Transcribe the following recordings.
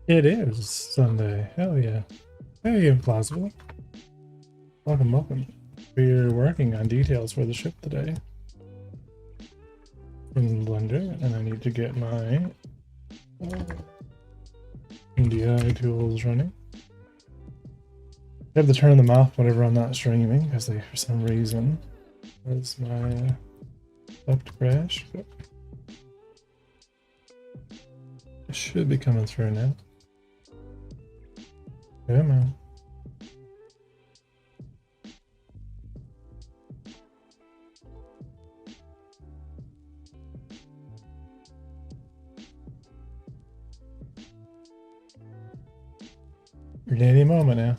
It is Sunday. Hell yeah. Hey, Implausible. Welcome, welcome. We're working on details for the ship today in Blender, and I need to get my DI tools running. I have to turn them off whenever I'm not streaming because they, for some reason, was my left crash. But it should be coming through now. Come on. Any moment now.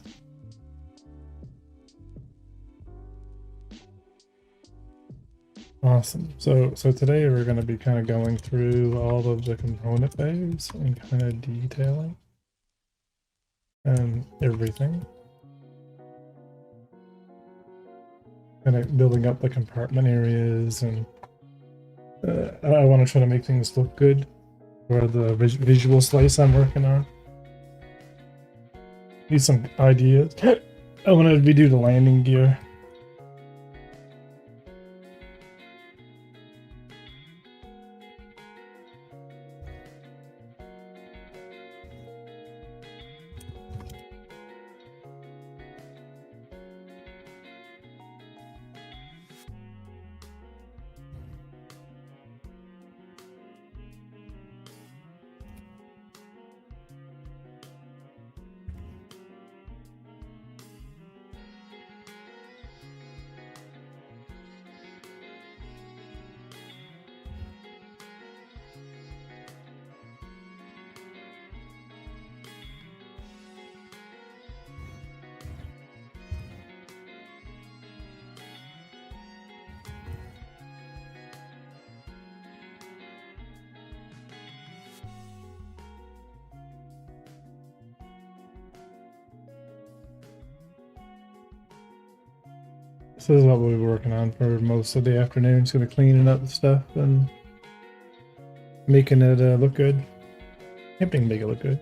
Awesome. So today we're going to be kind of going through all of the component bays and kind of detailing and everything. Kind of building up the compartment areas, and I want to try to make things look good for the visual slice I'm working on. Need some ideas. I want to redo the landing gear. This is what we'll be working on for most of the afternoon. It's going to cleaning up the stuff and making it look good. Attempting to make it look good.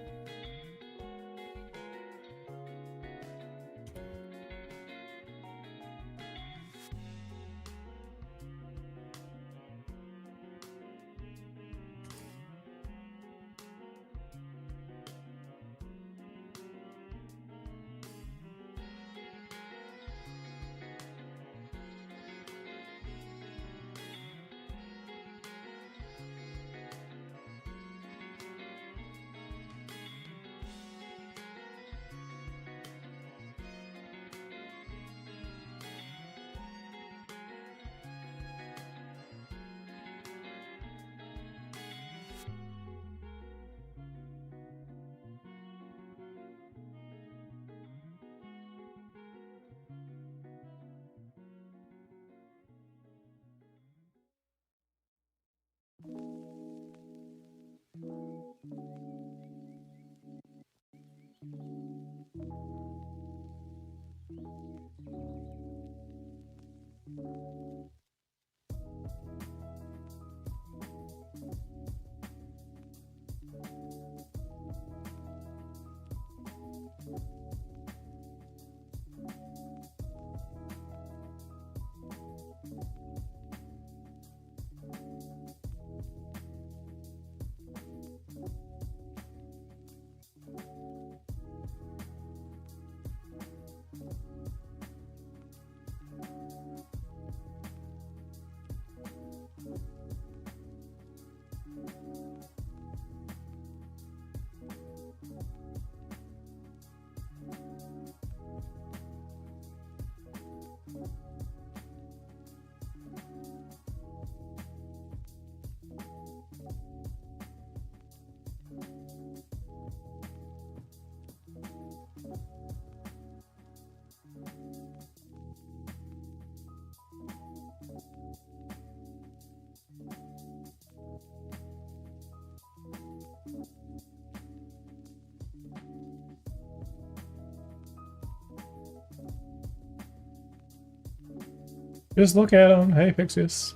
Just look at them. Hey, Pixius.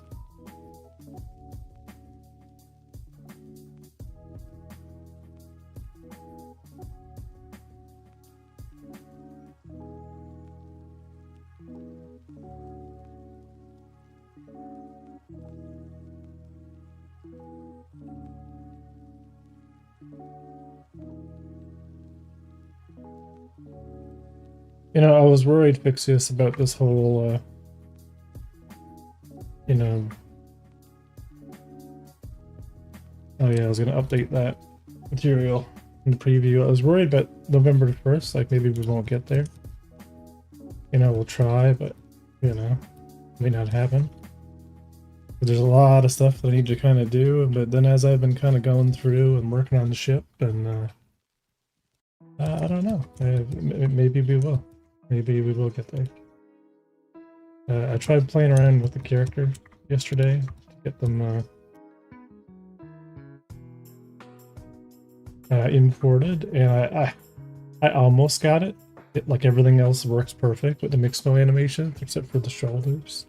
You know, I was worried, Fixius, about this whole, you know... Oh yeah, I was gonna update that material in the preview. I was worried about November 1st, like maybe we won't get there. You know, we'll try, but, you know, may not happen. But there's a lot of stuff that I need to kind of do, but then as I've been kind of going through and working on the ship, and I don't know, maybe we will. Maybe we will get there. I tried playing around with the character yesterday to get them imported, and I almost got it. Like everything else works perfect with the Mixmo animation, except for the shoulders.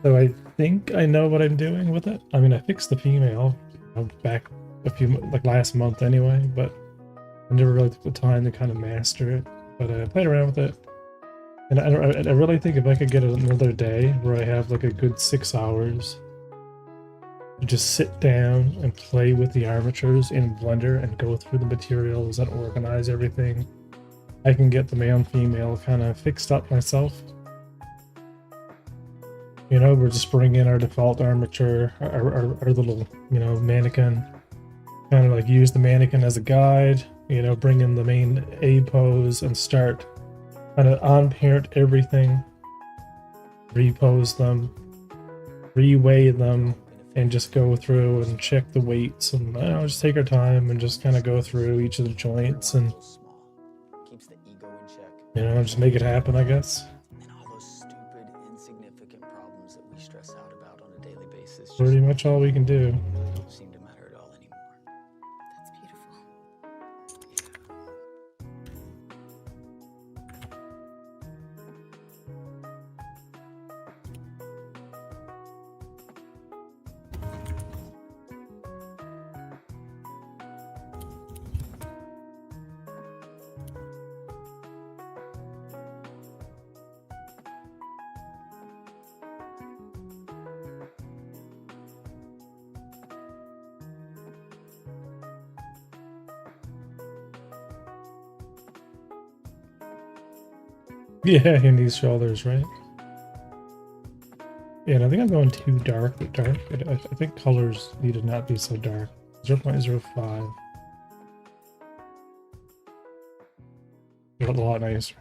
So I think I know what I'm doing with it. I mean, I fixed the female back a few, like last month anyway, but I never really took the time to kind of master it. But I played around with it. And I really think if I could get another day where I have like a good 6 hours to just sit down and play with the armatures in Blender and go through the materials and organize everything, I can get the male and female kind of fixed up myself. You know, we're just bringing in our default armature, our little, you know, mannequin, kind of like use the mannequin as a guide, you know, bring in the main A pose and start kind of on-parent everything, repose them, reweigh them, and just go through and check the weights and, you know, just take our time and just kind of go through each of the joints and, you know, just make it happen, I guess. Pretty much all we can do. Don't seem to matter at all anymore. That's beautiful. Yeah, in these shoulders, right? Yeah, and I think I'm going too dark with dark. I think colors need to not be so dark. 0.05. A lot nicer.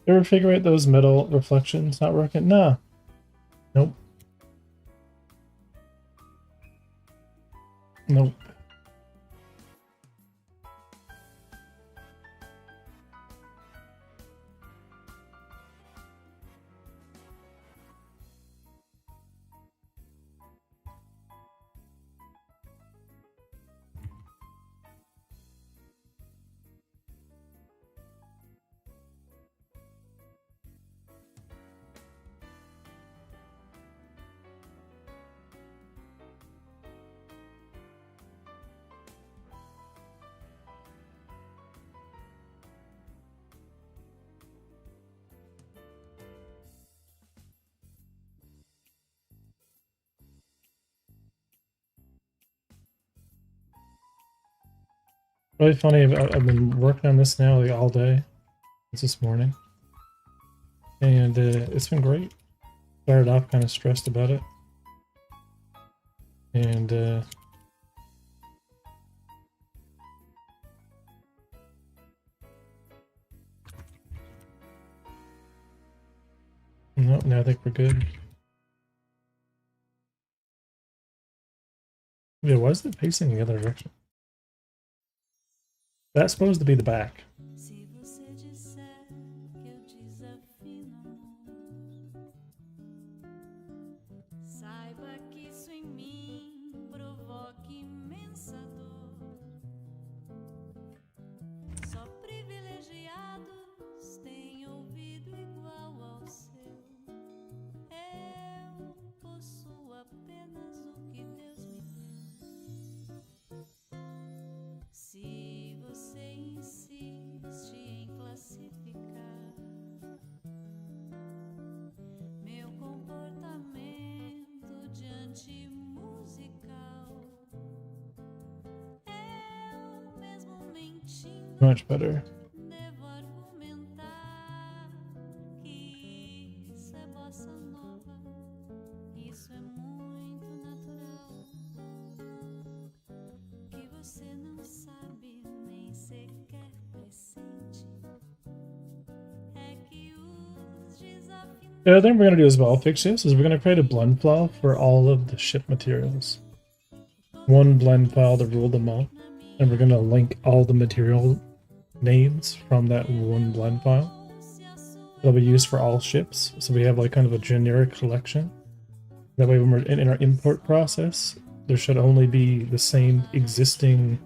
Ever figure out those middle reflections not working? No. Nope. Nope. Really funny. I've been working on this now like all day. It's this morning, and it's been great. Started off kind of stressed about it, and no, now I think we're good. Yeah, why is it facing the other direction? That's supposed to be the back. Se você disser que eu desafino amor, saiba que isso em mim provoca imensa dor. Só privilegiados têm ouvido igual ao seu. Eu possuo apenas o que Deus me deu. Se você insiste em classificar meu comportamento de antimusical, eu mesmo mentindo Much better. devo argumentar que isso é bossa nova, isso é muito natural, que você não sabe nem sequer pressente é que os desafinados. The other thing we're gonna do as well, fix this, is we're gonna create a blend file for all of the ship materials. One blend file to rule them all, and we're gonna link all the material names from that one blend file. It'll be used for all ships, so we have like kind of a generic collection. That way when we're in our import process, there should only be the same existing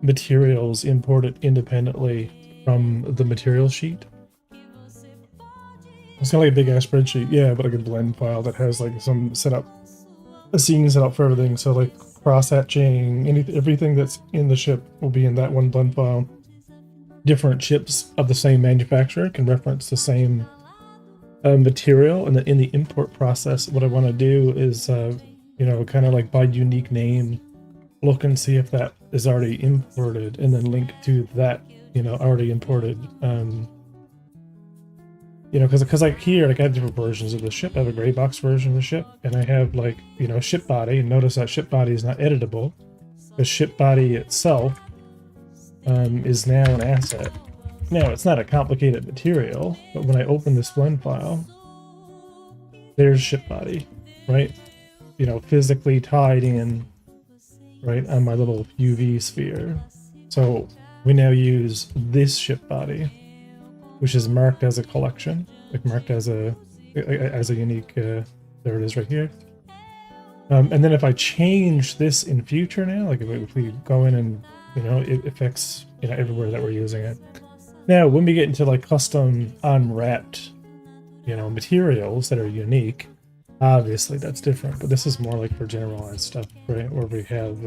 materials imported independently from the material sheet. It's kind of like a big ass spreadsheet, yeah, but like a blend file that has like some setup, a scene set up for everything. So like cross-hatching, everything that's in the ship will be in that one blend file. Different ships of the same manufacturer can reference the same material, and then in the import process, what I want to do is, you know, kind of like by unique name, look and see if that is already imported, and then link to that, you know, already imported. You know, because like here, like I have different versions of the ship. I have a gray box version of the ship, and I have like, you know, ship body. And notice that ship body is not editable. The ship body itself is now an asset. Now, it's not a complicated material, but when I open this blend file, there's ship body, right? You know, physically tied in, right, on my little UV sphere. So we now use this ship body, which is marked as a collection, like marked as a unique, there it is right here. And then if I change this in future now, like if we go in and, you know, it affects, you know, everywhere that we're using it. Now, when we get into like custom unwrapped, you know, materials that are unique, obviously that's different, but this is more like for generalized stuff, right? Where we have,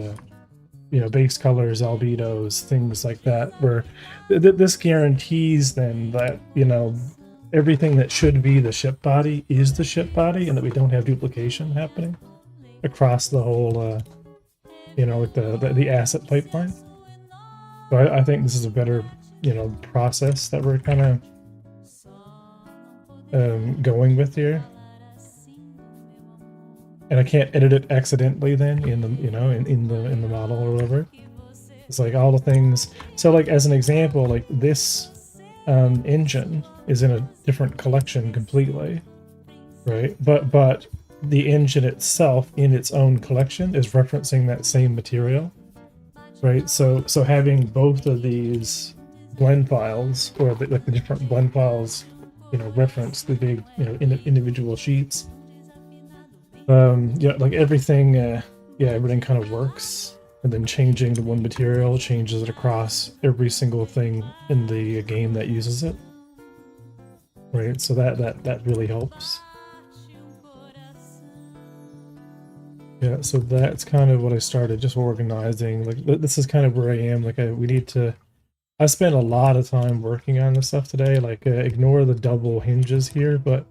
you know, base colors, albedos, things like that, where this guarantees then that, you know, everything that should be the ship body is the ship body, and that we don't have duplication happening across the whole, you know, like the asset pipeline. So I think this is a better, you know, process that we're kind of going with here. And I can't edit it accidentally then in the, you know, in the model or whatever. It's like all the things. So like as an example, like this engine is in a different collection completely, right? But the engine itself in its own collection is referencing that same material, right? So having both of these blend files, or like the different blend files, you know, reference the big, you know, individual sheets. Yeah, like everything, yeah, everything kind of works, and then changing the one material changes it across every single thing in the game that uses it, right? So that really helps. Yeah, so that's kind of what I started, just organizing. Like this is kind of where I am. Like we need to. I spent a lot of time working on this stuff today. Like ignore the double hinges here, but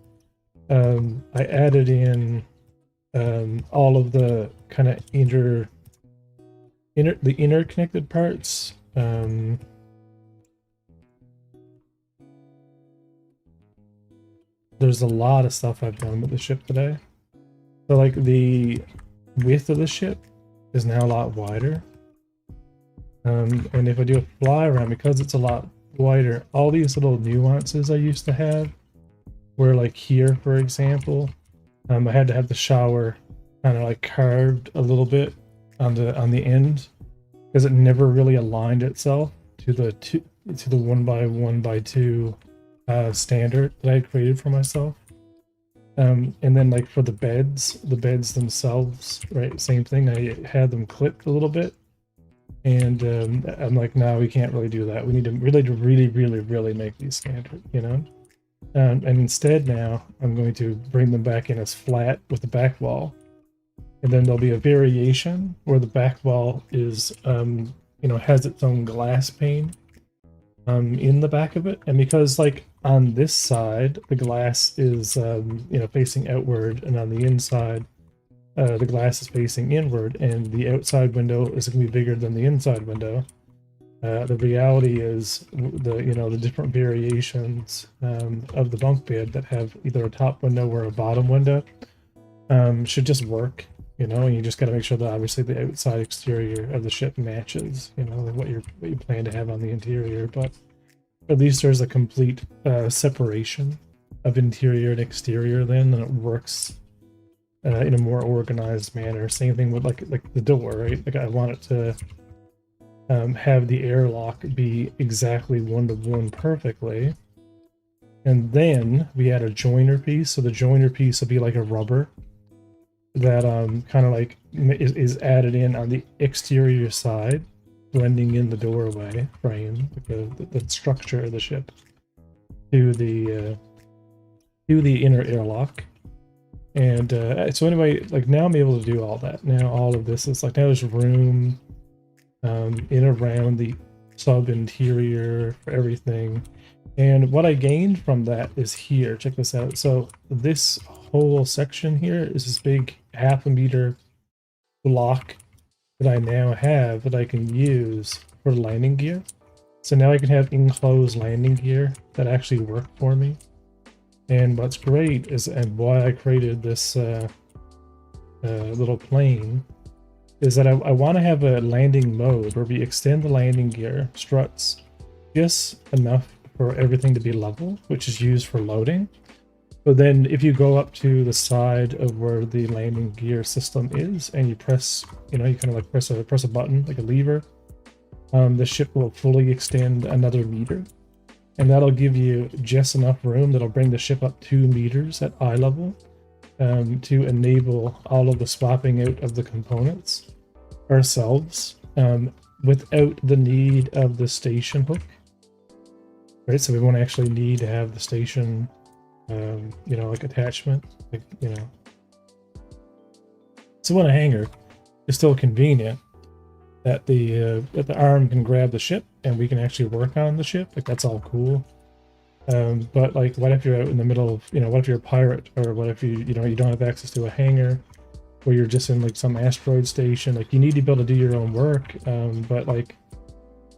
I added in all of the kind of interconnected parts. There's a lot of stuff I've done with the ship today. So like the width of the ship is now a lot wider. And if I do a fly around, because it's a lot wider, all these little nuances I used to have, where like here, for example, I had to have the shower kind of like carved a little bit on the end, because it never really aligned itself to the 1x1x2 standard that I created for myself. And then like for the beds themselves, right? Same thing. I had them clipped a little bit, and I'm like, no, we can't really do that. We need to really make these standard, you know. And instead now I'm going to bring them back in as flat with the back wall, and then there'll be a variation where the back wall is, you know, has its own glass pane in the back of it. And because like on this side the glass is you know, facing outward, and on the inside the glass is facing inward, and the outside window is going to be bigger than the inside window, the reality is the, you know, the different variations of the bunk bed that have either a top window or a bottom window should just work, you know. And you just got to make sure that obviously the outside exterior of the ship matches, you know, what you plan to have on the interior. But at least there's a complete separation of interior and exterior then, and it works in a more organized manner. Same thing with like the door, right? Like I want it to have the airlock be exactly 1-to-1 perfectly, and then we add a joiner piece. So the joiner piece will be like a rubber that kind of like is added in on the exterior side, blending in the doorway frame, like the structure of the ship, to the inner airlock. And so anyway, like now I'm able to do all that. Now all of this is like, now there's room in around the sub interior for everything. And what I gained from that is here. Check this out. So this whole section here is this big 1/2 meter block that I now have that I can use for landing gear. So now I can have enclosed landing gear that actually work for me. And what's great is, and why I created this little plane, is that I want to have a landing mode where we extend the landing gear struts just enough for everything to be level, which is used for loading. But then if you go up to the side of where the landing gear system is and you press, you know, you kind of like press a button, like a lever, the ship will fully extend another meter. And that'll give you just enough room that'll bring the ship up 2 meters at eye level to enable all of the swapping out of the components ourselves without the need of the station hook. Right, so we won't actually need to have the station, you know, like attachment, like, you know. So in a hangar, it's still convenient that the arm can grab the ship and we can actually work on the ship. Like that's all cool. But like, what if you're out in the middle of, you know, what if you're a pirate, or what if you know, you don't have access to a hangar, or you're just in like some asteroid station? Like you need to be able to do your own work, but like,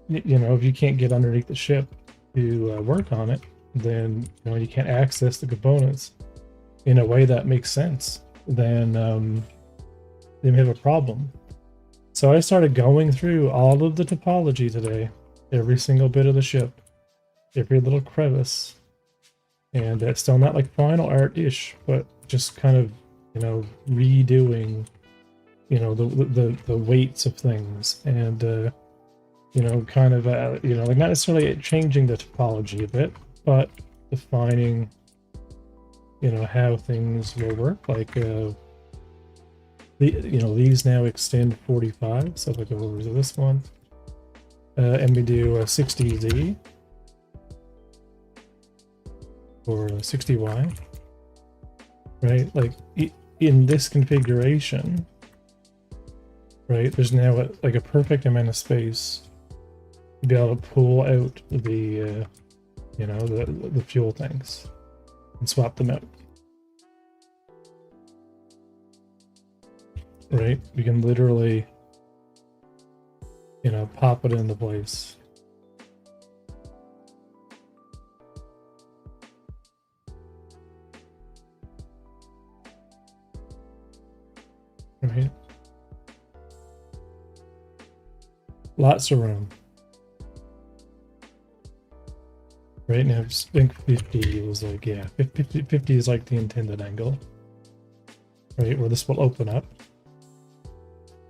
you know, if you can't get underneath the ship to work on it, then, you know, you can't access the components in a way that makes sense, then we have a problem. So I started going through all of the topology today, every single bit of the ship, every little crevice, and it's still not like final art-ish, but just kind of, you know, redoing, you know, the weights of things, and you know, kind of you know, like not necessarily changing the topology a bit, but defining, you know, how things will work. Like you know, these now extend 45, so if I go over to this one, and we do a 60Z or a 60Y, right? Like in this configuration, right, there's now like a perfect amount of space to be able to pull out the, you know, the fuel tanks and swap them out. Right, we can literally, you know, pop it into place. Right, lots of room. Right now, I think 50 was like, yeah, 50 is like the intended angle, right, where this will open up.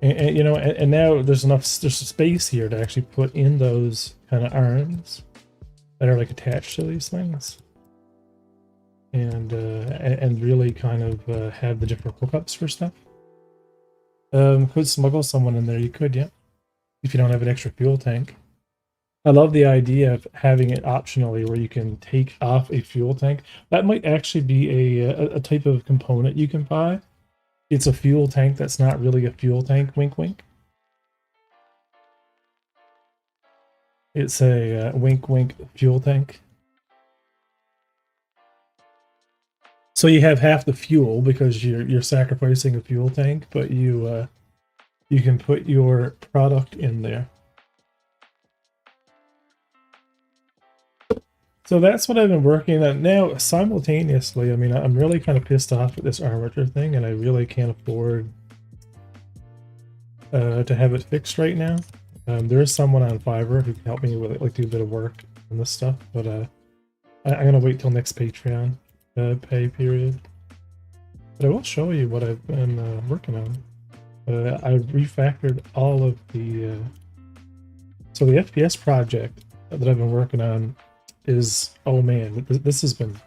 And you know, and now there's space here to actually put in those kind of arms that are like attached to these things, and really kind of have the different hookups for stuff. Could smuggle someone in there. You could, yeah, if you don't have an extra fuel tank. I love the idea of having it optionally where you can take off a fuel tank. That might actually be a type of component you can buy. It's a fuel tank that's not really a fuel tank, wink wink. It's a wink wink fuel tank. So you have half the fuel because you're sacrificing a fuel tank, but you can put your product in there. So that's what I've been working on now simultaneously. I mean, I'm really kind of pissed off at this armature thing, and I really can't afford to have it fixed right now. There is someone on Fiverr who can help me with it, like do a bit of work on this stuff, but I'm gonna wait till next Patreon pay period. But I will show you what I've been working on. I refactored all of the so the FPS project that I've been working on is, oh man, this has been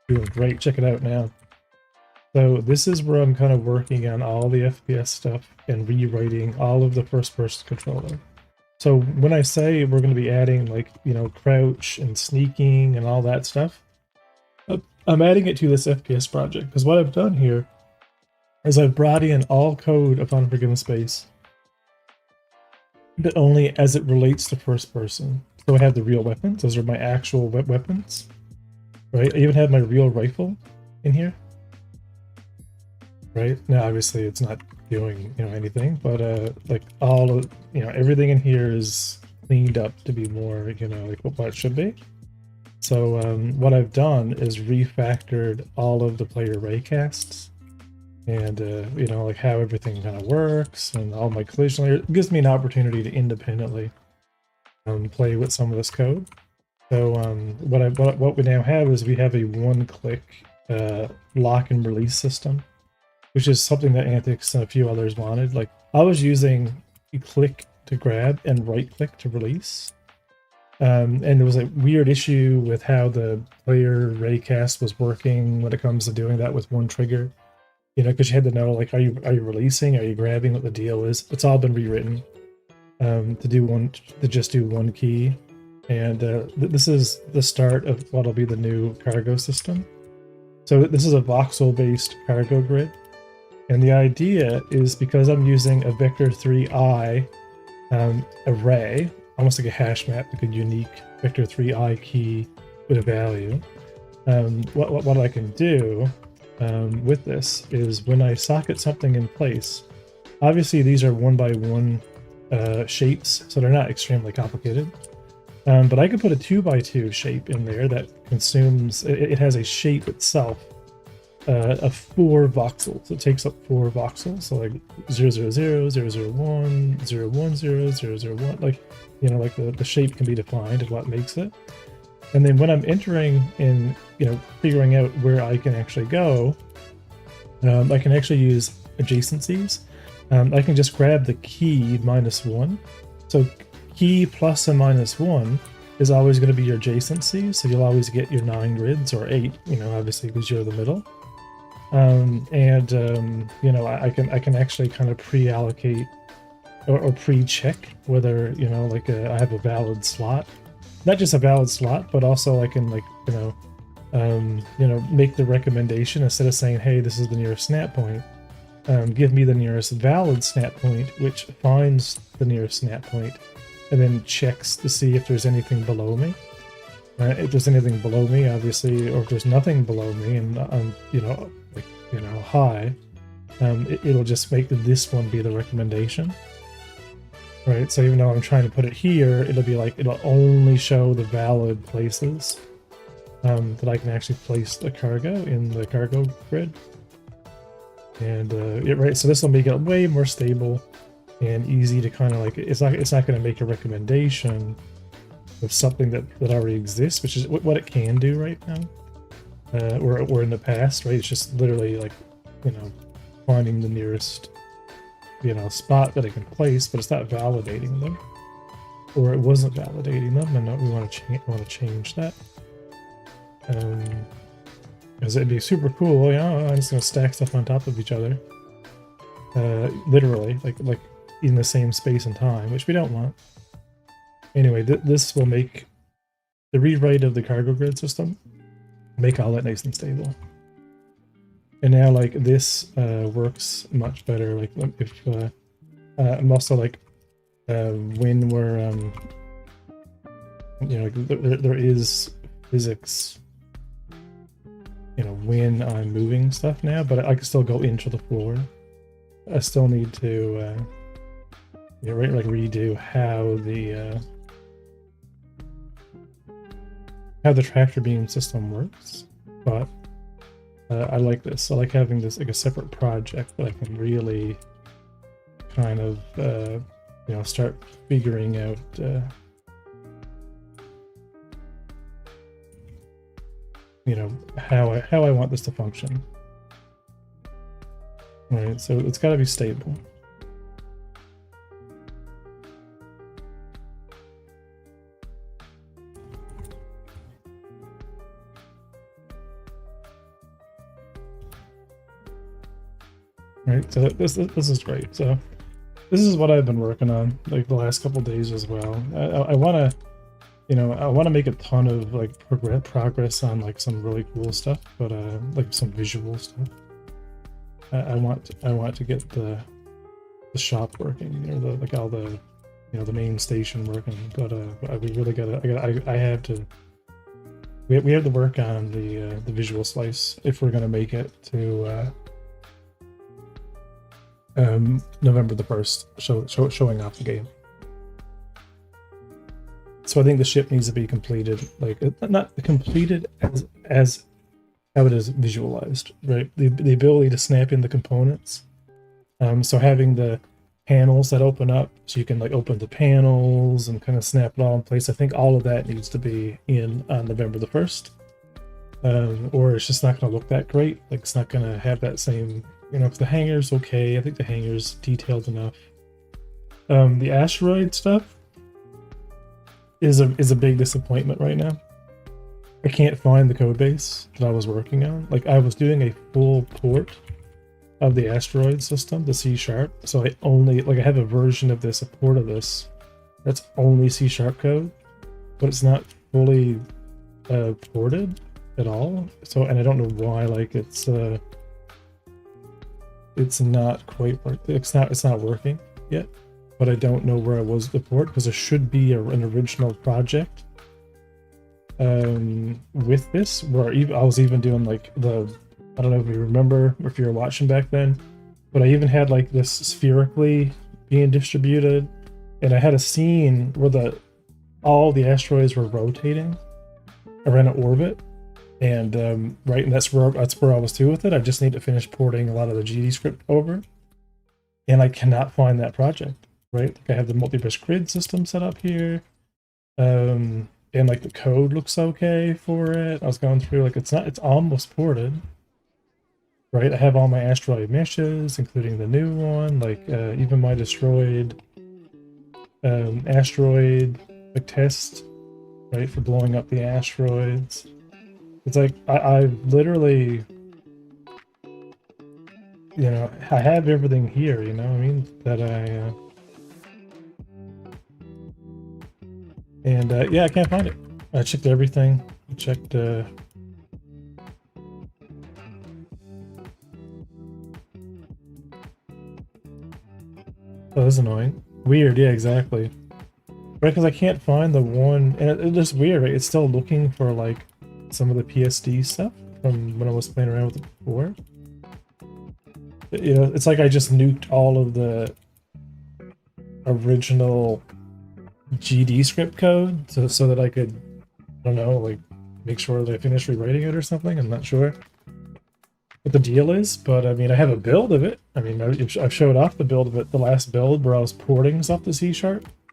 doing great. Check it out now. So this is where I'm kind of working on all the FPS stuff and rewriting all of the first-person controller. So when I say we're going to be adding, like, you know, crouch and sneaking and all that stuff, I'm adding it to this FPS project, because what I've done here is I've brought in all code of Unforgiven Space, but only as it relates to first person. So I have the real weapons. Those are my actual weapons, right? I even have my real rifle in here, right? Now, obviously, it's not doing, you know, anything, but like all of, you know, everything in here is cleaned up to be more, you know, like what it should be. So what I've done is refactored all of the player raycasts, and you know, like how everything kind of works, and all my collision layers. It gives me an opportunity to independently play with some of this code. So what we now have is we have a one-click lock and release system, which is something that Antics and a few others wanted. Like, I was using a click to grab and right-click to release, and there was a weird issue with how the player raycast was working when it comes to doing that with one trigger. You know, because you had to know, like, are you releasing, are you grabbing, what the deal is. It's all been rewritten to just do one key, and this is the start of what'll be the new cargo system. So this is a voxel-based cargo grid, and the idea is, because I'm using a vector 3i array, almost like a hash map, like a unique vector 3i key with a value. What I can do with this is, when I socket something in place, obviously these are one by one shapes, so they're not extremely complicated. But I could put a 2x2 shape in there that consumes, it has a shape itself of 4 voxels. It takes up 4 voxels, so like 000, 001, 010, 001, like, you know, like the shape can be defined and what makes it. And then when I'm entering in, you know, figuring out where I can actually go, I can actually use adjacencies. I can just grab the key -1. So key plus and -1 is always going to be your adjacency, so you'll always get your 9 grids, or 8, you know, obviously because you're the middle. You know, I can actually kind of pre-allocate or pre-check whether, you know, like I have a valid slot. Not just a valid slot, but also I can, like, you know, make the recommendation, instead of saying, hey, this is the nearest snap point. Give me the nearest valid snap point, which finds the nearest snap point, and then checks to see if there's anything below me. If there's anything below me, obviously, or if there's nothing below me, and you know, like, you know, high, it'll just make this one be the recommendation. Right, so even though I'm trying to put it here, it'll be like, it'll only show the valid places that I can actually place the cargo in the cargo grid. And right, so this will make it way more stable and easy to kind of, like, it's not going to make a recommendation of something that already exists, which is what it can do right now, or in the past, right? It's just literally, like, you know, finding the nearest spot that I can place, but it's not validating them, or it wasn't validating them, and we want to change that. Because it'd be super cool, I'm just gonna stack stuff on top of each other, literally, like in the same space and time, which we don't want. Anyway, this will make the rewrite of the cargo grid system, make all that nice and stable. And now, like, this works much better. Like, if I'm also like, when we're there is physics, when I'm moving stuff now, but I can still go into the floor. I still need to redo how the tractor beam system works, but I like this. I like having this like a separate project that I can really kind of start figuring out how I want this to function. All right, so it's got to be stable. Right, so this is great. So this is what I've been working on like the last couple days as well. I want to make a ton of like progress on like some really cool stuff, but like some visual stuff. I want to get the shop working, like all the the main station working. But we really I have to. We have to work on the visual slice if we're gonna make it to. November the 1st, showing off the game. So I think the ship needs to be completed, like not completed as how it is visualized, right? The ability to snap in the components. So having the panels that open up, so you can like open the panels and kind of snap it all in place. I think all of that needs to be in on November the 1st, or it's just not going to look that great. Like it's not going to have that same. If the hangar's okay, I think the hangar's detailed enough. The asteroid stuff is a big disappointment right now. I can't find the code base that I was working on. Like I was doing a full port of the asteroid system, the C#. So I have a version of this, a port of this, that's only C# code, but it's not fully ported at all. So, and I don't know why. Like it's not quite working. It's not working yet, but I don't know where I was the port, because there should be an original project with this where I was even doing like I don't know if you remember or if you were watching back then, but I even had like this spherically being distributed, and I had a scene where all the asteroids were rotating around an orbit. And and that's where I was too with it. I just need to finish porting a lot of the GD script over, and I cannot find that project. Right, like I have the multi-bus grid system set up here, and like the code looks okay for it. I was going through, like it's almost ported. Right, I have all my asteroid meshes, including the new one, like even my destroyed asteroid like test, right, for blowing up the asteroids. It's like, I literally, I have everything here, I mean, that yeah, I can't find it. I checked everything. I checked, oh, that's annoying. Weird, yeah, exactly. Right, because I can't find the one, and it's just weird, right? It's still looking for, like, some of the PSD stuff from when I was playing around with it before. It's like I just nuked all of the original GD script code so that I could, I don't know, like make sure that I finished rewriting it or something. I'm not sure what the deal is, but I mean, I have a build of it. I mean, I've showed off the build of it, the last build where I was porting stuff to C#,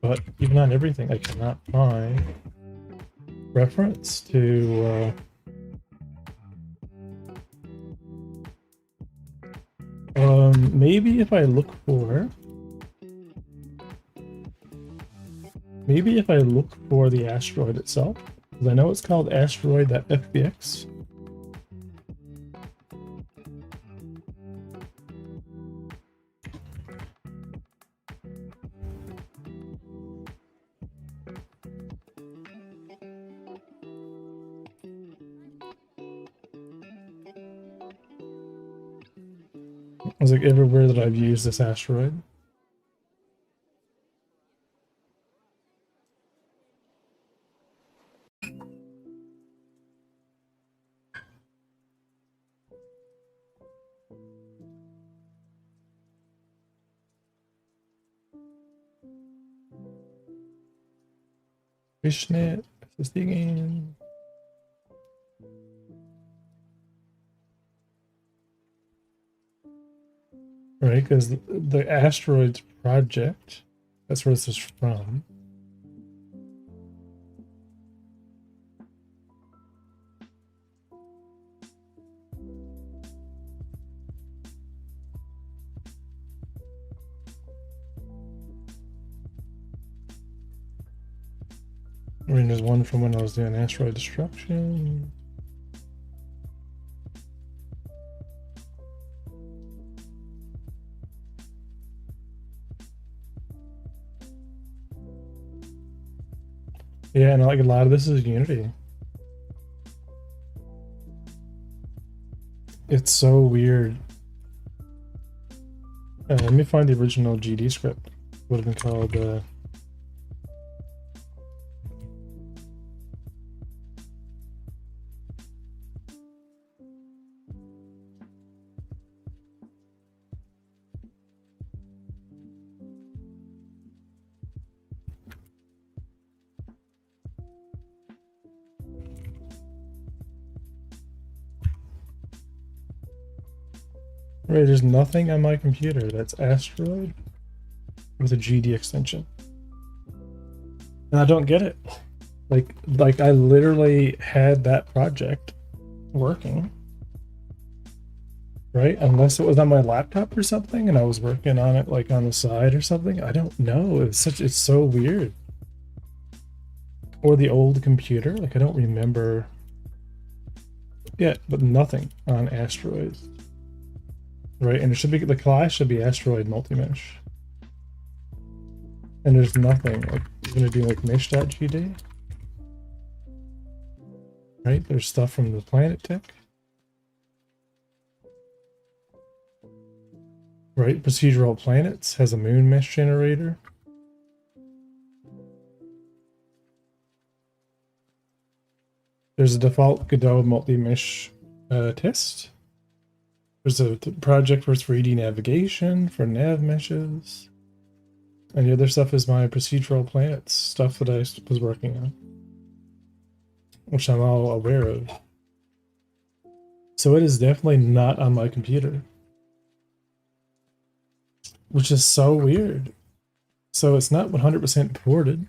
but even on everything, I cannot find reference to maybe if I look for Maybe if I look for the asteroid itself, because I know it's called asteroid.fbx. It's like everywhere that I've used this asteroid. Fishnet, SSD game. Right, because the asteroids project, that's where this is from. I mean, there's one from when I was doing asteroid destruction. Yeah, and like a lot of this is Unity. It's so weird. Let me find the original GD script. Would have been called right, there's nothing on my computer that's asteroid with a GD extension. And I don't get it. Like I literally had that project working. Right? Unless it was on my laptop or something and I was working on it like on the side or something. I don't know. It's so weird. Or the old computer. Like I don't remember. Yeah, but nothing on asteroids. Right? And it should be the class should be asteroid multi-mesh. And there's nothing. Like you're gonna do like mesh.gd. Right? There's stuff from the planet tech. Right, procedural planets has a moon mesh generator. There's a default Godot multi-mesh test. There's a project for 3D navigation for nav meshes. And the other stuff is my procedural planets stuff that I was working on, which I'm all aware of. So it is definitely not on my computer. Which is so weird. So it's not 100% ported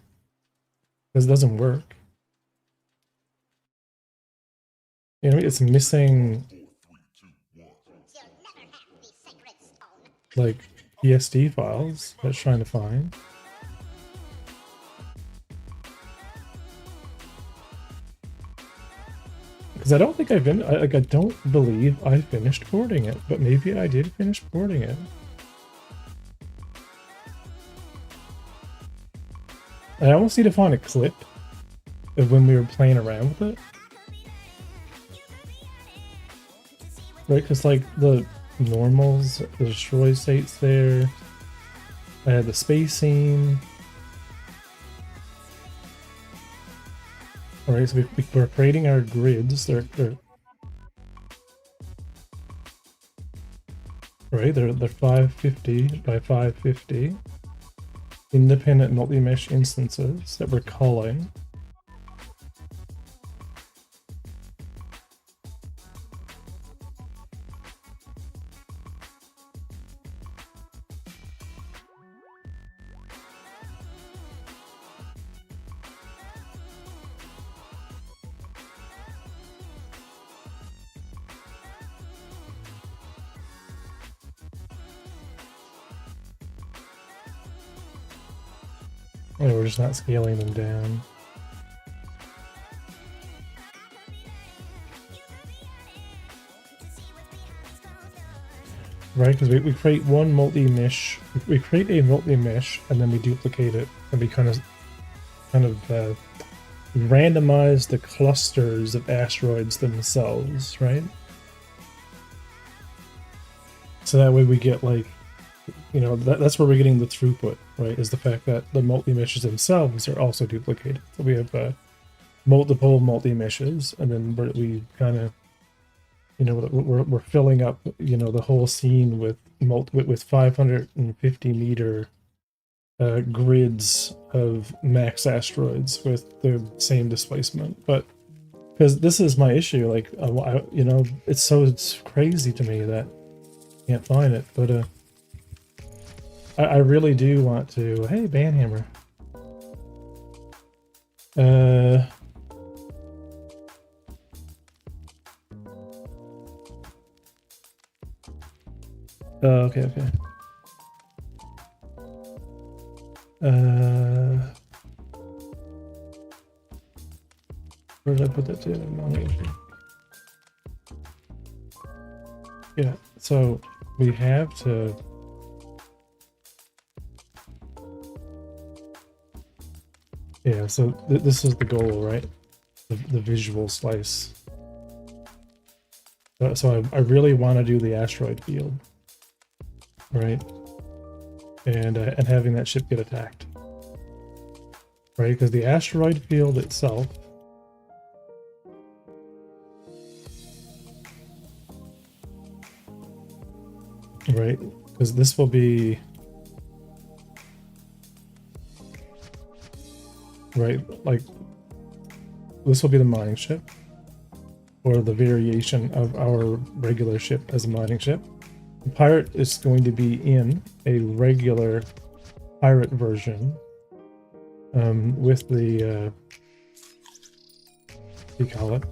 because it doesn't work. You know, it's missing like PSD files that it's trying to find. Because I don't think I've been like I don't believe I finished porting it, but maybe I did finish porting it. I almost need to find a clip of when we were playing around with it. Right, because like the normals, the destroy states there. I had the space scene. Alright, so we're creating our grids. They're right, they're 550 by 550. Independent multi-mesh instances that we're calling. And we're just not scaling them down. Right, because we create one multi-mesh, we create a multi-mesh, and then we duplicate it, and we kind of randomize the clusters of asteroids themselves, right? So that way we get like, you know, that's where we're getting the throughput, right? Is the fact that the multi-meshes themselves are also duplicated. So we have multiple multi-meshes, and then we kind of, you know, we're filling up, you know, the whole scene with 550 meter grids of max asteroids with the same displacement. But because this is my issue, like, you know, it's crazy to me that I can't find it. But I really do want to. Hey, Banhammer. Okay. Where did I put that to? Yeah, so we have to. Yeah, so this is the goal, right? The visual slice. So I really want to do the asteroid field, right? And having that ship get attacked, right? Because the asteroid field itself, right? Because this will be, right? Like, this will be the mining ship, or the variation of our regular ship as a mining ship. The pirate is going to be in a regular pirate version, with the what do you call it?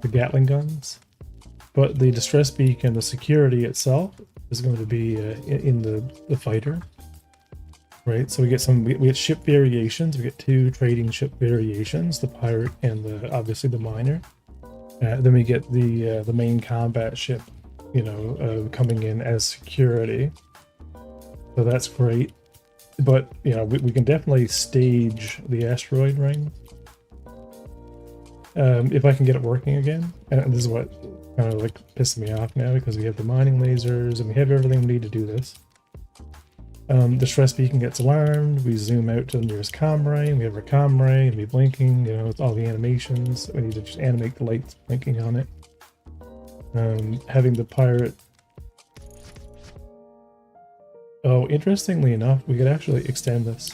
The Gatling guns. But the distress beacon, the security itself, is going to be in the fighter. Right, so we get ship variations. We get 2 trading ship variations: the pirate and obviously the miner. Then we get the main combat ship, you know, coming in as security. So that's great. But, you know, we can definitely stage the asteroid ring. If I can get it working again. And this is what kind of like pissing me off now, because we have the mining lasers and we have everything we need to do this. The stress beacon gets alarmed. We zoom out to the nearest comm ray, and we have our comm ray and we blinking, you know, with all the animations. We need to just animate the lights blinking on it. Having the pirate. Oh, interestingly enough, we could actually extend this.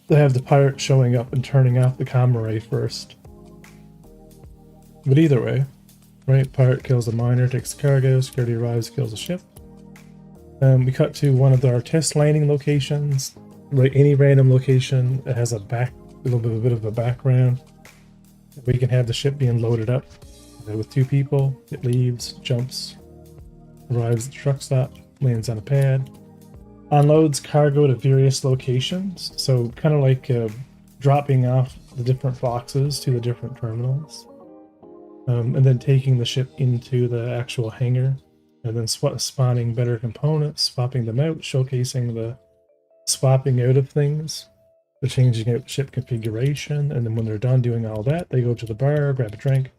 They have the pirate showing up and turning off the comm ray first. But either way, right? Pirate kills the miner, takes the cargo, security arrives, kills the ship. We cut to one of our test landing locations, right? Any random location that has a little bit of a background. We can have the ship being loaded up with 2 people. It leaves, jumps, arrives at the truck stop, lands on a pad, unloads cargo to various locations. So kind of like dropping off the different boxes to the different terminals, and then taking the ship into the actual hangar. And then spawning better components, swapping them out, showcasing the swapping out of things, the changing out ship configuration. And then when they're done doing all that, they go to the bar, grab a drink,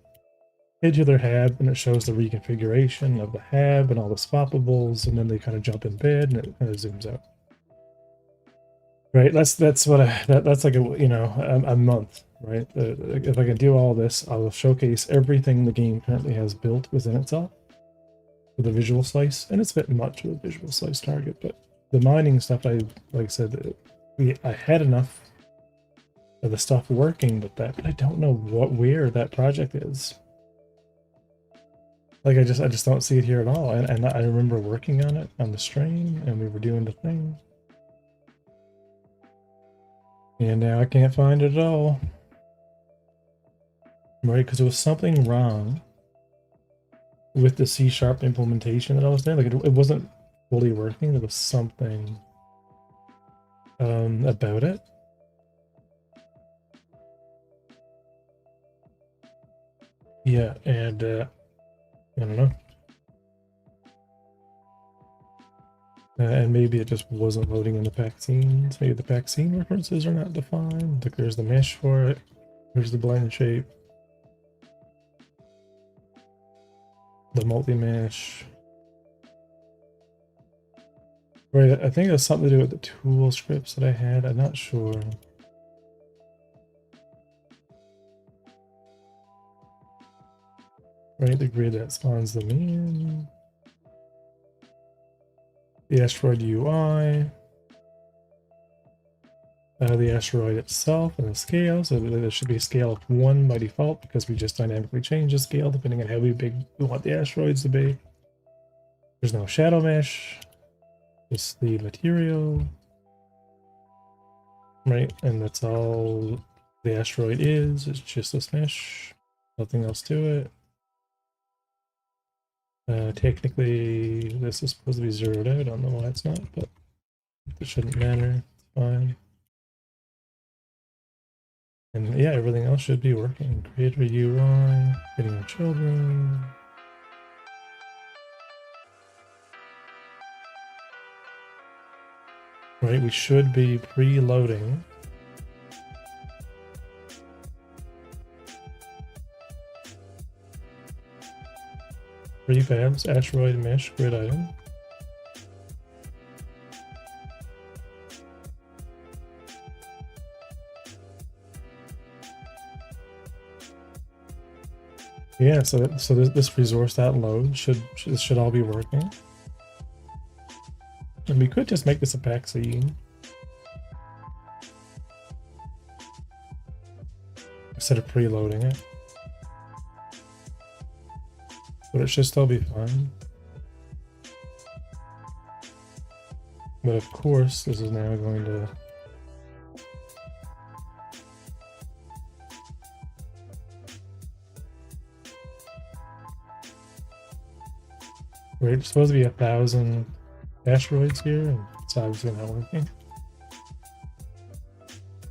head to their hab, and it shows the reconfiguration of the hab and all the swappables. And then they kind of jump in bed, and it kind of zooms out. Right, that's like a month, right? If I can do all this, I'll showcase everything the game currently has built within itself. The visual slice, and it's a bit much of a visual slice target, but the mining stuff, like I said, I had enough of the stuff working with that, but I don't know where that project is. Like I just don't see it here at all. And I remember working on it on the stream, and we were doing the thing, and now I can't find it at all. Right, because there was something wrong with the C# implementation that I was doing. Like it wasn't fully working. There was something about it. Yeah, and I don't know. And maybe it just wasn't loading in the vaccines. Maybe the vaccine references are not defined. Like there's the mesh for it. Here's the blend shape. The multi-mesh. Right, I think it has something to do with the tool scripts that I had. I'm not sure. Right, the grid that spawns them in. The asteroid UI. The asteroid itself and the scale. So there should be a scale of 1 by default because we just dynamically change the scale depending on how big we want the asteroids to be. There's no shadow mesh. Just the material. Right, and that's all the asteroid is. It's just this mesh. Nothing else to it. Technically, this is supposed to be zeroed out. I don't know why it's not, but it shouldn't matter. It's fine. And yeah, everything else should be working. Creator UI, getting your children. Right, we should be preloading. Prefabs, asteroid mesh, grid item. Yeah, so this resource.load should all be working. And we could just make this a vaccine instead of preloading it. But it should still be fine. But of course, this is now going to Right, it's supposed to be 1,000 asteroids here, and it's obviously not working.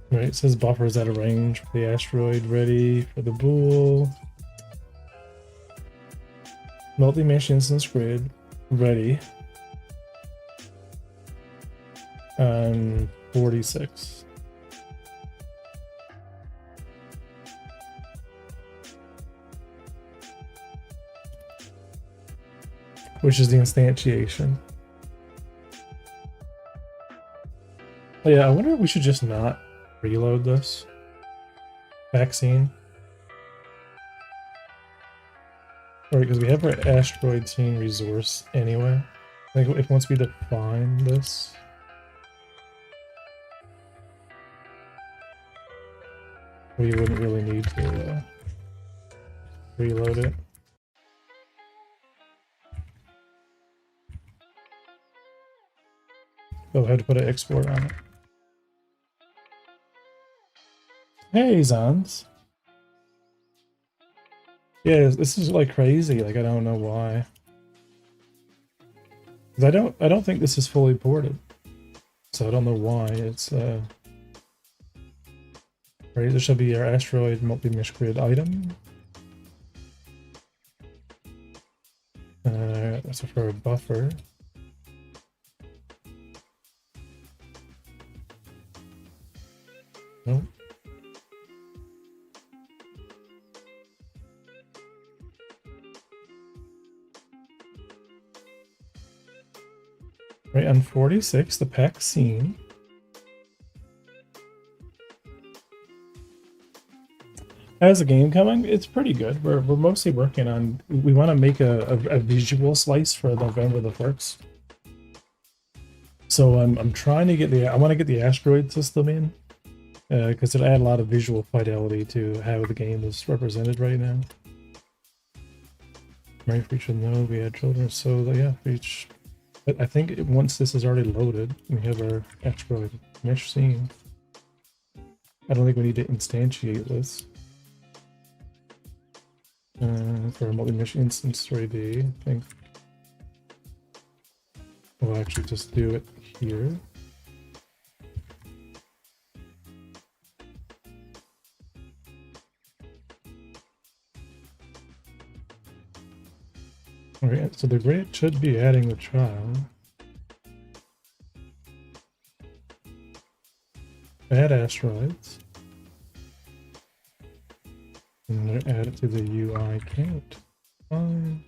Right, it says buffers at a range for the asteroid ready for the bool. Multi-mesh instance grid ready. 46. Which is the instantiation. Oh yeah, I wonder if we should just not reload this vaccine. Or because we have our asteroid scene resource anyway. Like if once we define this, we wouldn't really need to reload it. Go ahead and put an export on it. Hey, Zans. Yeah, this is like crazy. Like I don't know why. 'Cause I don't think this is fully ported. So I don't know why it's right. There should be our asteroid multi-mesh grid item. That's for a buffer. Nope. Right, on 46, the pack scene. As a game coming, it's pretty good. We're mostly working on. We want to make a visual slice for November the 1st. So I'm trying to get I want to get the asteroid system in because it'll add a lot of visual fidelity to how the game is represented right now. Right, for each node we add children. So yeah, for each. But I think once this is already loaded, we have our asteroid mesh scene. I don't think we need to instantiate this. For a multi-mesh instance 3D, I think we'll actually just do it here. Okay, so the grid should be adding the child. Add asteroids. And then add it to the UI count. Fine.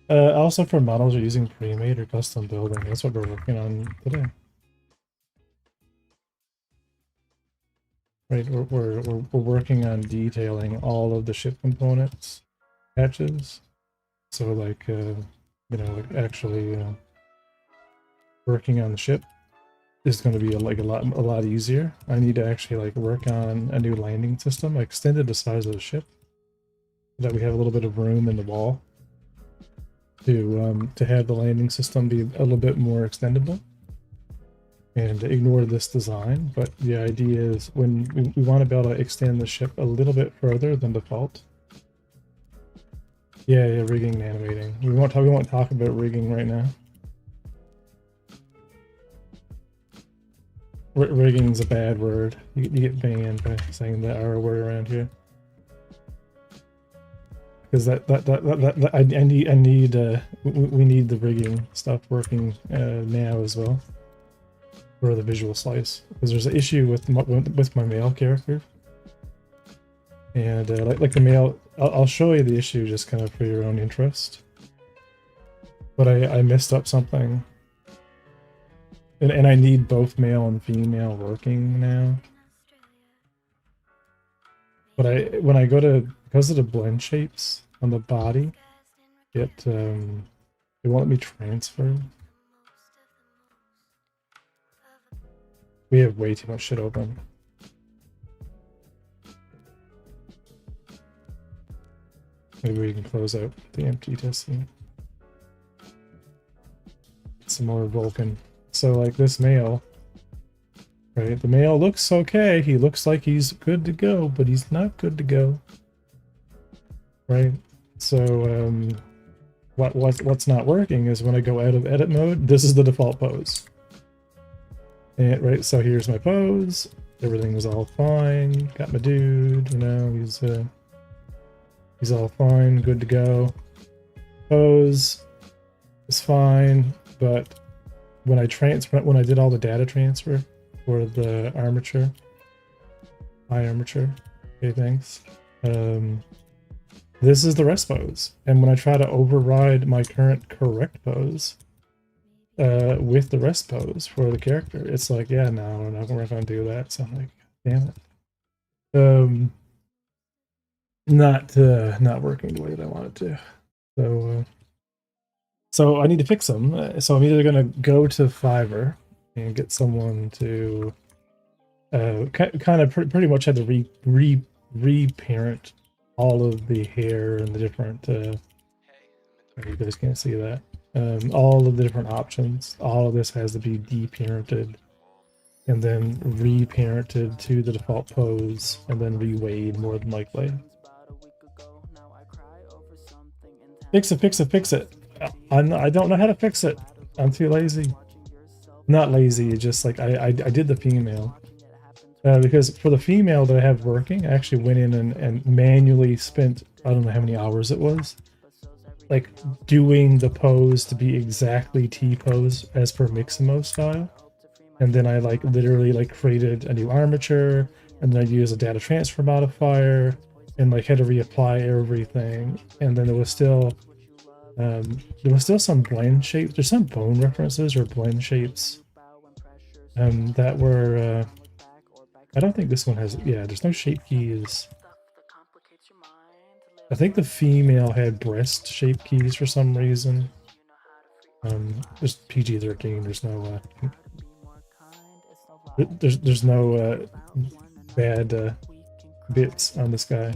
Also for models, we're using pre-made or custom building. That's what we're working on today. Right, we're working on detailing all of the ship components patches. So like, you know, like actually working on the ship is going to be like a lot easier. I need to actually like work on a new landing system. I extended the size of the ship so that we have a little bit of room in the wall to have the landing system be a little bit more extendable. And ignore this design, but the idea is when we want to be able to extend the ship a little bit further than default. Yeah, rigging and animating. We won't talk about rigging right now. Rigging's a bad word. You get banned by saying the R word around here. Because we need the rigging stuff working now as well. For the visual slice, because there's an issue with my male character, and like the male, I'll show you the issue just kind of for your own interest. But I messed up something, and I need both male and female working now. But when I go to, because of the blend shapes on the body, it won't let me transfer. We have way too much shit open. Maybe we can close out the empty testing. Some more Vulcan. So like this male, right? The male looks okay. He looks like he's good to go, but he's not good to go. Right? So what's not working is when I go out of edit mode, this is the default pose. And right, so here's my pose. Everything was all fine. Got my dude, you know, he's all fine, good to go. Pose is fine, but when I did all the data transfer for the armature, eye armature, okay, thanks. This is the rest pose, and when I try to override my current correct pose, with the rest pose for the character, it's like, yeah, no, we're not gonna do that. So I'm like, damn it. Not working the way that I want it to. So I need to fix them. So I'm either gonna go to Fiverr and get someone to kind of pretty much have to reparent all of the hair and the different. You guys can't see that. All of the different options, all of this has to be deparented and then reparented to the default pose and then reweighed more than likely. Fix it. I don't know how to fix it. I'm too lazy. Not lazy, just like I did the female. Because for the female that I have working, I actually went in and manually spent, I don't know how many hours it was, like doing the pose to be exactly T-pose as per Mixamo style. And then I like literally like created a new armature, and then I used a data transfer modifier and like had to reapply everything. And then there was still some blend shapes. There's some bone references or blend shapes that were I don't think this one has, yeah, there's no shape keys. I think the female had breast shape keys for some reason. There's PG-13. There's no there's no bad bits on this guy.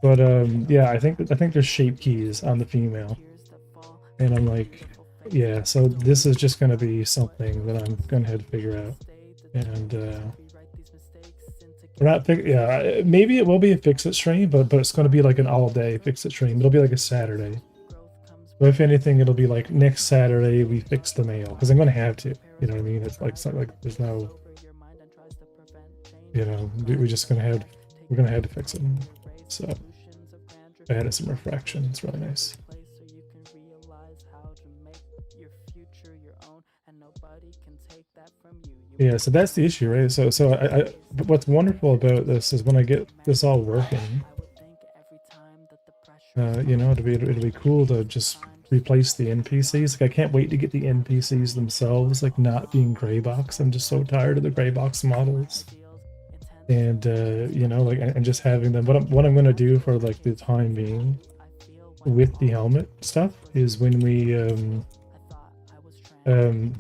But yeah, I think there's shape keys on the female, and I'm like, yeah. So this is just gonna be something that I'm gonna have to figure out, and we're not yeah, maybe it will be a fix-it stream, but it's going to be like an all-day fix-it stream. It'll be like a Saturday. But if anything, it'll be like next Saturday we fix the mail, because I'm going to have to. You know what I mean? It's like there's no, you know, we're just going to have to fix it. So I added some refraction. It's really nice. Yeah, so that's the issue, right? So but what's wonderful about this is when I get this all working, you know, it'll be cool to just replace the NPCs. Like I can't wait to get the NPCs themselves like not being gray box. I'm just so tired of the gray box models. And you know, like and just having them. What I'm gonna do for like the time being with the helmet stuff is when we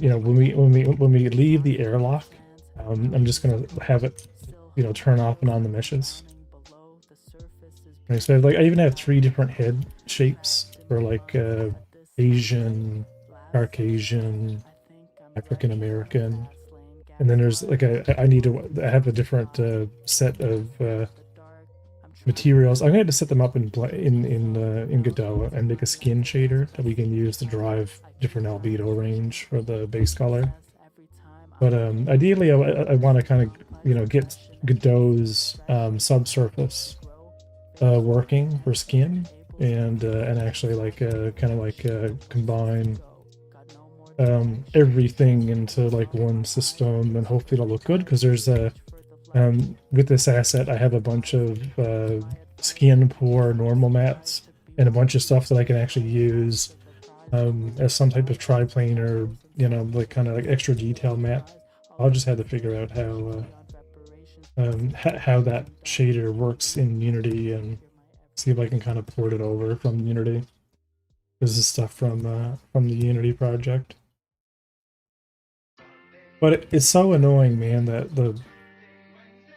you know, when we leave the airlock, I'm just gonna have it, you know, turn off and on the meshes. Right, so like I even have 3 different head shapes for like Asian, Caucasian, African American, and then there's like I have a different set of materials. I'm going to have to set them up in Godot and make a skin shader that we can use to drive different albedo range for the base color. But ideally, I want to kind of, you know, get Godot's subsurface working for skin, and actually like kind of like combine everything into like one system, and hopefully it'll look good because there's a with this asset I have a bunch of skin pour normal mats and a bunch of stuff that I can actually use as some type of triplanar, you know, like kind of like extra detail mat. I'll just have to figure out how that shader works in Unity and see if I can kind of port it over from Unity. This is stuff from the Unity project. But it's so annoying, man, that the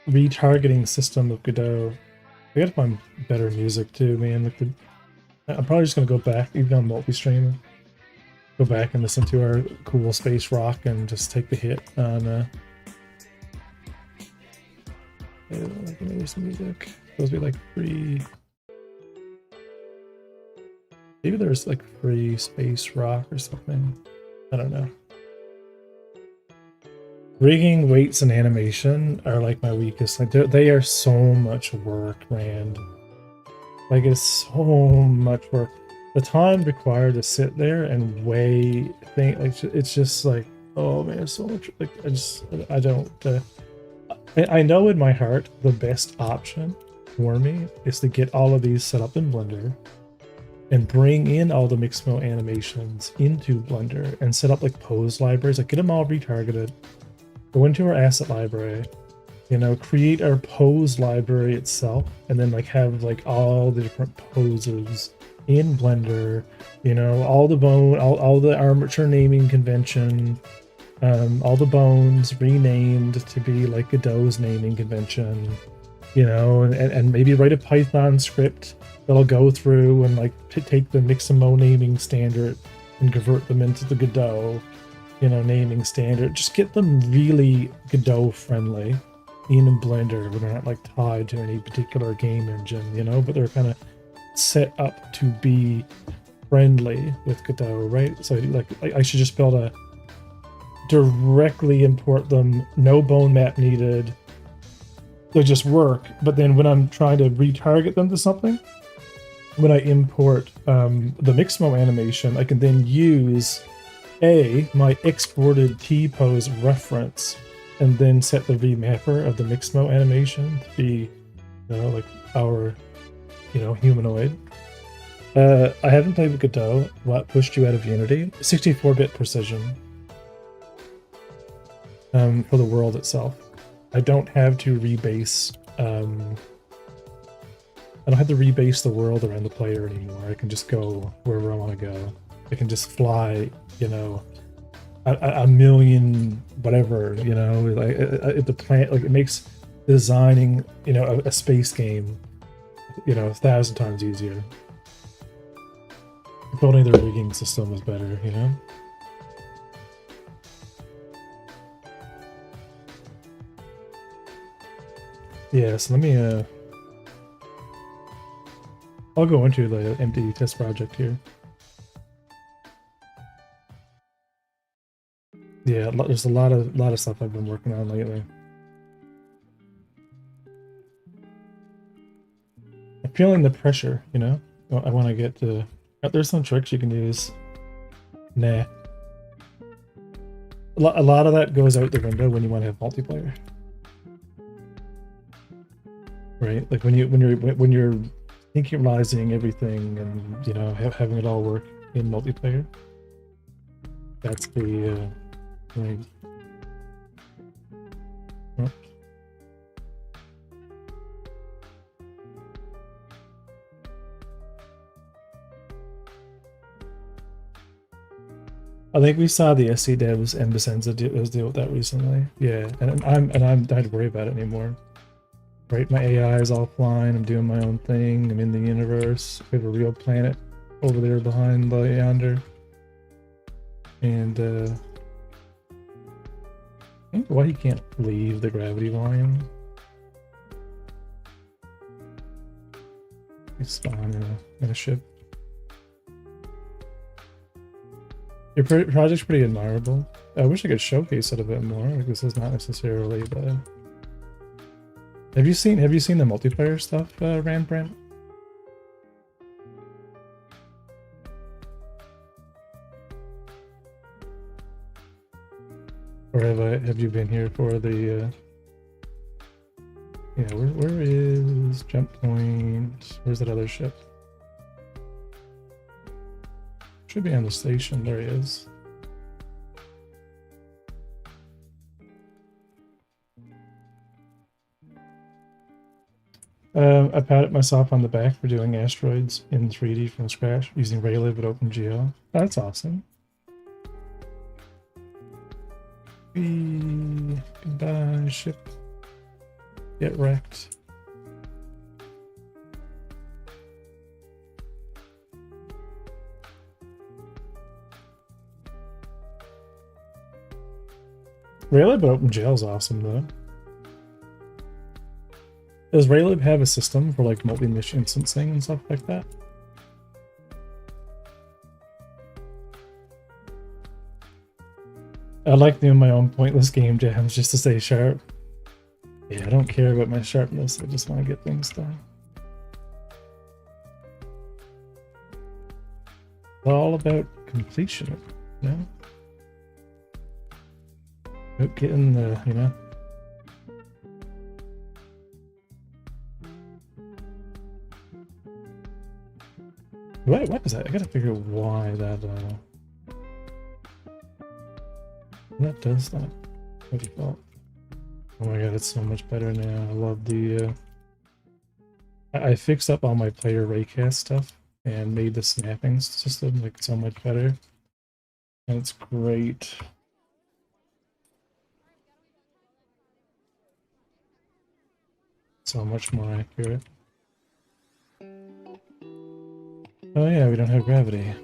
retargeting system of Godot. I gotta find better music too, man. Like I'm probably just gonna go back, even on multi-stream, go back and listen to our cool space rock and just take the hit on like there's music. Supposed to be like free. Maybe there's like free space rock or something. I don't know. Rigging, weights, and animation are like my weakest. Like they are so much work, man. Like it's so much work. The time required to sit there and weigh things, like it's just like, oh man, so much. Like I don't. I know in my heart the best option for me is to get all of these set up in Blender and bring in all the Mixmo animations into Blender and set up like pose libraries, like get them all retargeted. Go into our asset library, you know, create our pose library itself, and then like have like all the different poses in Blender, you know, all the armature naming convention, all the bones renamed to be like Godot's naming convention, you know, and maybe write a Python script that'll go through and like take the Mixamo naming standard and convert them into the Godot, you know, naming standard. Just get them really Godot friendly in Blender, where they're not like tied to any particular game engine, you know, but they're kind of set up to be friendly with Godot, right? So like I should just build a directly import them, no bone map needed. They just work. But then when I'm trying to retarget them to something, when I import the Mixmo animation, I can then use my exported T-pose reference and then set the remapper of the Mixmo animation to be, you know, like our, you know, humanoid. I haven't played with Godot. What pushed you out of Unity? 64-bit precision for the world itself. I don't have to rebase. I don't have to rebase the world around the player anymore. I can just go wherever I want to go. I can just fly, you know, a million whatever, you know, like the plant, like it makes designing, you know, a space game, you know, 1,000 times easier. If only the rigging system was better, you know. Yeah, so let me I'll go into the empty test project here. Yeah, there's a lot of stuff I've been working on lately. feeling the pressure, you know? I want to get to... There's some tricks you can use. Nah. A lot of that goes out the window when you want to have multiplayer. Right? Like when you're synchronizing everything and, you know, having it all work in multiplayer. That's the thing. Oh. I think we saw the SC devs and Vicenza deal with that recently. Yeah, and I don't have to worry about it anymore. Right, my AI is offline. I'm doing my own thing. I'm in the universe. We have a real planet over there behind the yonder. And I think why he can't leave the gravity volume. He's spawn in a ship. Your project's pretty admirable. I wish I could showcase it a bit more. Like, this is not necessarily the. Have you seen the multiplayer stuff, Randbrand? Or have you been here for the? Yeah, where is Jump Point? Where's that other ship? Should be on the station. There he is. I patted myself on the back for doing asteroids in 3D from scratch using Raylib at OpenGL. That's awesome. Goodbye, ship. Get wrecked. Raylib at OpenGL is awesome though. Does Raylib have a system for like multi-mission instancing and stuff like that? I like doing my own pointless game jams just to stay sharp. Yeah, I don't care about my sharpness, I just want to get things done. It's all about completion, you know? About getting the, you know? What is that? I gotta figure out why that does that. By default. Oh my god, it's so much better now. I love the I fixed up all my player raycast stuff and made the snapping system like so much better. And it's great. So much more accurate. Oh yeah, we don't have gravity.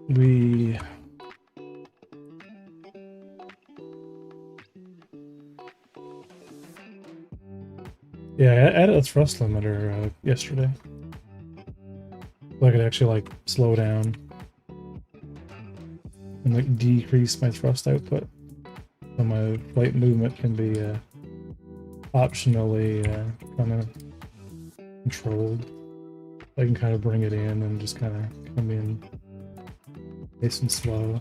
We... Yeah, I added a thrust limiter yesterday. So I could actually like slow down and like decrease my thrust output. So my flight movement can be optionally kind of controlled. I can kind of bring it in and just kind of come in nice and slow.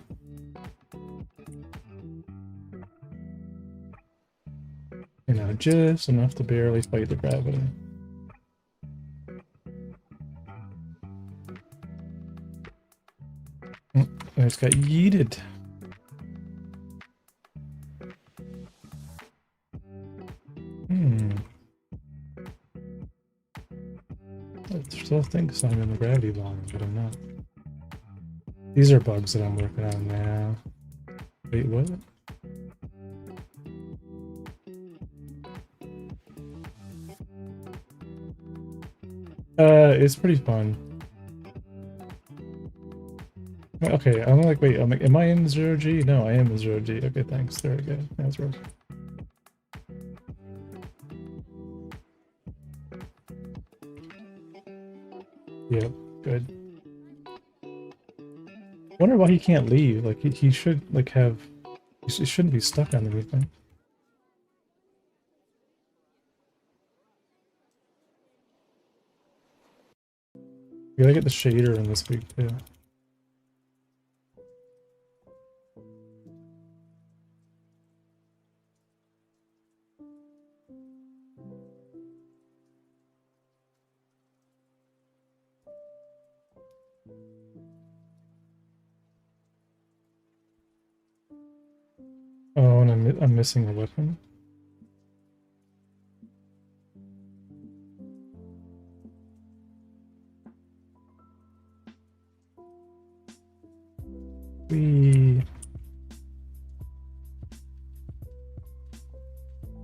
You know, just enough to barely fight the gravity. Oh, I just got yeeted. I still think so. I'm in the gravity volume, but I'm not. These are bugs that I'm working on now. Wait, what? It's pretty fun. Okay, I'm like, wait, I'm like, am I in 0G? No, I am in 0G. Okay, thanks. There we go. Now it's working. Yep, good. Wonder why he can't leave. Like he should like have It shouldn't be stuck on anything. We gotta get the shader in this week too. Oh, and I'm missing a weapon.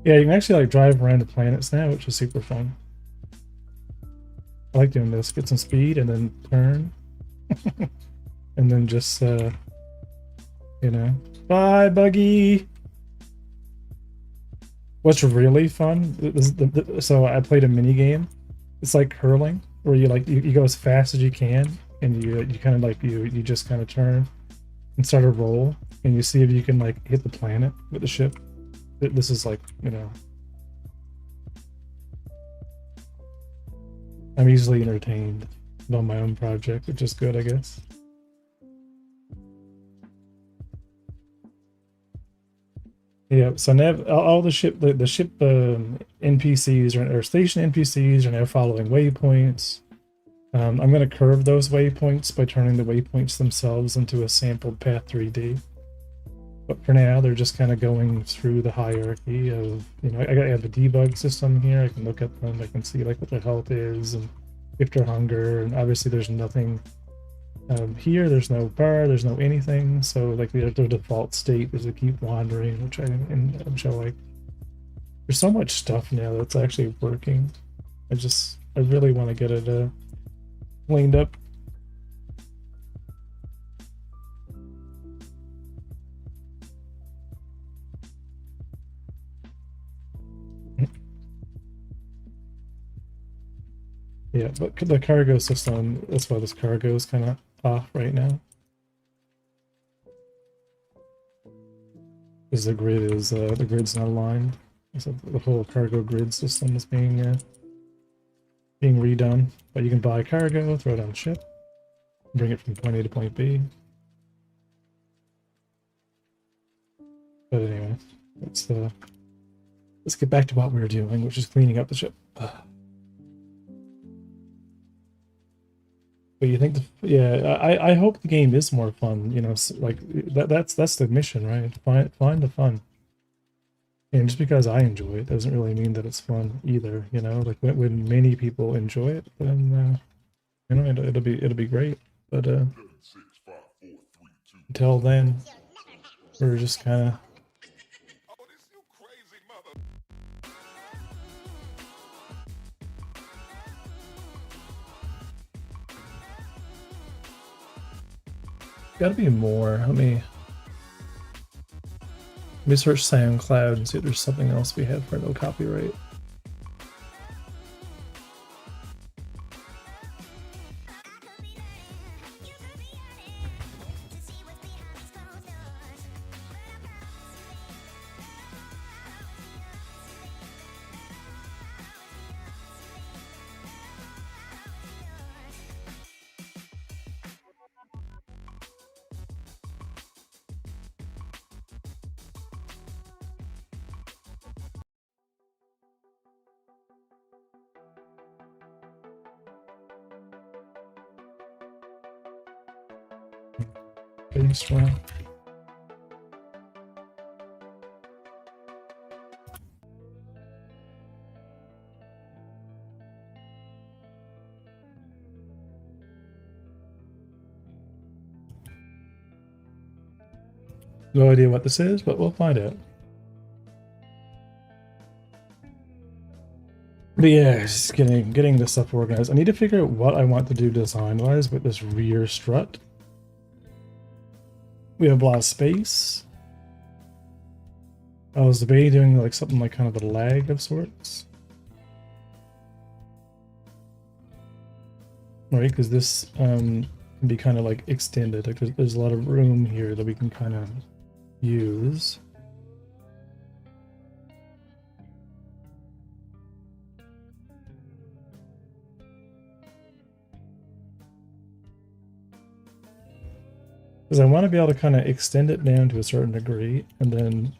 Yeah, you can actually like drive around the planets now, which is super fun. I like doing this. Get some speed and then turn. And then just you know. Bye, Buggy! What's really fun? So I played a mini game. It's like curling, where you go as fast as you can, and you kind of like you just kind of turn and start a roll, and you see if you can like hit the planet with the ship. This is like, you know, I'm easily entertained on my own project, which is good, I guess. Yeah, so now all the ship NPCs or station NPCs are now following waypoints. I'm going to curve those waypoints by turning the waypoints themselves into a sampled path 3D. But for now, they're just kind of going through the hierarchy of, you know, I have a debug system here. I can look at them. I can see like what their health is and if they're hunger. And obviously, there's nothing here. There's no bar. There's no anything. So like their default state is to keep wandering, which I like. There's so much stuff now that's actually working. I really want to get it cleaned up. Yeah, but the cargo system, that's why this cargo is kind of off right now. Because the grid's not aligned. So the whole cargo grid system is being redone. But you can buy cargo, throw it on the ship, bring it from point A to point B. But anyway, let's get back to what we were doing, which is cleaning up the ship. But you think, yeah, I hope the game is more fun. You know, like that's the mission, right? Find the fun. And just because I enjoy it doesn't really mean that it's fun either. You know, like when many people enjoy it, then you know it'll be great. But until then, we're just kind of. Gotta be more. Let me search SoundCloud and see if there's something else we have for no copyright. Pretty strong. No idea what this is, but we'll find out. But yeah, just getting this stuff organized. I need to figure out what I want to do design-wise with this rear strut. We have a lot of space. I was debating doing like something like kind of a lag of sorts. Right, because this can be kind of like extended. Like there's a lot of room here that we can kind of use. Because I want to be able to kind of extend it down to a certain degree and then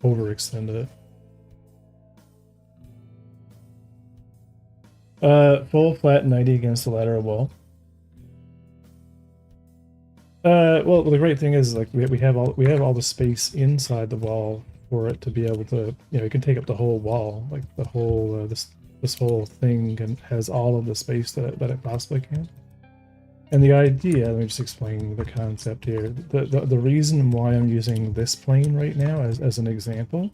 overextend it. Full flat 90 against the lateral wall. Well, the great thing is like we have all the space inside the wall for it to be able to, you know, it can take up the whole wall, like the whole this whole thing has all of the space that it possibly can. And the idea, let me just explain the concept here. The reason why I'm using this plane right now as an example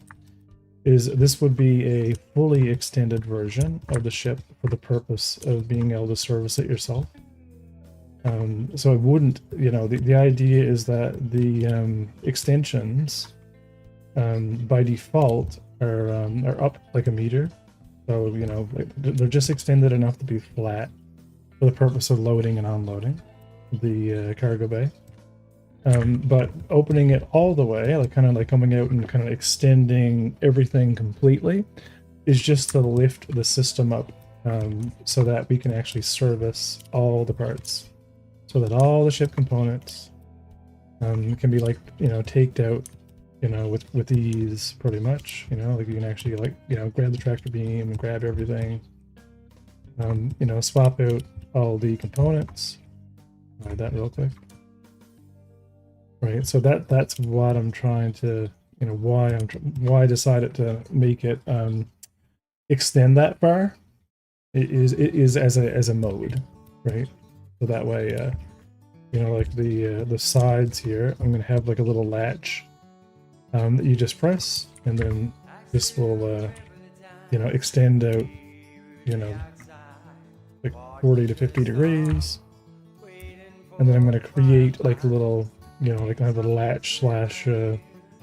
is this would be a fully extended version of the ship for the purpose of being able to service it yourself. So it wouldn't, you know, the idea is that the extensions by default are up like a meter. So, you know, they're just extended enough to be flat for the purpose of loading and unloading the cargo bay. But opening it all the way, like kind of like coming out and kind of extending everything completely, is just to lift the system up so that we can actually service all the parts. So that all the ship components can be like, you know, taked out, you know, with ease pretty much. You know, like you can actually like, you know, grab the tractor beam and grab everything. You know, swap out all the components. Hide that real quick. Right, so that's what I'm trying to, you know, why I decided to make it extend that far. It is as a mode, right? So that way, you know, like the sides here, I'm gonna have like a little latch that you just press, and then this will, you know, extend out, you know, like 40 to 50 degrees, and then I'm gonna create like a little, you know, like kind of a latch slash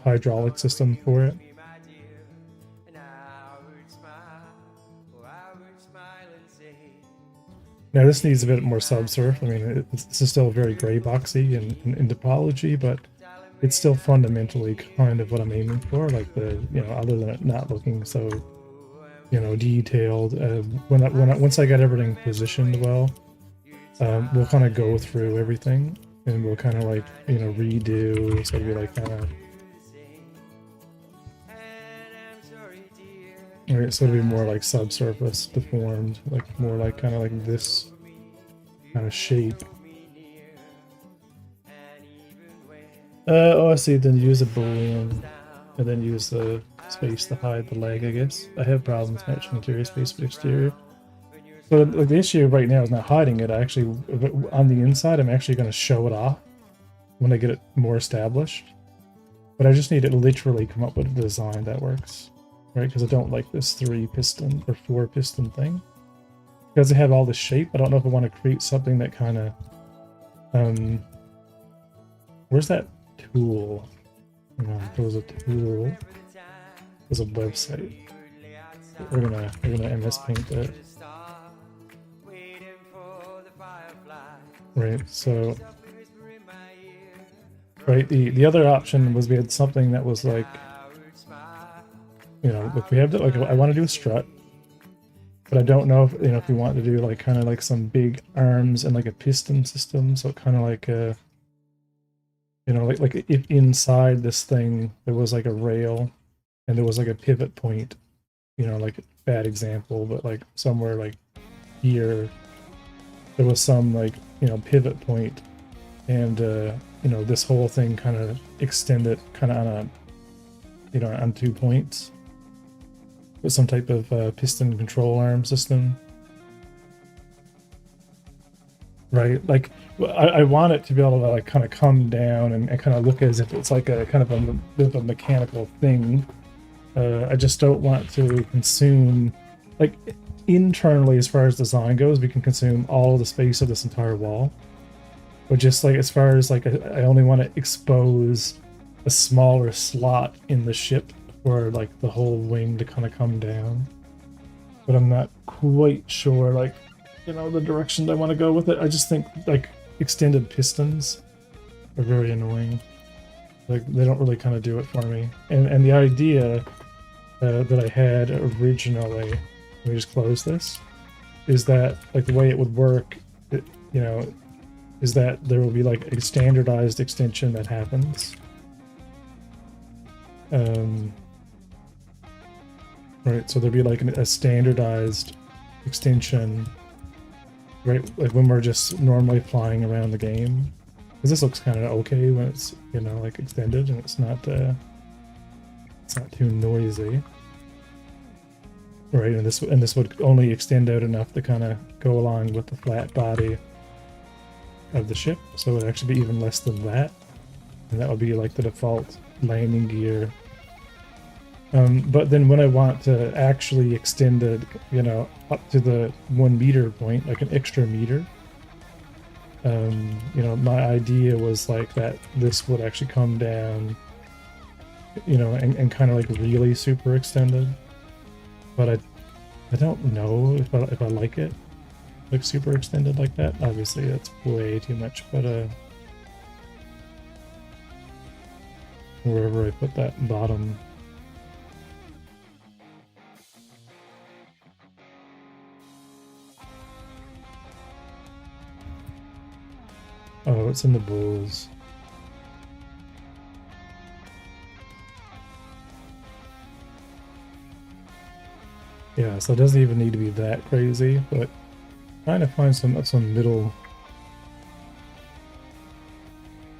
hydraulic system for it. Now this needs a bit more subsurf. I mean, this is still very gray boxy in topology, but it's still fundamentally kind of what I'm aiming for. Like the, you know, other than it not looking so, you know, detailed. Once I got everything positioned well, we'll kind of go through everything and we'll kind of like, you know, redo. So it'll be like kind of. Alright, so it'll be more like subsurface deformed, like more like kind of like this kind of shape. Oh, I see. Then use a boolean, and then use the space to hide the leg. I guess I have problems matching interior space with exterior. So like the issue right now is not hiding it. I actually, on the inside, I'm actually going to show it off when I get it more established. But I just need to literally come up with a design that works. Right, because I don't like this 3-piston or 4-piston thing. Because I have all this shape, I don't know if I want to create something that kind of, where's that tool? There was a tool. There's a website. We're gonna MS Paint that. Right, so right, the other option was we had something that was like, you know, like we have to, like I want to do a strut, but I don't know if, you know, if we want to do like kind of like some big arms and like a piston system. So kind of like a, you know, like if inside this thing there was like a rail and there was like a pivot point, you know, like bad example, but like somewhere like here there was some like, you know, pivot point, and you know, this whole thing kind of extended kind of on a, you know, on 2 points. With some type of piston control arm system. Right, like I want it to be able to like kind of come down and kind of look as if it's like a kind of a bit of a mechanical thing. I just don't want to consume, like internally as far as design goes, we can consume all the space of this entire wall. But just like as far as like I only want to expose a smaller slot in the ship for like the whole wing to kind of come down, but I'm not quite sure, like, you know, the direction I want to go with it. I just think like extended pistons are very annoying. Like they don't really kind of do it for me. And the idea that I had originally, let me just close this, is that like the way it would work, you know, is that there will be like a standardized extension that happens. Right, so there'll be like a standardized extension, right? Like when we're just normally flying around the game. Because this looks kind of okay when it's, you know, like extended and it's not too noisy. Right, and this would only extend out enough to kind of go along with the flat body of the ship, so it would actually be even less than that, and that would be like the default landing gear. But then when I want to actually extend it, you know, up to the 1 meter point, like an extra meter, you know, my idea was like that this would actually come down, you know, and kind of like really super extended. But I don't know if I like it like super extended like that. Obviously that's way too much, but wherever I put that bottom. Oh, it's in the bulls. Yeah, so it doesn't even need to be that crazy, but trying to find some middle.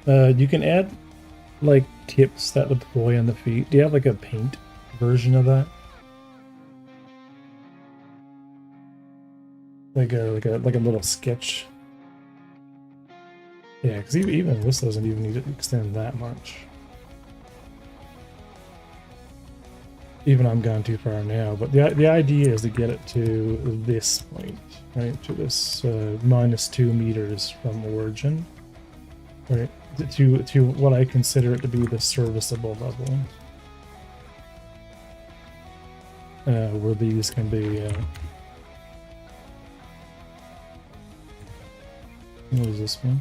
You can add like tips that deploy on the feet. Do you have like a paint version of that? Like a little sketch. Yeah, because even this doesn't even need to extend that much. Even I'm gone too far now, but the idea is to get it to this point, right? To this -2 meters from origin, right? To what I consider it to be the serviceable level, where these can be. What is this one?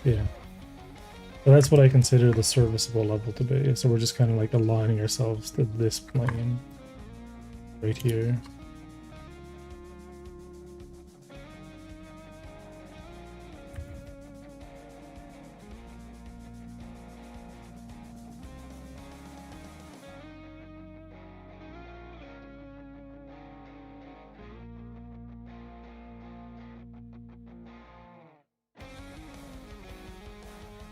Yeah. So that's what I consider the serviceable level to be. So we're just kind of like aligning ourselves to this plane right here.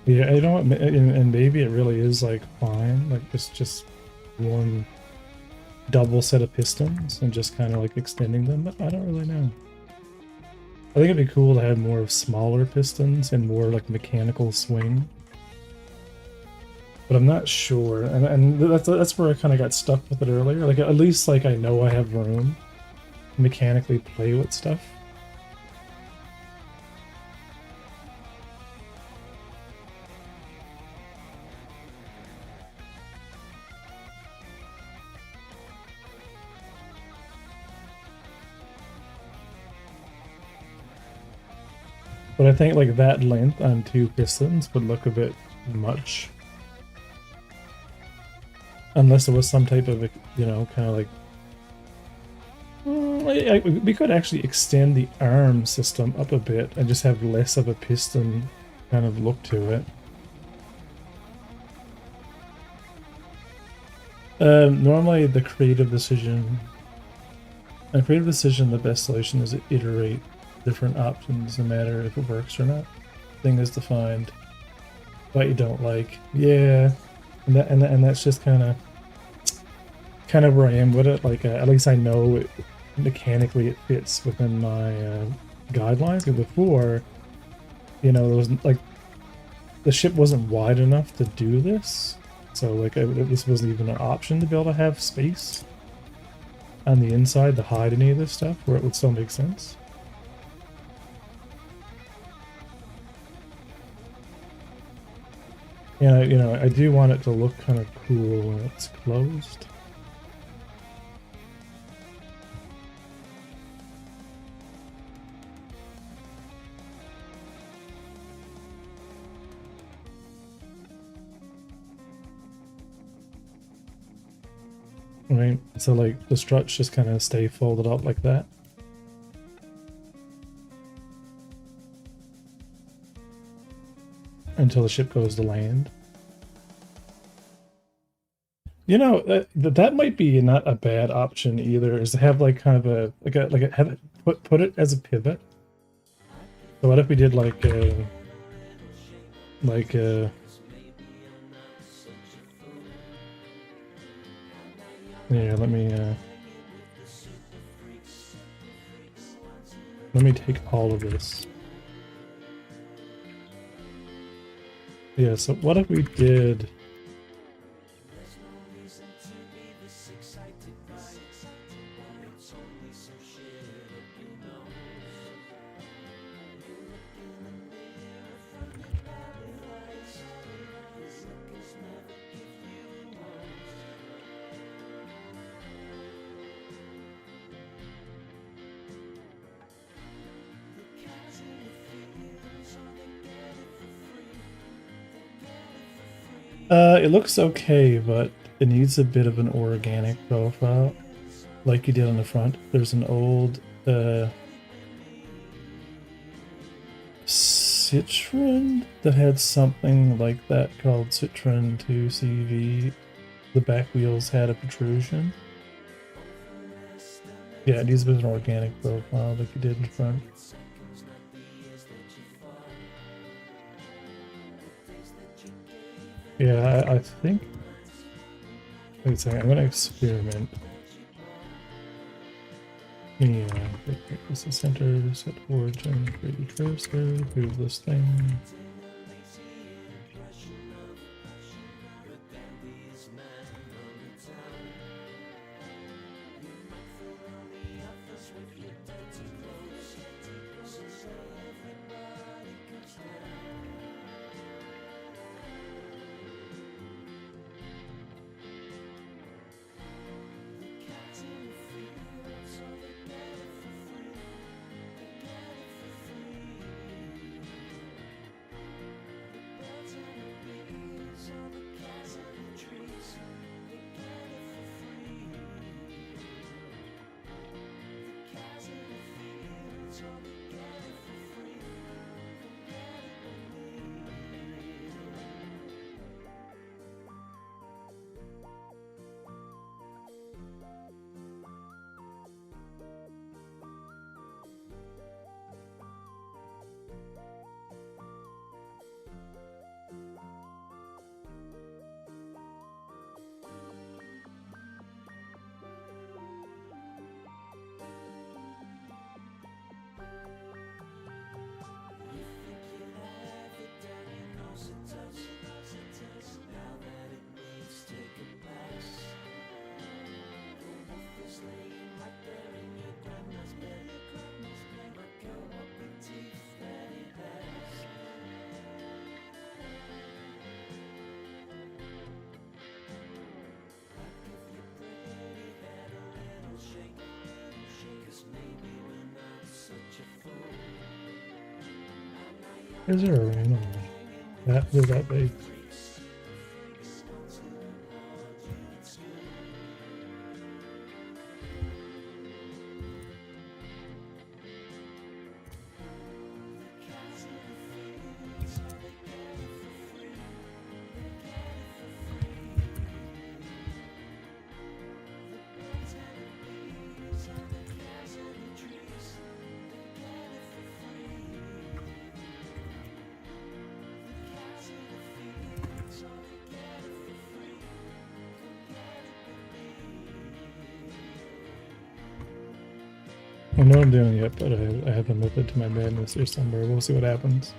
Yeah, you know what, and maybe it really is like fine, like it's just one double set of pistons and just kind of like extending them, but I don't really know. I think it'd be cool to have more of smaller pistons and more like mechanical swing, but I'm not sure, and that's where I kind of got stuck with it earlier. Like at least like I know I have room to mechanically play with stuff. But I think like that length on 2 pistons would look a bit much. Unless there was some type of, you know, kind of like... we could actually extend the arm system up a bit and just have less of a piston kind of look to it. Normally the creative decision... A creative decision, the best solution is to iterate different options, no matter if it works or not. Thing is to find what you don't like. Yeah, and that's just kind of where I am with it. Like at least I know it, mechanically it fits within my guidelines. Because before, you know, there was like the ship wasn't wide enough to do this, so like this wasn't even an option to be able to have space on the inside to hide any of this stuff where it would still make sense. Yeah, you know, I do want it to look kind of cool when it's closed. Right? So like the struts just kind of stay folded up like that. Until the ship goes to land. You know, that might be not a bad option either, is to have like kind of have it put it as a pivot. So what if we did like a yeah, let me take all of this. Yeah, so what if we did it looks okay, but it needs a bit of an organic profile, like you did on the front. There's an old Citroen that had something like that called Citroen 2CV. The back wheels had a protrusion. Yeah, it needs a bit of an organic profile like you did in front. Yeah, I think. Wait a second, I'm gonna experiment. Yeah, this is center, set origin, 3D cursor, move this thing. Is there a random one? That was that big. I know I'm doing it, but I have a method to my madness here somewhere. We'll see what happens.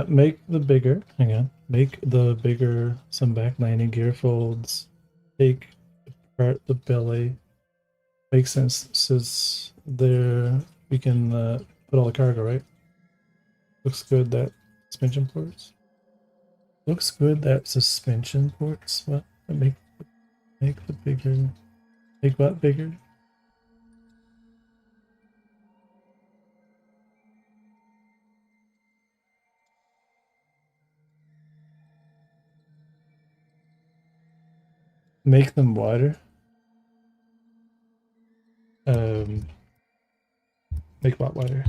Make the bigger. Hang on. Make the bigger some back landing gear folds. Take apart the belly. Makes sense since there we can put all the cargo, right? Looks good that suspension ports. Looks good that suspension ports. What? Make the bigger. Make what bigger? Make them wider. Um, make what wider?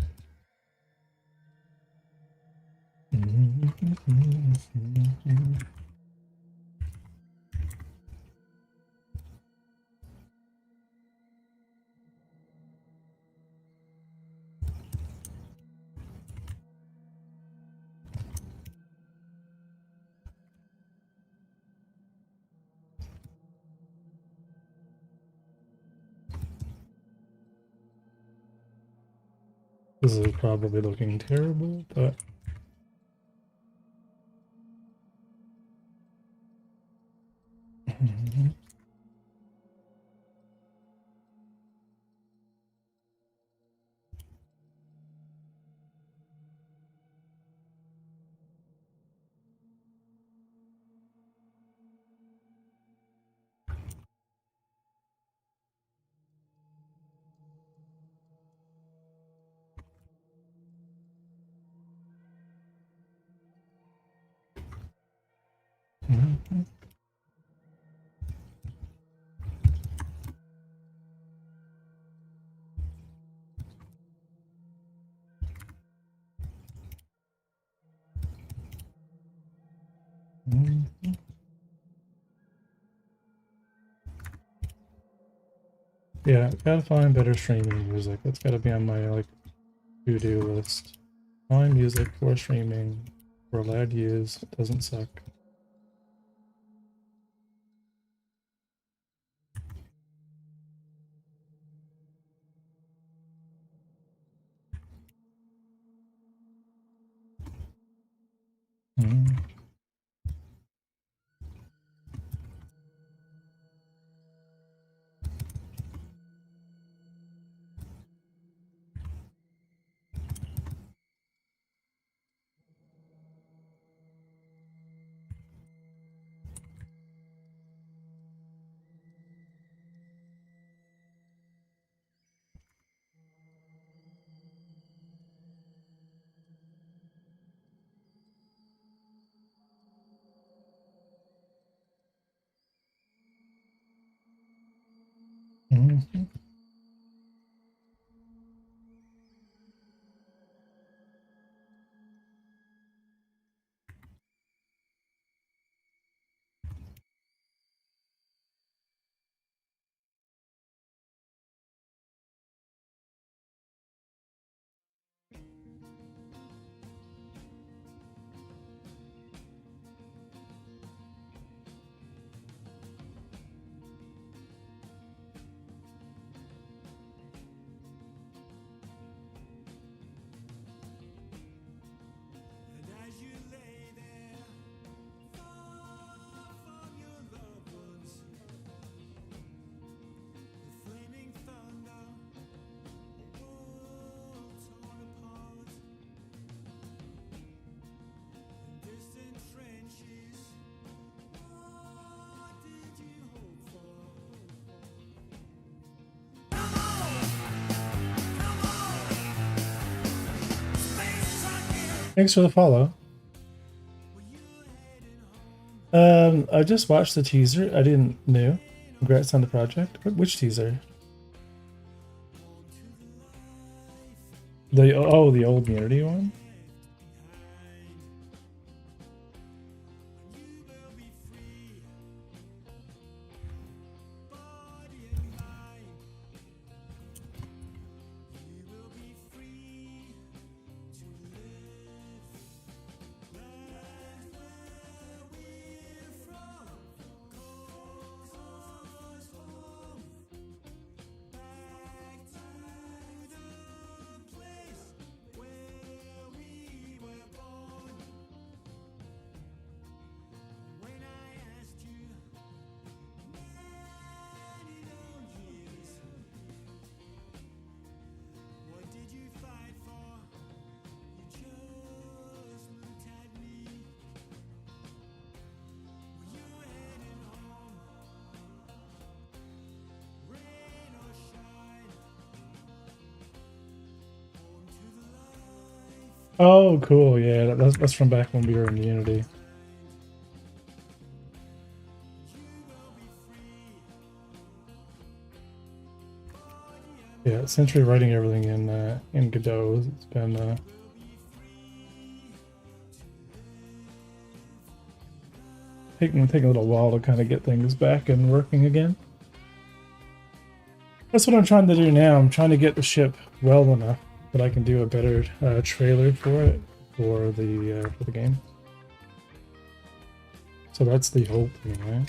This is probably looking terrible, but yeah, gotta find better streaming music. That's gotta be on my like to-do list. Find music for streaming for allowed use. It doesn't suck. Thanks for the follow. I just watched the teaser. I didn't know. Congrats on the project. Which teaser? The old Unity one. Oh, cool. Yeah, that's from back when we were in Unity. Yeah, since rewriting everything in Godot, it's been taking a little while to kind of get things back and working again. That's what I'm trying to do now. I'm trying to get the ship well enough that I can do a better trailer for it for the game. So that's the hope, anyway.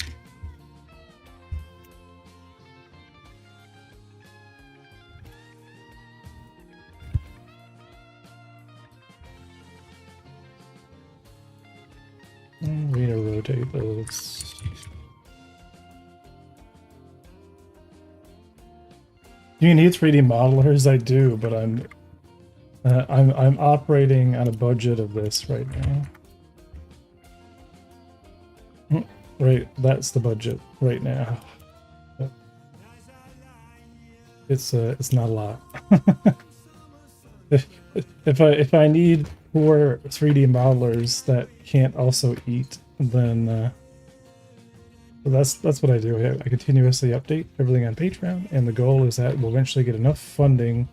I'm gonna rotate those. Do you need 3D modelers? I do, but I'm operating on a budget of this right now. Right, that's the budget right now. It's not a lot. if I need 4 3D modelers that can't also eat, then that's what I do. I continuously update everything on Patreon, and the goal is that we'll eventually get enough funding,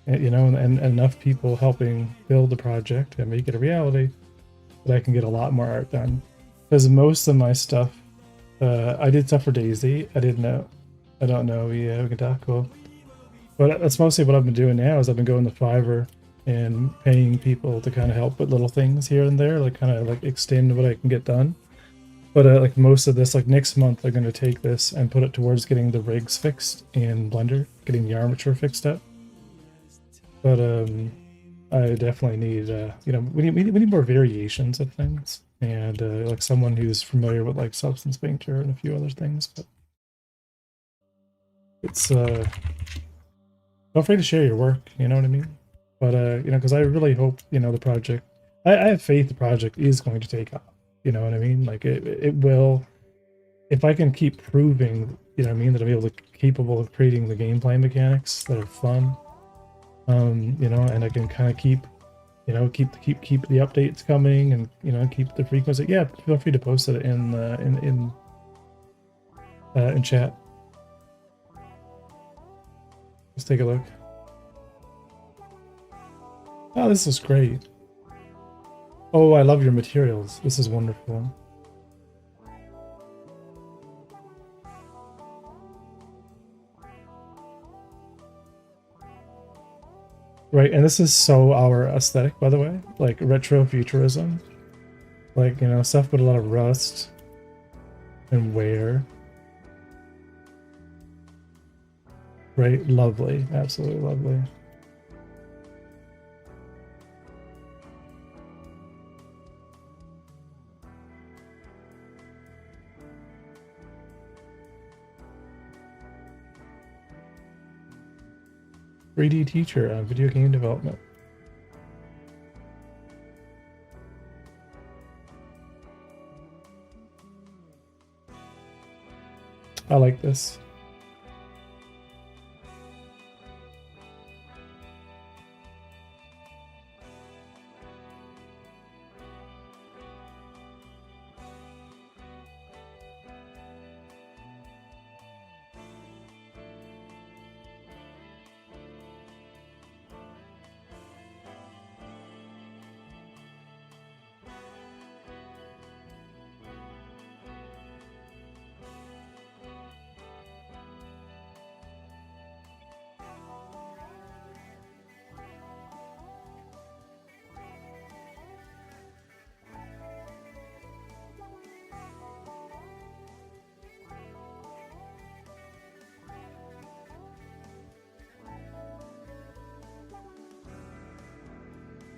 you know, and enough people helping build the project and make it a reality that I can get a lot more art done. Because most of my stuff, I did stuff for Daisy. I don't know. Yeah, we can talk. Cool. But that's mostly what I've been doing now. Is I've been going to Fiverr and paying people to kind of help with little things here and there, like kind of like extend what I can get done. But like most of this, like next month, I'm going to take this and put it towards getting the rigs fixed in Blender, getting the armature fixed up. But I definitely need, you know, we need more variations of things, and like someone who's familiar with like Substance Painter and a few other things. But it's feel free to share your work. You know what I mean? But you know, because I really hope, you know, the project. I have faith the project is going to take off. You know what I mean? Like it will, if I can keep proving, you know what I mean, that I'm capable of creating the gameplay mechanics that are fun. You know, and I can kind of keep, you know, keep the updates coming, and you know, keep the frequency. Yeah, feel free to post it in chat. Let's take a look. Oh, this is great. Oh, I love your materials. This is wonderful. Right, and this is so our aesthetic, by the way. Like retro futurism. Like, you know, stuff with a lot of rust and wear. Right, lovely. Absolutely lovely. "3D teacher on video game development." I like this.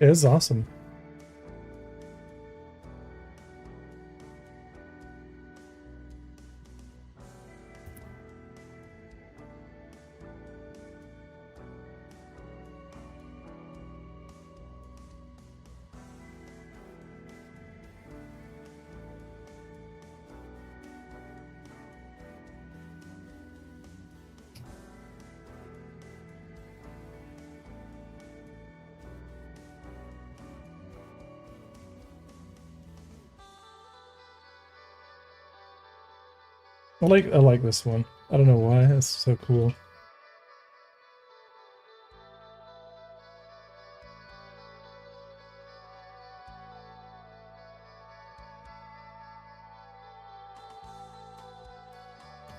It is awesome. I like this one. I don't know why. It's so cool.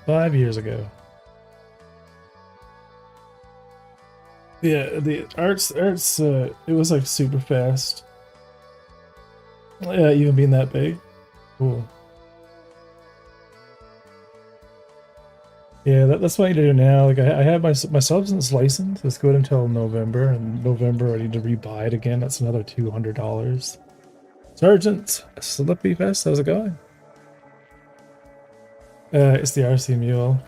$5 years ago. Yeah, the arts it was like super fast. Yeah, even being that big. Cool. Yeah, that's what I need to do now. Like I have my substance license. It's good until November, and November I need to rebuy it again. That's another $200. Sergeant Slippy Fest, how's it going? It's the RC Mule.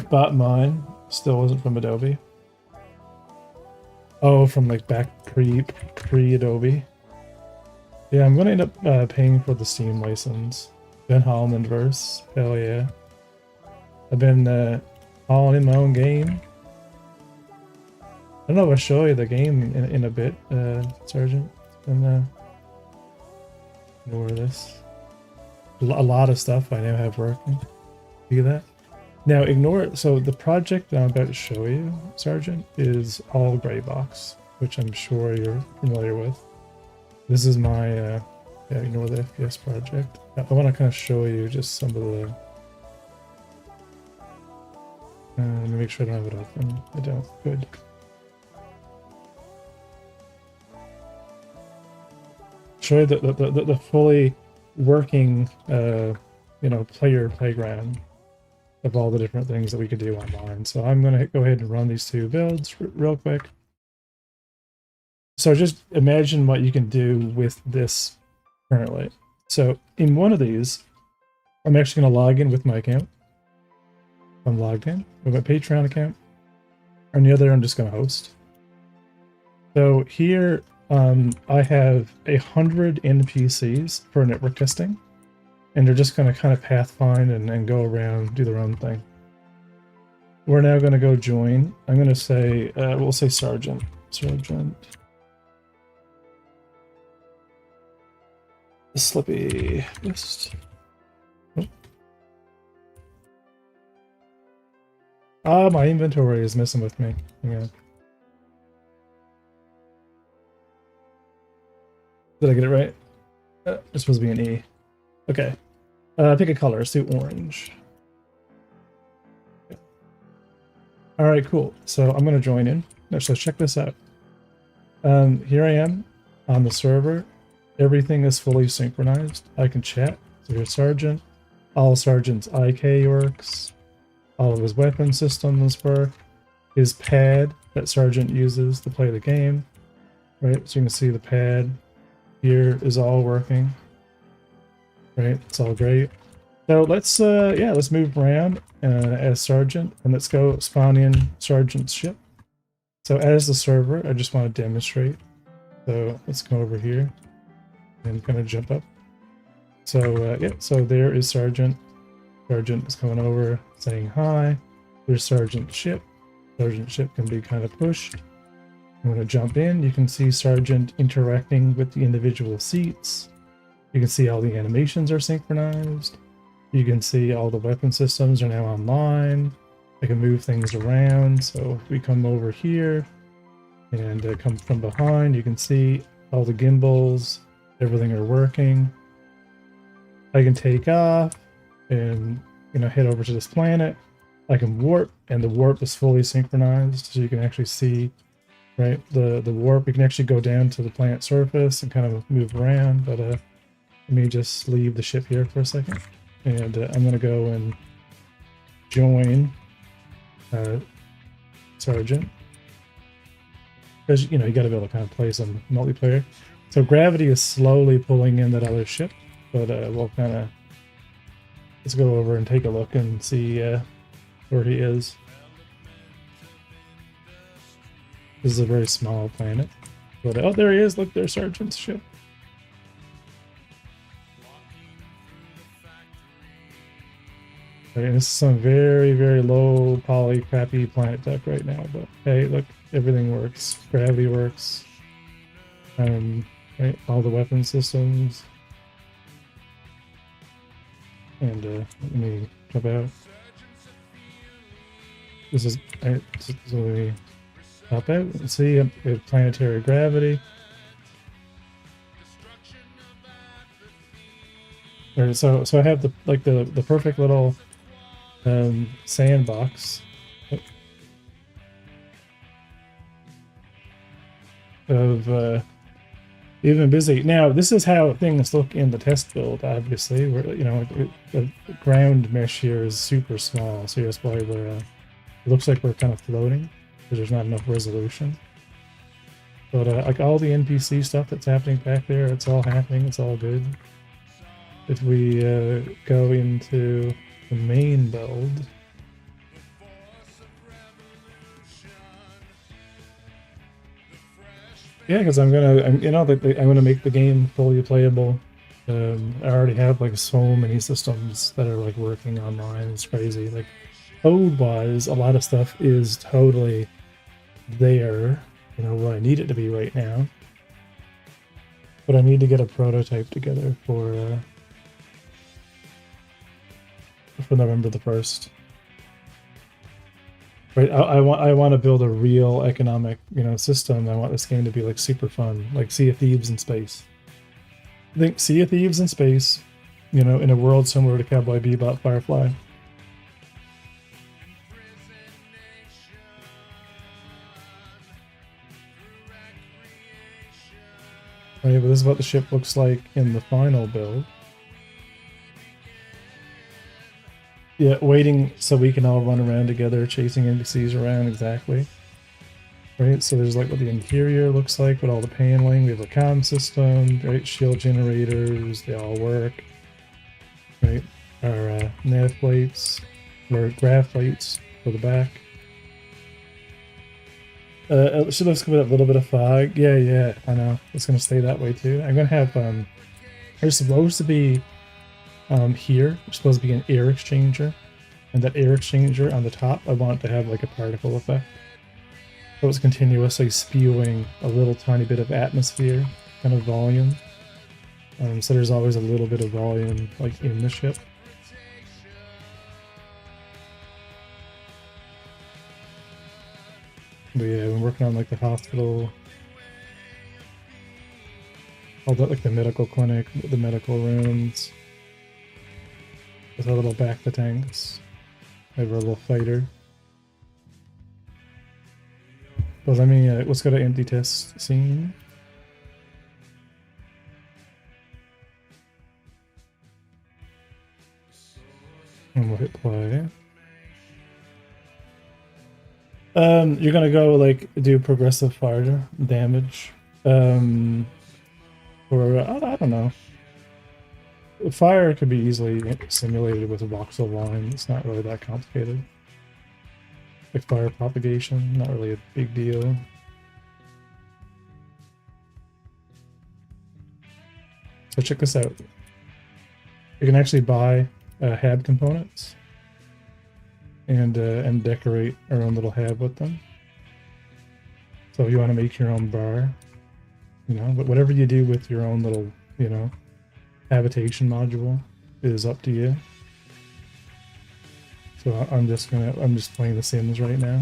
Bought mine. Still wasn't from Adobe. Oh, from like back pre Adobe. Yeah, I'm gonna end up paying for the Steam license. Ben Holland verse. Hell yeah. I've been hauling in my own game. I don't know if I'll show you the game in a bit, Sergeant. And ignore this. A lot of stuff I now have working. See that? Now ignore it. So the project that I'm about to show you, Sergeant, is all gray box, which I'm sure you're familiar with. This is my yeah, ignore the FPS project. I want to kind of show you just some of the. Let me make sure I don't have it open. I don't. Good. Show you the fully working player playground of all the different things that we could do online. So I'm going to go ahead and run these two builds real quick. So just imagine what you can do with this currently. So in one of these, I'm actually going to log in with my account. I'm logged in with my Patreon account. On the other, I'm just going to host. So here, I have 100 NPCs for network testing. And they're just going to kind of pathfind and go around, do their own thing. We're now going to go join. I'm going to say, we'll say Sergeant. Sergeant. Slippy list. Oh. Ah, my inventory is messing with me. Yeah. Did I get it right? It's supposed to be an E. Okay. Pick a color. Let's do orange. Okay. All right, cool. So I'm going to join in. So check this out. Here I am on the server. Everything is fully synchronized. I can chat. So here's Sergeant. All Sergeant's IK works. All of his weapon systems work. His pad that Sergeant uses to play the game. Right, so you can see the pad here is all working. Right, it's all great. So let's let's move around as Sergeant, and let's go spawn in Sergeant's ship. So as the server, I just want to demonstrate. So let's go over here and kind of jump up. So yeah, so there is Sergeant. Sergeant is coming over saying hi. There's Sergeant's ship. Sergeant's ship can be kind of pushed. I'm going to jump in. You can see Sergeant interacting with the individual seats. You can see all the animations are synchronized. You can see all the weapon systems are now online. I can move things around. So if we come over here and come from behind, you can see all the gimbals, everything are working. I can take off and head over to this planet. I can warp, and the warp is fully synchronized, so you can actually see, right, the warp. You can actually go down to the planet surface and kind of move around, but let me just leave the ship here for a second, and I'm gonna go and join Sergeant, because you got to be able to kind of play some multiplayer. So gravity is slowly pulling in that other ship, but we'll kind of let's go over and take a look and see where he is. This is a very small planet, but oh, there he is! Look, there's Sergeant's ship. Right, and this is some very, very low poly crappy planet tech right now, but hey, look, everything works. Gravity works. Right, all the weapon systems. And let me jump out. This is so we pop out. See, we have planetary gravity. Or so I have the perfect little sandbox of even busy. Now this is how things look in the test build. Obviously, where the ground mesh here is super small, so that's why we're it looks like we're kind of floating because there's not enough resolution. But like all the NPC stuff that's happening back there, it's all happening. It's all good. If we go into the main build, yeah, because I'm gonna make the game fully playable. I already have like so many systems that are like working online. It's crazy. Like code-wise, a lot of stuff is totally there. Where I need it to be right now. But I need to get a prototype together for November the 1st. Right, I want to build a real economic, system. I want this game to be like super fun, like Sea of Thieves in space. I think Sea of Thieves in space, in a world similar to Cowboy Bebop, Firefly. Right, but this is what the ship looks like in the final build. Yeah, waiting so we can all run around together, chasing NPCs around, exactly. Right, so there's like what the interior looks like with all the paneling. We have a comm system, right? Shield generators, they all work. Right, our nav plates, or grav plates for the back. Should have come with a little bit of fog. Yeah, I know. It's gonna stay that way too. I'm gonna have there's supposed to be here, there's supposed to be an air exchanger, and that air exchanger on the top, I want to have like a particle effect. So it's continuously spewing a little tiny bit of atmosphere, kind of volume. So there's always a little bit of volume like in the ship. But yeah, we're working on like the hospital, all the like the medical clinic, the medical rooms. With our little back to tanks. We have our little fighter. But let's go to empty test scene. And we'll hit play. You're gonna go like do progressive fire damage. Or I don't know. Fire could be easily simulated with a voxel line. It's not really that complicated. Like fire propagation, not really a big deal. So check this out. You can actually buy HAB components and decorate our own little HAB with them. So if you want to make your own bar, but whatever you do with your own little, habitation module is up to you. So I'm just playing The Sims right now.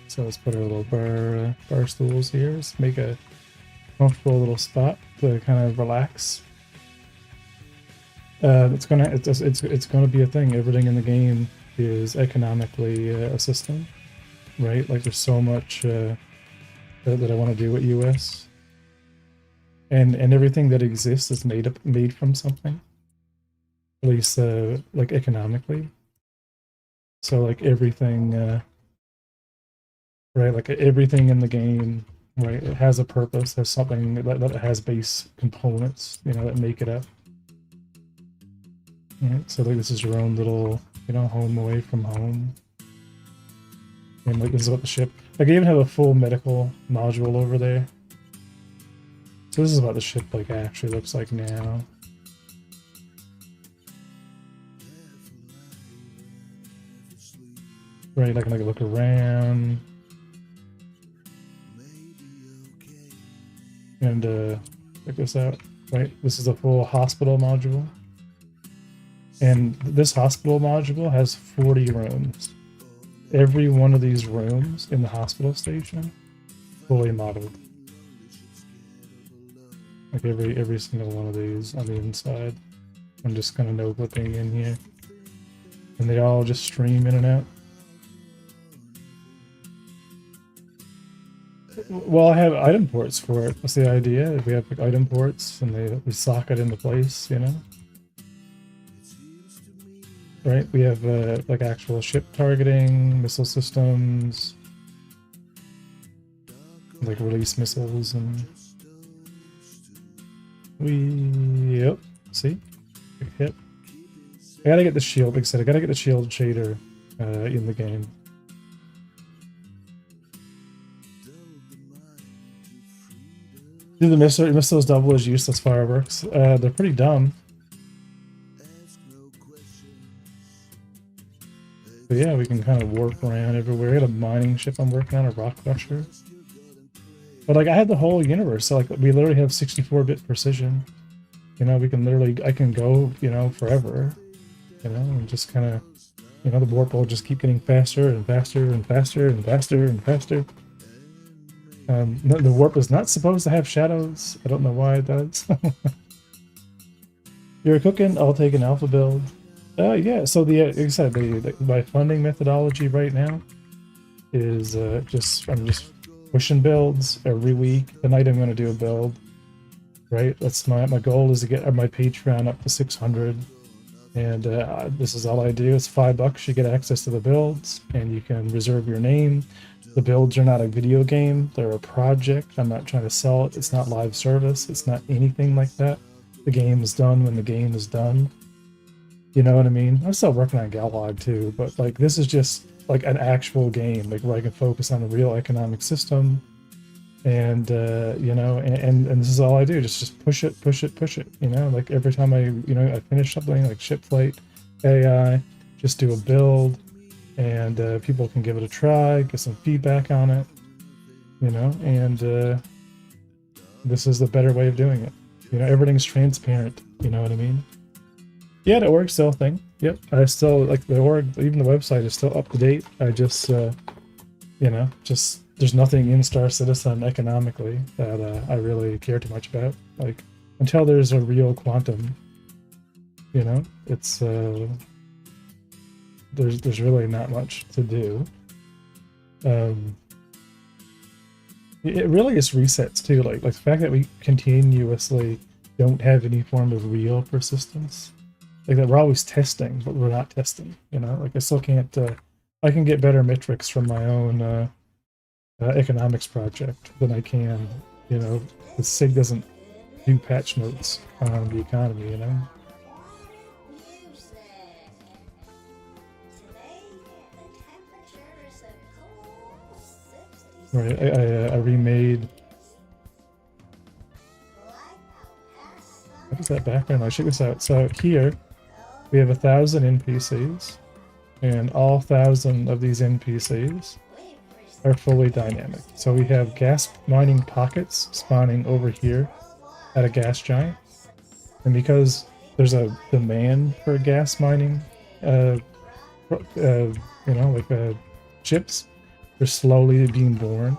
So let's put our little bar stools here. Let's make a comfortable little spot to kind of relax. It's gonna be a thing. Everything in the game is economically a system, right? Like there's so much that I want to do with US. And everything that exists is made from something, at least like economically. So like everything, right? Like everything in the game, right? It has a purpose. Has something that has base components, that make it up. Right? So like this is your own little, home away from home. And like this is what the ship. Like I even have a full medical module over there. So this is what the ship like actually looks like now. Right, I can like look around. And check this out. Right, this is a full hospital module. And this hospital module has 40 rooms. Every one of these rooms in the hospital station, fully modeled. Like every single one of these on the inside. I'm just kind of no-clipping in here. And they all just stream in and out. Well, I have item ports for it. That's the idea. We have like, item ports and we sock it into place, you know? Right? We have like actual ship targeting, missile systems, like release missiles and yep, see? Big hit. I gotta get the shield, like I said, I gotta get the shield shader in the game. Do the missiles double as useless fireworks? They're pretty dumb. But yeah, we can kind of warp around everywhere. I got a mining ship I'm working on, a rock crusher. But like I had the whole universe, so like we literally have 64-bit precision. You know, we can literally, I can go, you know, forever. You know, and just kind of, you know, the warp will just keep getting faster and faster and faster and faster and faster. The warp is not supposed to have shadows. I don't know why it does. You're cooking, I'll take an alpha build. Yeah, so like I said, my funding methodology right now is I'm just pushing builds every week. Tonight I'm going to do a build, right? That's my goal is to get my Patreon up to 600. And this is all I do. It's $5. You get access to the builds and you can reserve your name. The builds are not a video game. They're a project. I'm not trying to sell it. It's not live service. It's not anything like that. The game is done when the game is done. You know what I mean? I'm still working on Galog too, but like this is just like an actual game, like where I can focus on the real economic system. And you know, and this is all I do, just push it, you know, like every time I finish something like ship flight, AI, just do a build, and people can give it a try, get some feedback on it, you know, and this is the better way of doing it. You know, everything's transparent, you know what I mean? Yeah, the org still thing. Yep, I still like the org, even the website is still up to date. I just, you know, just there's nothing in Star Citizen economically that I really care too much about. Like until there's a real quantum, you know, it's there's really not much to do. It really is resets too. Like the fact that we continuously don't have any form of real persistence. Like that we're always testing, but we're not testing, you know, like I still can't, I can get better metrics from my own economics project than I can, you know, the SIG doesn't do patch notes on the economy, you know. Right, I remade. What is that background? I'll check this out. So here we have 1,000 NPCs, and all 1,000 of these NPCs are fully dynamic. So we have gas mining pockets spawning over here at a gas giant, and because there's a demand for gas mining, you know, like chips, they're slowly being born,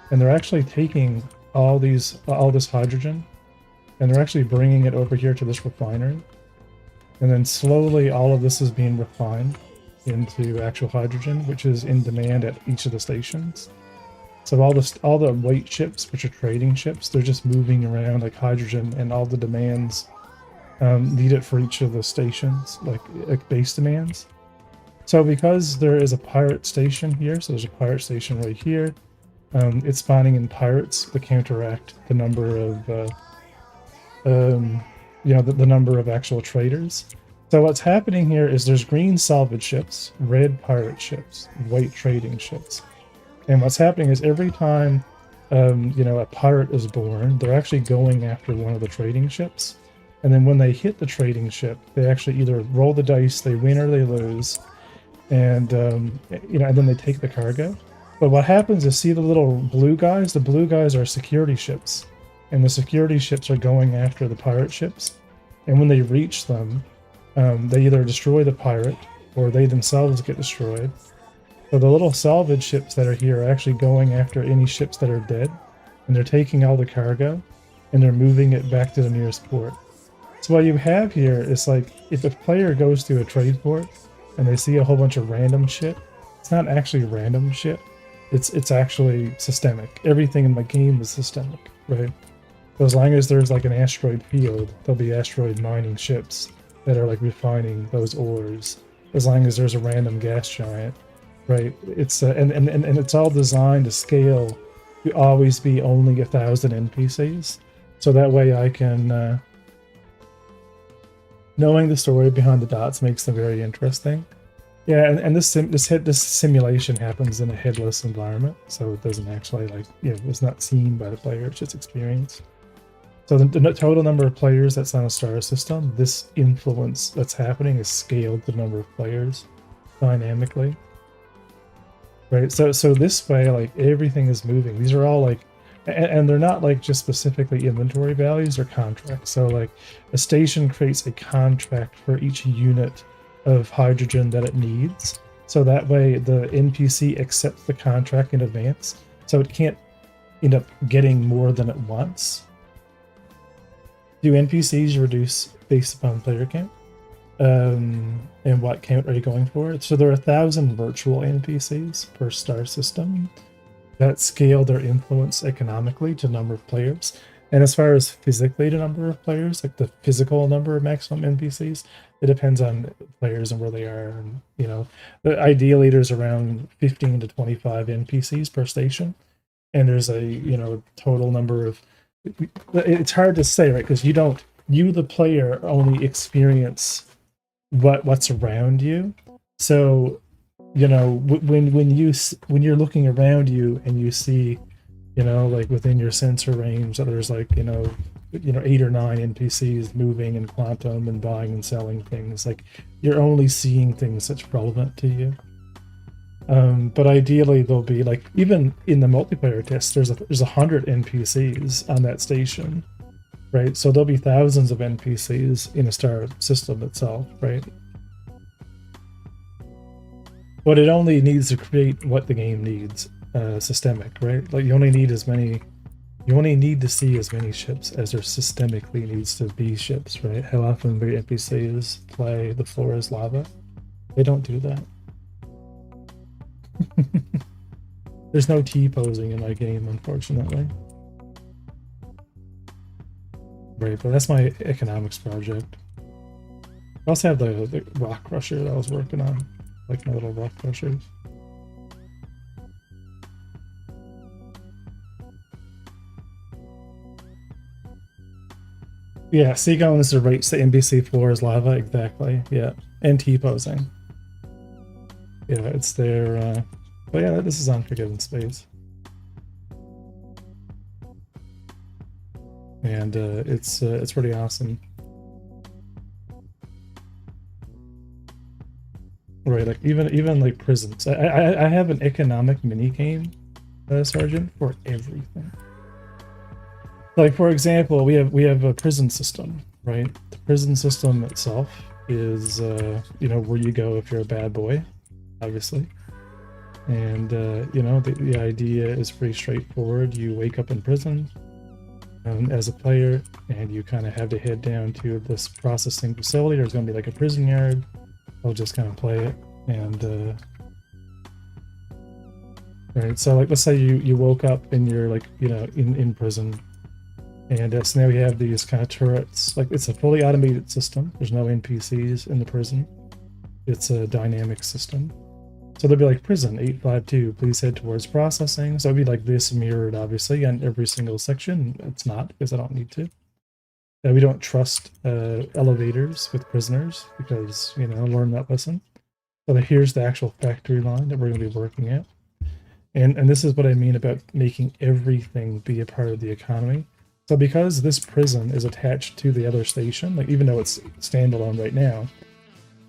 and they're actually taking all this hydrogen, and they're actually bringing it over here to this refinery, and then slowly all of this is being refined into actual hydrogen, which is in demand at each of the stations. So all the white ships, which are trading ships, they're just moving around like hydrogen, and all the demands need it for each of the stations, like base demands. So because there is a pirate station here, so there's a pirate station right here, it's spawning in pirates to counteract the number of you know, the number of actual traders. So what's happening here is there's green salvage ships, red pirate ships, white trading ships. And what's happening is every time, you know, a pirate is born, they're actually going after one of the trading ships. And then when they hit the trading ship, they actually either roll the dice, they win or they lose. and and then they take the cargo. But what happens is, see the little blue guys? The blue guys are security ships, and the security ships are going after the pirate ships. And when they reach them, they either destroy the pirate or they themselves get destroyed. So the little salvage ships that are here are actually going after any ships that are dead, and they're taking all the cargo and they're moving it back to the nearest port. So what you have here is like, if a player goes to a trade port and they see a whole bunch of random shit, it's not actually random shit. It's actually systemic. Everything in the game is systemic, right? So as long as there's like an asteroid field, there'll be asteroid mining ships that are like refining those ores. As long as there's a random gas giant, right? It's and it's all designed to scale to always be only 1,000 NPCs. So that way I can knowing the story behind the dots makes them very interesting. Yeah, and this simulation happens in a headless environment, so it doesn't actually it's not seen by the player; it's just experienced. So the total number of players that's on a star system, this influence that's happening is scaled to the number of players dynamically, right? So this way, like everything is moving. These are all like, and they're not like just specifically inventory values or contracts. So like a station creates a contract for each unit of hydrogen that it needs, so that way the NPC accepts the contract in advance, so it can't end up getting more than it wants. Do NPCs reduce based upon player count? And what count are you going for? So there are 1,000 virtual NPCs per star system that scale their influence economically to number of players. And as far as physically the number of players, like the physical number of maximum NPCs, it depends on players and where they are. And, ideally there's around 15 to 25 NPCs per station. And there's a, total number of, it's hard to say, right? Because you the player only experience what's around you. So, when you're looking around you and you see, like within your sensor range, that there's like, 8 or 9 NPCs moving in quantum and buying and selling things. Like you're only seeing things that's relevant to you. But ideally there'll be like, even in the multiplayer test, there's 100 NPCs on that station, right? So there'll be thousands of NPCs in a star system itself, right? But it only needs to create what the game needs. Systemic, right? Like you only need to see as many ships as there systemically needs to be ships, right? How often do NPCs play the floor is lava? They don't do that. There's no T-posing in my game, unfortunately. Right, but that's my economics project. I also have the rock crusher that I was working on, like my little rock crushers. Yeah, Seagull is the rates the NPC floor is lava, exactly. Yeah, and T-posing. Yeah, it's their. But yeah, this is Unforgiven space, and it's pretty awesome. Right, like even like prisons. I have an economic mini game, Sergeant, for everything. Like for example, we have a prison system, right? The prison system itself is where you go if you're a bad boy, obviously. And the idea is pretty straightforward. You wake up in prison as a player, and you kind of have to head down to this processing facility. There's going to be like a prison yard. I'll just kind of play it, and right. So like, let's say you woke up and you're like in prison. And so now we have these kind of turrets. Like it's a fully automated system. There's no NPCs in the prison. It's a dynamic system. So there'll be like prison 852, please head towards processing. So it'll be like this mirrored, obviously, on every single section. It's not, because I don't need to. We don't trust elevators with prisoners because, learn that lesson. So here's the actual factory line that we're going to be working at. And this is what I mean about making everything be a part of the economy. So because this prison is attached to the other station, like even though it's standalone right now,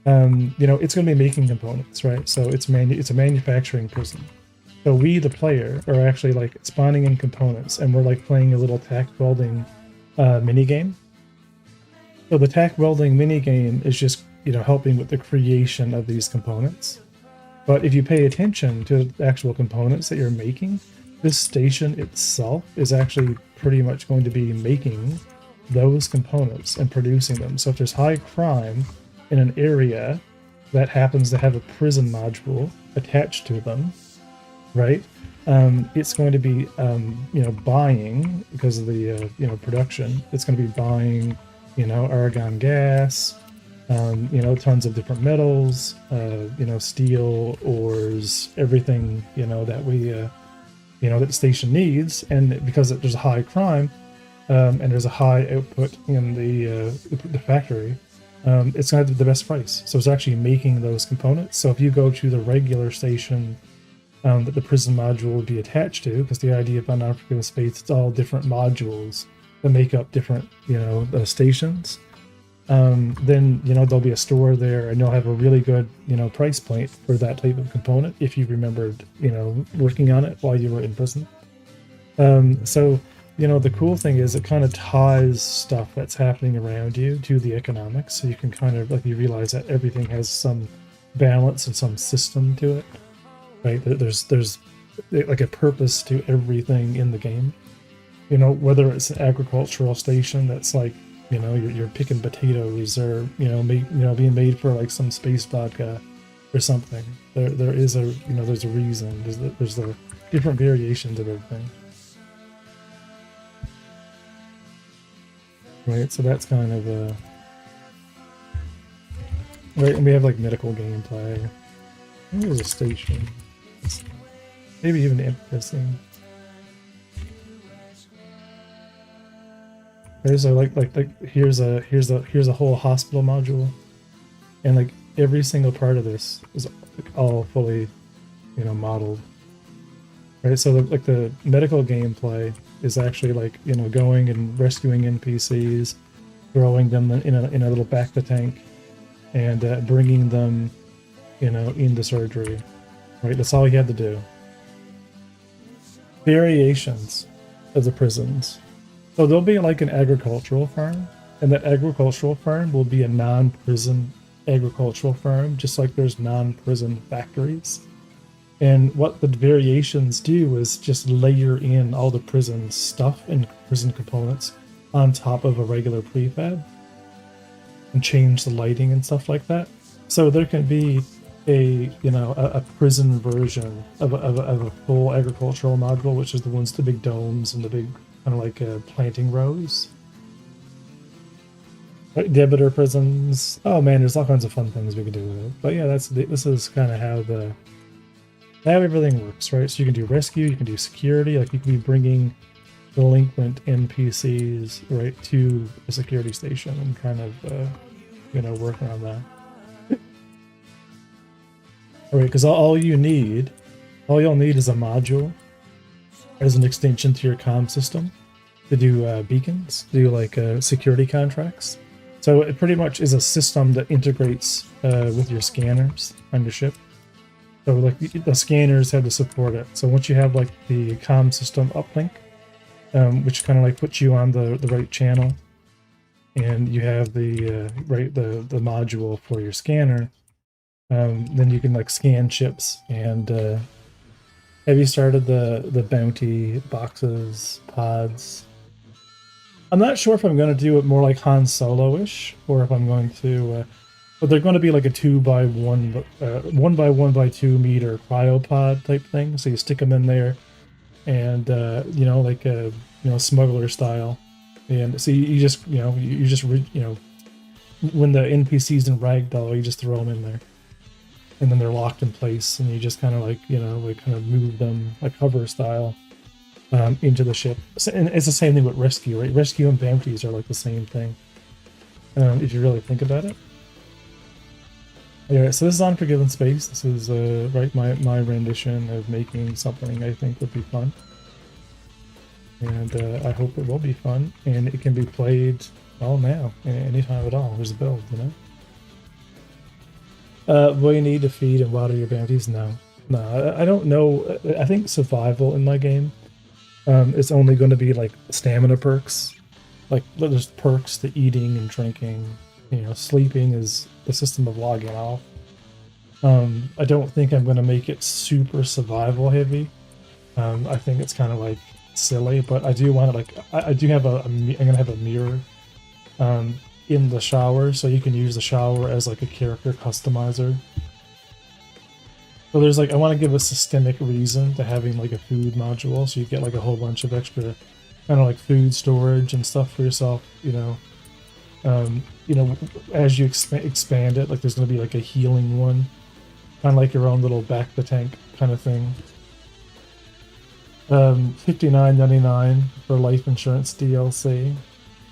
you know, it's going to be making components, right? So it's a manufacturing prison. So we, the player, are actually like spawning in components, and we're like playing a little tack welding mini game. So the tack welding mini game is just, you know, helping with the creation of these components. But if you pay attention to the actual components that you're making, this station itself is actually pretty much going to be making those components and producing them. So if there's high crime in an area that happens to have a prison module attached to them, right? It's going to be, you know, buying, because of the, you know, production, it's going to be buying, you know, argon gas, you know, tons of different metals, you know, steel, ores, everything, you know, that we, you know, that the station needs. And because there's a high crime, and there's a high output in the factory, it's going to have the best price. So it's actually making those components. So if you go to the regular station that the prison module would be attached to, because the idea of Unforgiven Space, it's all different modules that make up different, you know, stations. Then, you know, there'll be a store there, and you'll have a really good, you know, price point for that type of component if you remembered, you know, working on it while you were in prison. So, you know, the cool thing is it kind of ties stuff that's happening around you to the economics, so you can kind of, like, you realize that everything has some balance and some system to it, right? There's like a purpose to everything in the game. You know, whether it's an agricultural station that's like, you know, you're picking potatoes, or, you know, being made for like some space vodka or something. There is a, you know, there's a reason. There's the different variations of everything. Right, so that's kind of right, and we have like medical gameplay. Maybe there's a station. Maybe even interesting. There's a like here's a whole hospital module, and like every single part of this is like all fully, you know, modeled. Right, so like the medical gameplay is actually like, you know, going and rescuing NPCs, throwing them in a little bacta tank, and bringing them, you know, into surgery. Right, that's all you had to do. Variations of the prisons. So there'll be like an agricultural farm, and that agricultural farm will be a non-prison agricultural farm, just like there's non-prison factories. And what the variations do is just layer in all the prison stuff and prison components on top of a regular prefab, and change the lighting and stuff like that. So there can be a, you know, a prison version of a full agricultural module, which is the ones, the big domes and the big kind of like planting rows. Right, debitor prisons. Oh man, there's all kinds of fun things we can do with it. But yeah, this is kind of how everything works, right? So you can do rescue, you can do security, like you can be bringing delinquent NPCs right to the security station and kind of, you know, working on that. All right, because all you'll need is a module as an extension to your comm system to do beacons, to do like security contracts. So it pretty much is a system that integrates with your scanners on your ship. So like the scanners have to support it. So once you have like the comm system uplink, which kind of like puts you on the right channel, and you have the the module for your scanner, then you can like scan ships. And have you started the bounty boxes, pods? I'm not sure if I'm going to do it more like Han Solo-ish, or if I'm going to, but they're going to be like a 2x1, 1x1x2 meter cryopod type thing. So you stick them in there, and you know, like a, you know, smuggler style. And so you just, you know, you just when the NPCs in Ragdoll, you just throw them in there, and then they're locked in place, and you just kind of like, you know, like kind of move them like hover style into the ship. And it's the same thing with rescue, right? Rescue and bounties are like the same thing, if you really think about it. Anyway, so this is Unforgiven Space. This is right, my rendition of making something I think would be fun, and I hope it will be fun, and it can be played all now, anytime at all. There's a build, you know. Will you need to feed and water your bounties? No. No, I don't know. I think survival in my game, it's only going to be like stamina perks. Like there's perks to eating and drinking. You know, sleeping is the system of logging off. I don't think I'm going to make it super survival heavy. I think it's kind of like silly, but I do want to like I do have I'm gonna have a mirror in the shower, so you can use the shower as like a character customizer. So there's like I want to give a systemic reason to having like a food module, so you get like a whole bunch of extra kind of like food storage and stuff for yourself. You know, as you expand it, like there's gonna be like a healing one, kind of like your own little back the tank kind of thing. $59.99 for life insurance DLC.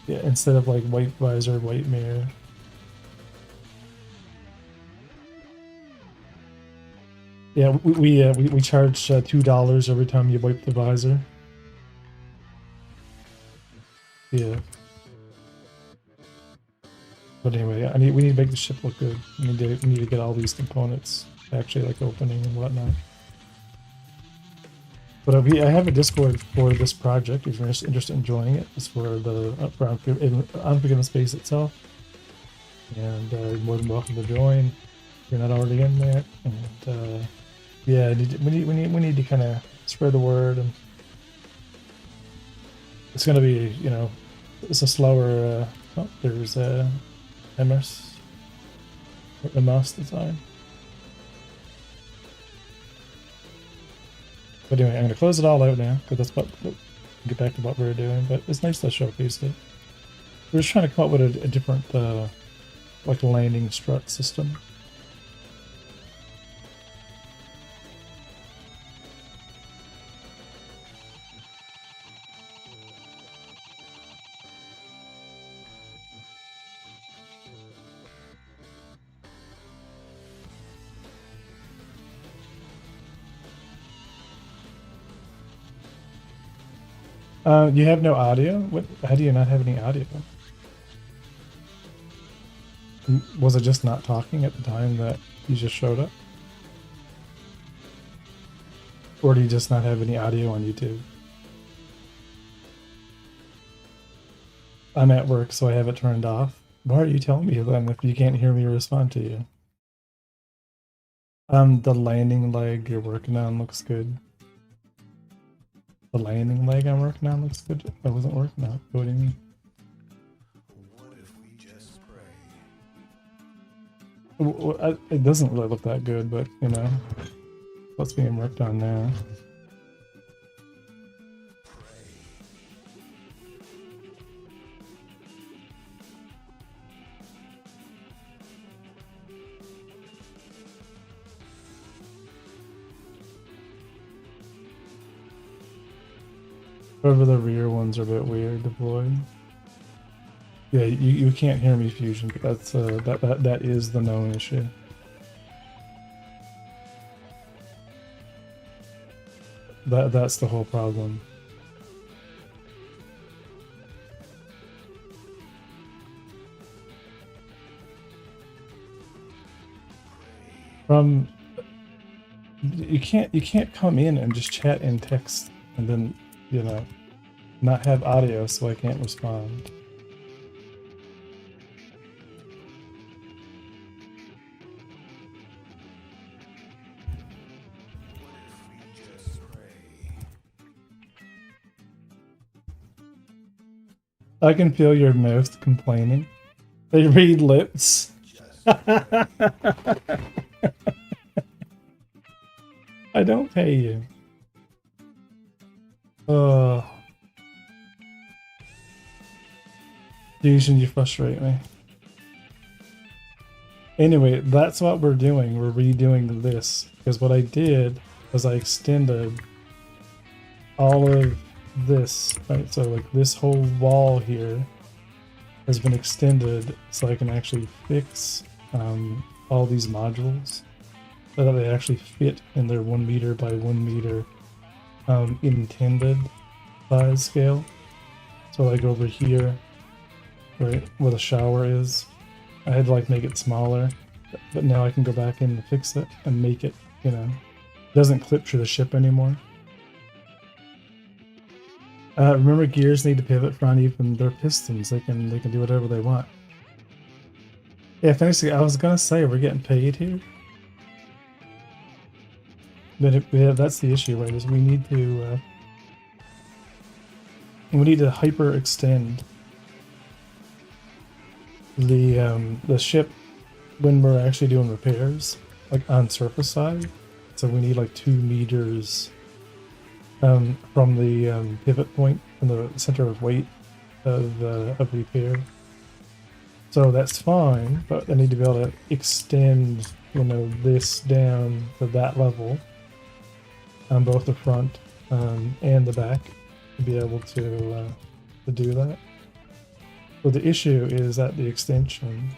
Yeah, instead of like white visor, white mirror. Yeah, we charge $2 every time you wipe the visor. Yeah. But anyway, we need to make the ship look good. We need to get all these components actually like opening and whatnot. But I have a Discord for this project if you're interested in joining it. It's for the Unforgiven space itself. And you're more than welcome to join if you're not already in there. And yeah, we need to kind of spread the word. And it's going to be, you know, it's a slower. Oh, there's Emers. The master time. But anyway, I'm going to close it all out now, because that's what, get back to what we were doing, but it's nice to showcase it. We're just trying to come up with a different, like, landing strut system. You have no audio? What? How do you not have any audio? Was it just not talking at the time that you just showed up? Or do you just not have any audio on YouTube? I'm at work, so I have it turned off. Why are you telling me then if you can't hear me respond to you? The landing leg you're working on looks good. The landing leg I'm working on looks good. That wasn't working out. What do you mean? What if we just pray? Well, it doesn't really look that good, but you know, what's being worked on now? However, the rear ones are a bit weird deployed. Yeah, you can't hear me, Fusion, but that's that is the known issue. That's the whole problem. You can't come in and just chat in text and then, you know, not have audio so I can't respond. I can feel your mouth complaining. They read lips. I don't pay you. Fusion, you frustrate me. Anyway, that's what we're doing. We're redoing this. Because what I did was I extended all of this, right? So like this whole wall here has been extended so I can actually fix all these modules so that they actually fit in their 1 meter by 1 meter intended size scale. So like over here, right where the shower is, I had to like make it smaller But now I can go back in and fix it and make it, you know, doesn't clip through the ship anymore. Remember, gears need to pivot for uneven their pistons. They can do whatever they want. Yeah, thanks. I was gonna say we're getting paid here, but that's the issue, right? Is we need to hyper extend the ship when we're actually doing repairs, like on surface side. So we need like 2 meters from the pivot point, from the center of weight of repair. So that's fine, but I need to be able to extend, you know, this down to that level on both the front and the back to be able to do that. But the issue is that the extension,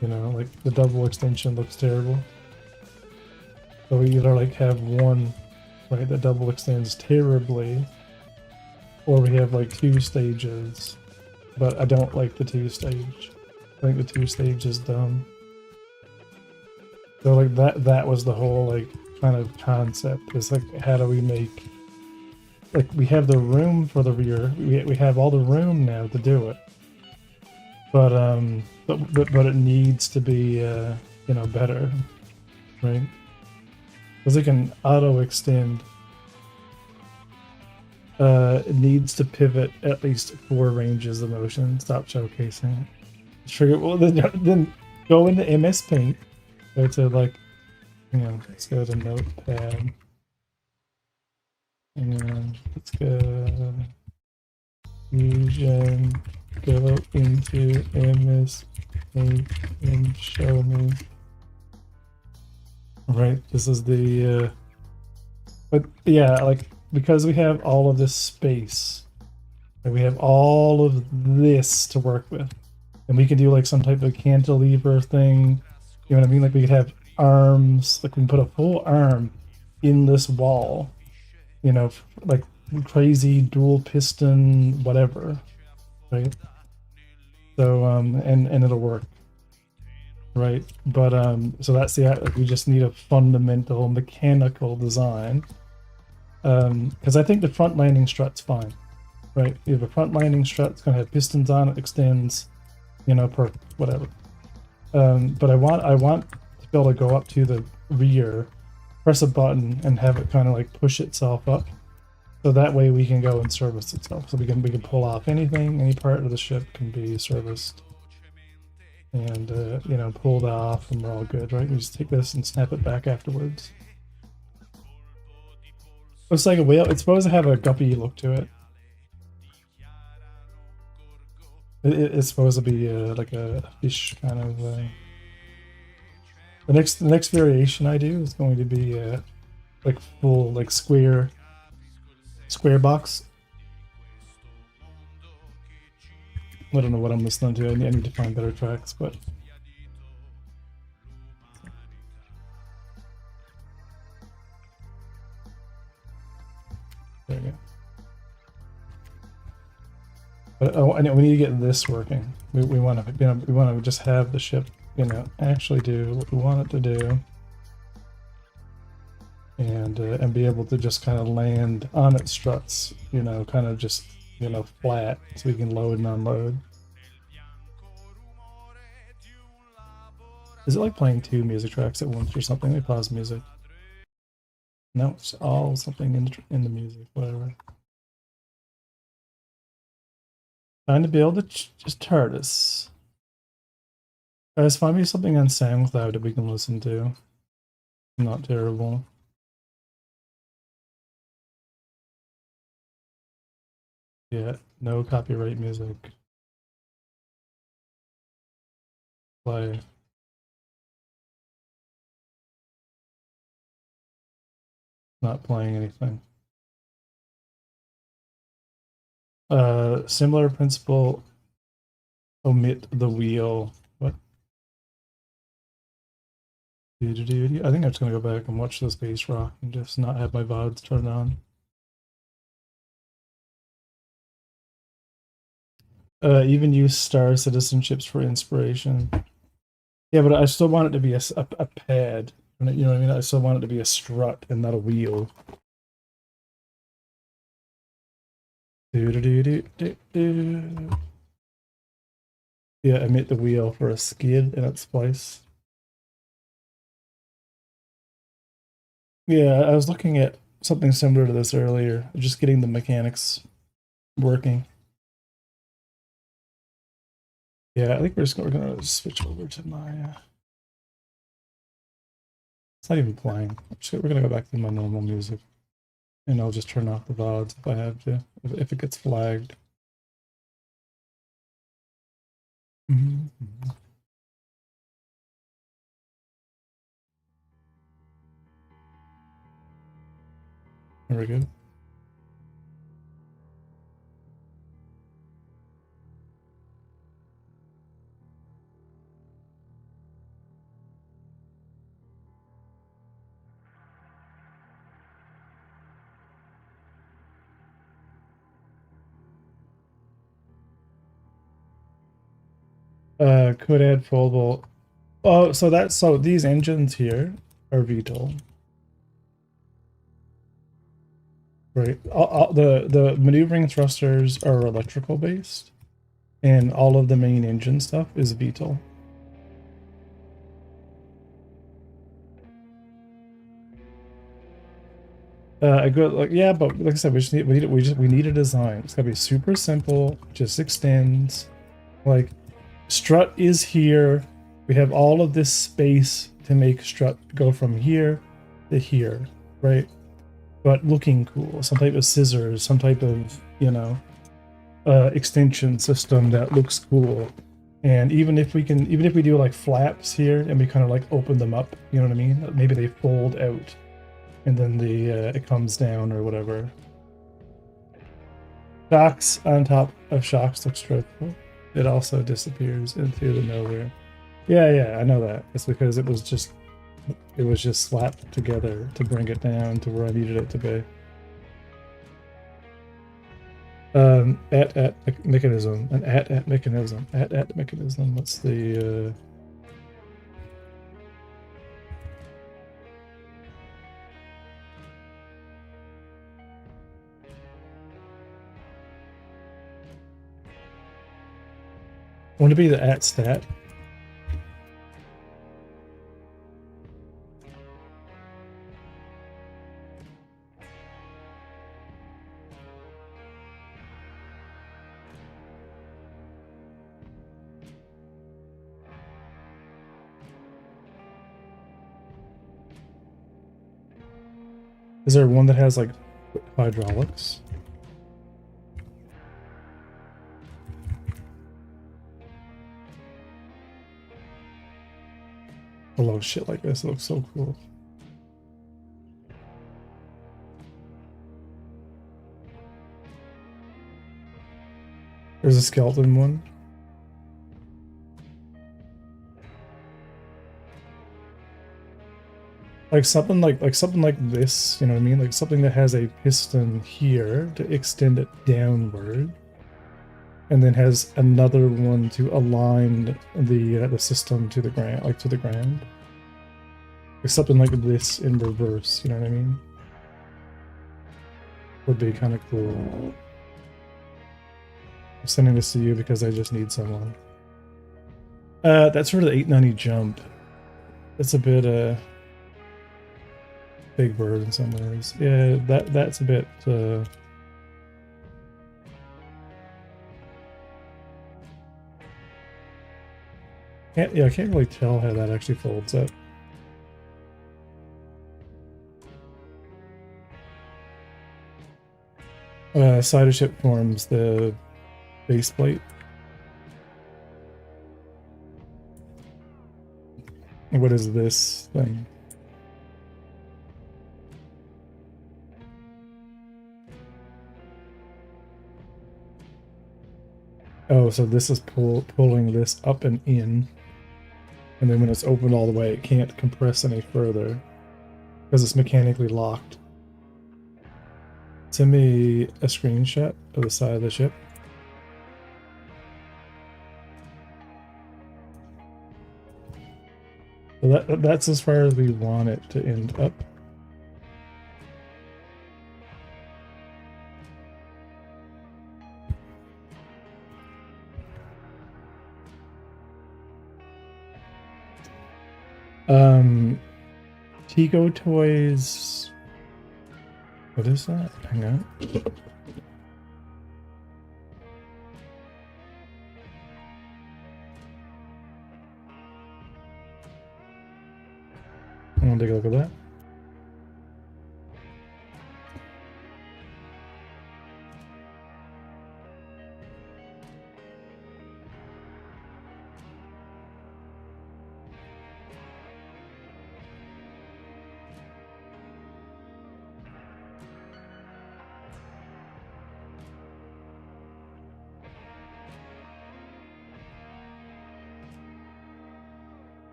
you know, like the double extension looks terrible. So we either like have one, right, that double extends terribly, or we have like 2 stages. But I don't like the 2 stage. I think the 2 stage is dumb. So like that was the whole like kind of concept, is like, how do we make, like, we have the room for the rear, we have all the room now to do it, but it needs to be you know, better, right? Because it can auto extend. It needs to pivot at least 4 ranges of motion. Stop showcasing it. Trigger. Well, then go into MS Paint. Go to, like, you know, let's go to Notepad. And let's go Fusion. Go into MS Paint and show me. Right, this is the but yeah, like, because we have all of this space, and we have all of this to work with, and we can do like some type of cantilever thing, you know what I mean? Like, we could have arms, like we can put a full arm in this wall, you know, like crazy dual piston whatever, right? So and it'll work. Right, but so that's the, we just need a fundamental mechanical design, because I think the front landing strut's fine, right? You have a front landing strut, it's gonna have pistons on it, extends, you know, per whatever. But I want to be able to go up to the rear, press a button, and have it kind of like push itself up, so that way we can go and service itself. So we can pull off anything, any part of the ship can be serviced and you know, pulled off, and we're all good, right? We just take this and snap it back afterwards. Looks like a whale. It's supposed to have a guppy look to it. It's supposed to be like a fish kind of. The next variation I do is going to be like full, like square box. I don't know what I'm listening to. I need to find better tracks, but there we go. But oh, and we need to get this working. We want to, you know, we want to just have the ship, you know, actually do what we want it to do, and be able to just kind of land on its struts, you know, kind of just, you know, flat, so we can load and unload. Is it like playing 2 music tracks at once or something? Let me pause music. No, it's all something in the music, whatever. Trying to build a just TARDIS. Guys, find me something on SoundCloud that we can listen to. Not terrible. Yeah, no copyright music. Play. Not playing anything. Similar principle. Omit the wheel. What? I think I'm just gonna go back and watch the Space Rock and just not have my VODs turned on. Even use star citizenships for inspiration. Yeah, but I still want it to be a pad. You know what I mean? I still want it to be a strut and not a wheel. Do, do, do, do, do, do. Yeah, emit the wheel for a skid in its place. Yeah, I was looking at something similar to this earlier, just getting the mechanics working. Yeah, I think we're gonna switch over to my. It's not even playing. We're gonna go back to my normal music, and I'll just turn off the VODs if I have to, if it gets flagged. Mhm. There we go. Could add foldable. Oh, so these engines here are VTOL, right? The maneuvering thrusters are electrical based, and all of the main engine stuff is VTOL. I go like yeah, but like I said, we need a design. It's gotta be super simple, just extends. Like strut is here. We have all of this space to make strut go from here to here, right? But looking cool, some type of scissors, some type of extension system that looks cool. And even if we do like flaps here and we kind of like open them up, you know what I mean? Maybe they fold out and then it comes down or whatever. Shocks on top of shocks looks dreadful. It also disappears into the nowhere. Yeah, I know that. It's because it was just slapped together to bring it down to where I needed it to be. At mechanism, an at mechanism, at mechanism. What's the want to be the at stat? Is there one that has like hydraulics? I love shit like this. It looks so cool. There's a skeleton one. Like something like this, you know what I mean? Like something that has a piston here to extend it downward, and then has another one to align the system to the ground, like to the ground. Like something like this in reverse, you know what I mean? Would be kind of cool. I'm sending this to you because I just need someone. That's for the 890 jump. It's a bit big bird in some ways. Yeah, that's a bit I can't really tell how that actually folds up. Side of ship forms the base plate. What is this thing? Oh, so this is pulling this up and in. And then when it's opened all the way, it can't compress any further because it's mechanically locked. Send me a screenshot of the side of the ship. So that's as far as we want it to end up. Tigo Toys. What is that? Hang on. I want to take a look at that.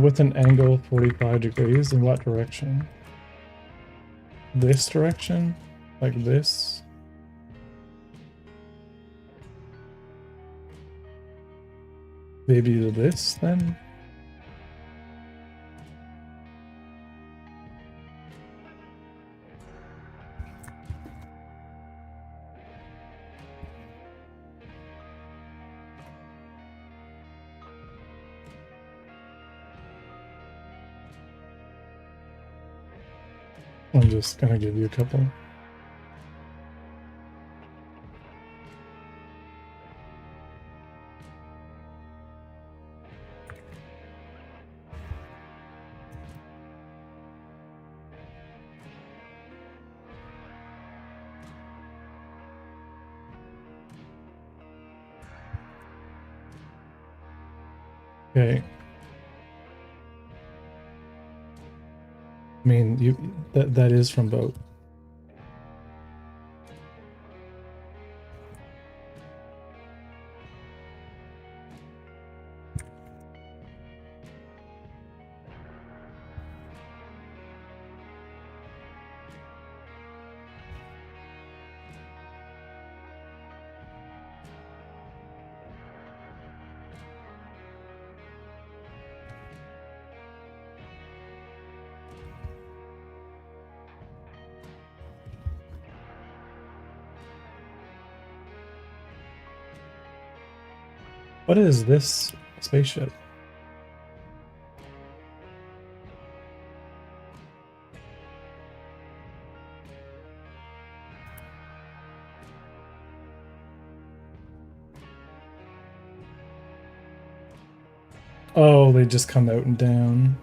With an angle 45 degrees, in what direction? This direction? Like this? Maybe this then? I'm just gonna give you a couple. Okay. I mean, that is from boat. What is this spaceship? Oh, they just come out and down.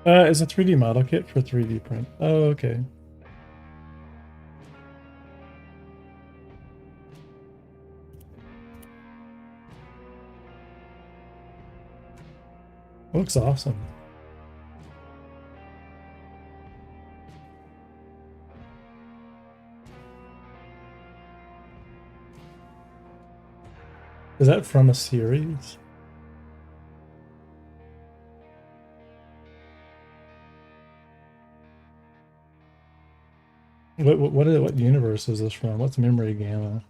It's a 3D model kit for 3D print. Oh, okay. Looks awesome. Is that from a series? What universe is this from? What's Memory Gamma?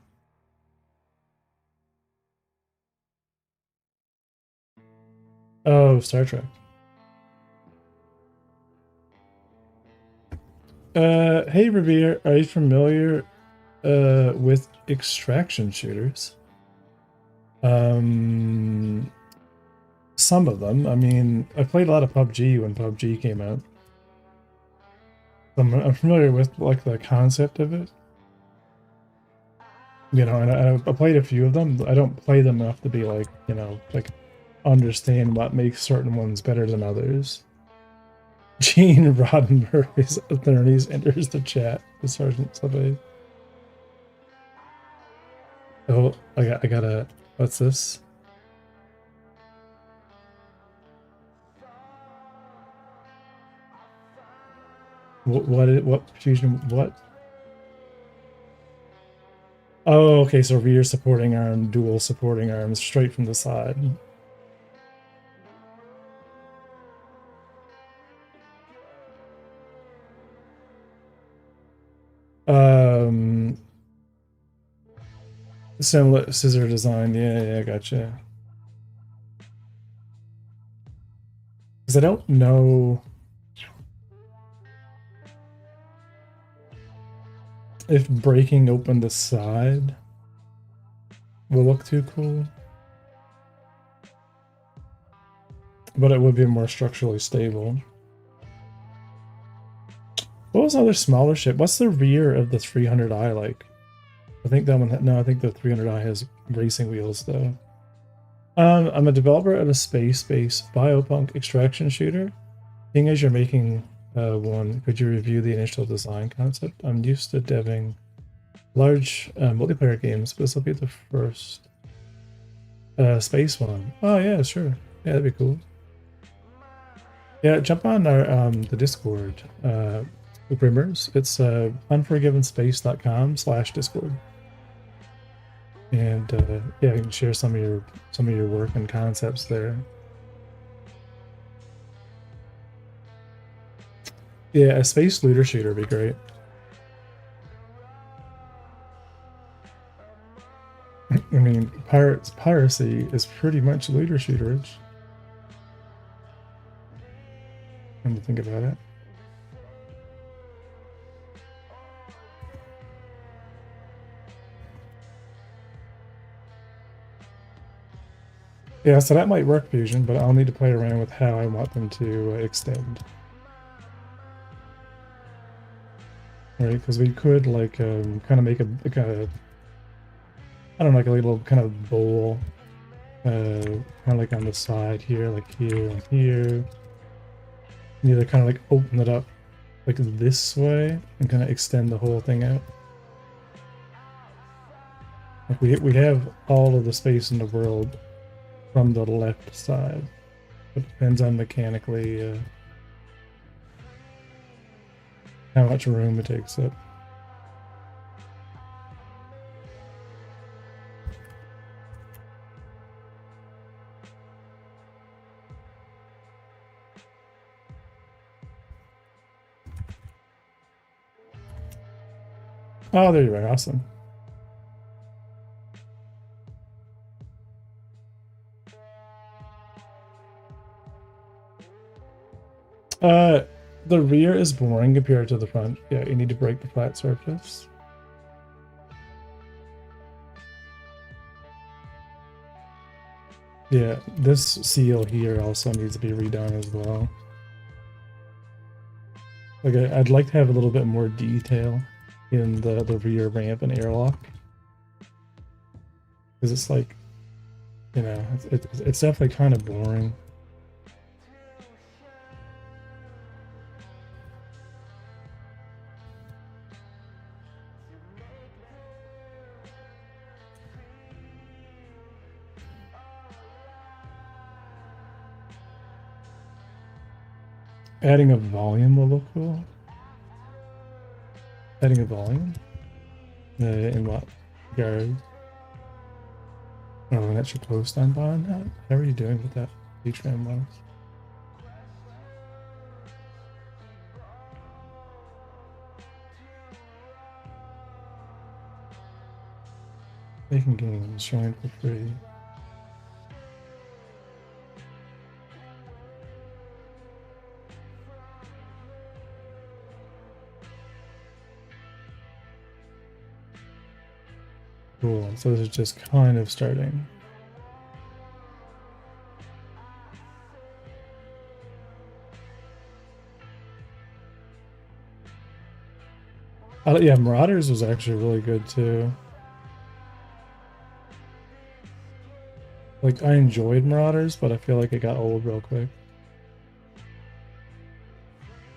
Oh, Star Trek. Hey Revere, are you familiar with extraction shooters? Some of them. I mean, I played a lot of PUBG when PUBG came out. I'm familiar with like the concept of it. You know, and I played a few of them. I don't play them enough to be like, you know, like understand what makes certain ones better than others. Gene Roddenberry's attorneys enters the chat. The Sergeant Subway. Oh, I gotta. What's this? What fusion? What? Oh, okay. So rear supporting arm, dual supporting arms, straight from the side. Um. Similar scissor design. Yeah, gotcha. Because I don't know if breaking open the side will look too cool. But it would be more structurally stable. What was another smaller ship? What's the rear of the 300i like? I think that one. No, I think the 300i has racing wheels though. I'm a developer of a space-based biopunk extraction shooter. Seeing as you're making one, could you review the initial design concept? I'm used to deving large multiplayer games, but this will be the first space one. Oh yeah, sure. Yeah, that'd be cool. Yeah, jump on our the Discord, Grimmers. It's unforgivenspace.com/Discord. And yeah, you can share some of your work and concepts there. Yeah, a space looter shooter would be great. I mean, piracy is pretty much looter shooterage. When you think about it. Yeah, so that might work, Fusion, but I'll need to play around with how I want them to extend. Right, because we could like kind of make a I don't know, like a little kind of bowl, kind of like on the side here, like here and here. You either kind of like open it up like this way and kind of extend the whole thing out. Like we have all of the space in the world from the left side. It depends on mechanically how much room it takes up. Oh, there you are. Awesome. The rear is boring compared to the front. Yeah, you need to break the flat surface. Yeah, this seal here also needs to be redone as well. Like, I'd like to have a little bit more detail in the rear ramp and airlock. Because it's like, you know, it's definitely kind of boring. Adding a volume will look cool. Adding a volume? In what regard? Oh, that's your post on bond? How are you doing with that HRAM mouse? Making games, showing for free. Cool, so this is just kind of starting. Yeah, Marauders was actually really good too. Like, I enjoyed Marauders, but I feel like it got old real quick.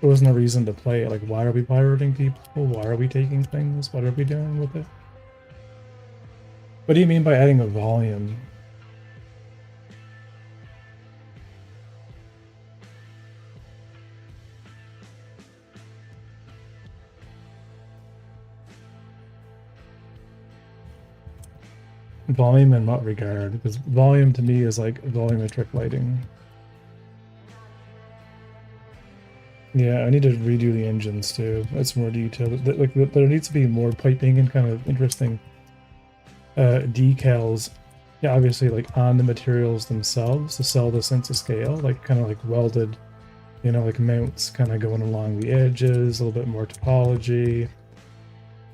There was no reason to play it. Like, why are we pirating people? Why are we taking things? What are we doing with it? What do you mean by adding a volume? Volume in what regard? Because volume to me is like volumetric lighting. Yeah, I need to redo the engines too. That's more detailed. Like, there needs to be more piping and kind of interesting decals, yeah, obviously like on the materials themselves to sell the sense of scale, like kind of like welded, you know, like mounts kind of going along the edges, a little bit more topology.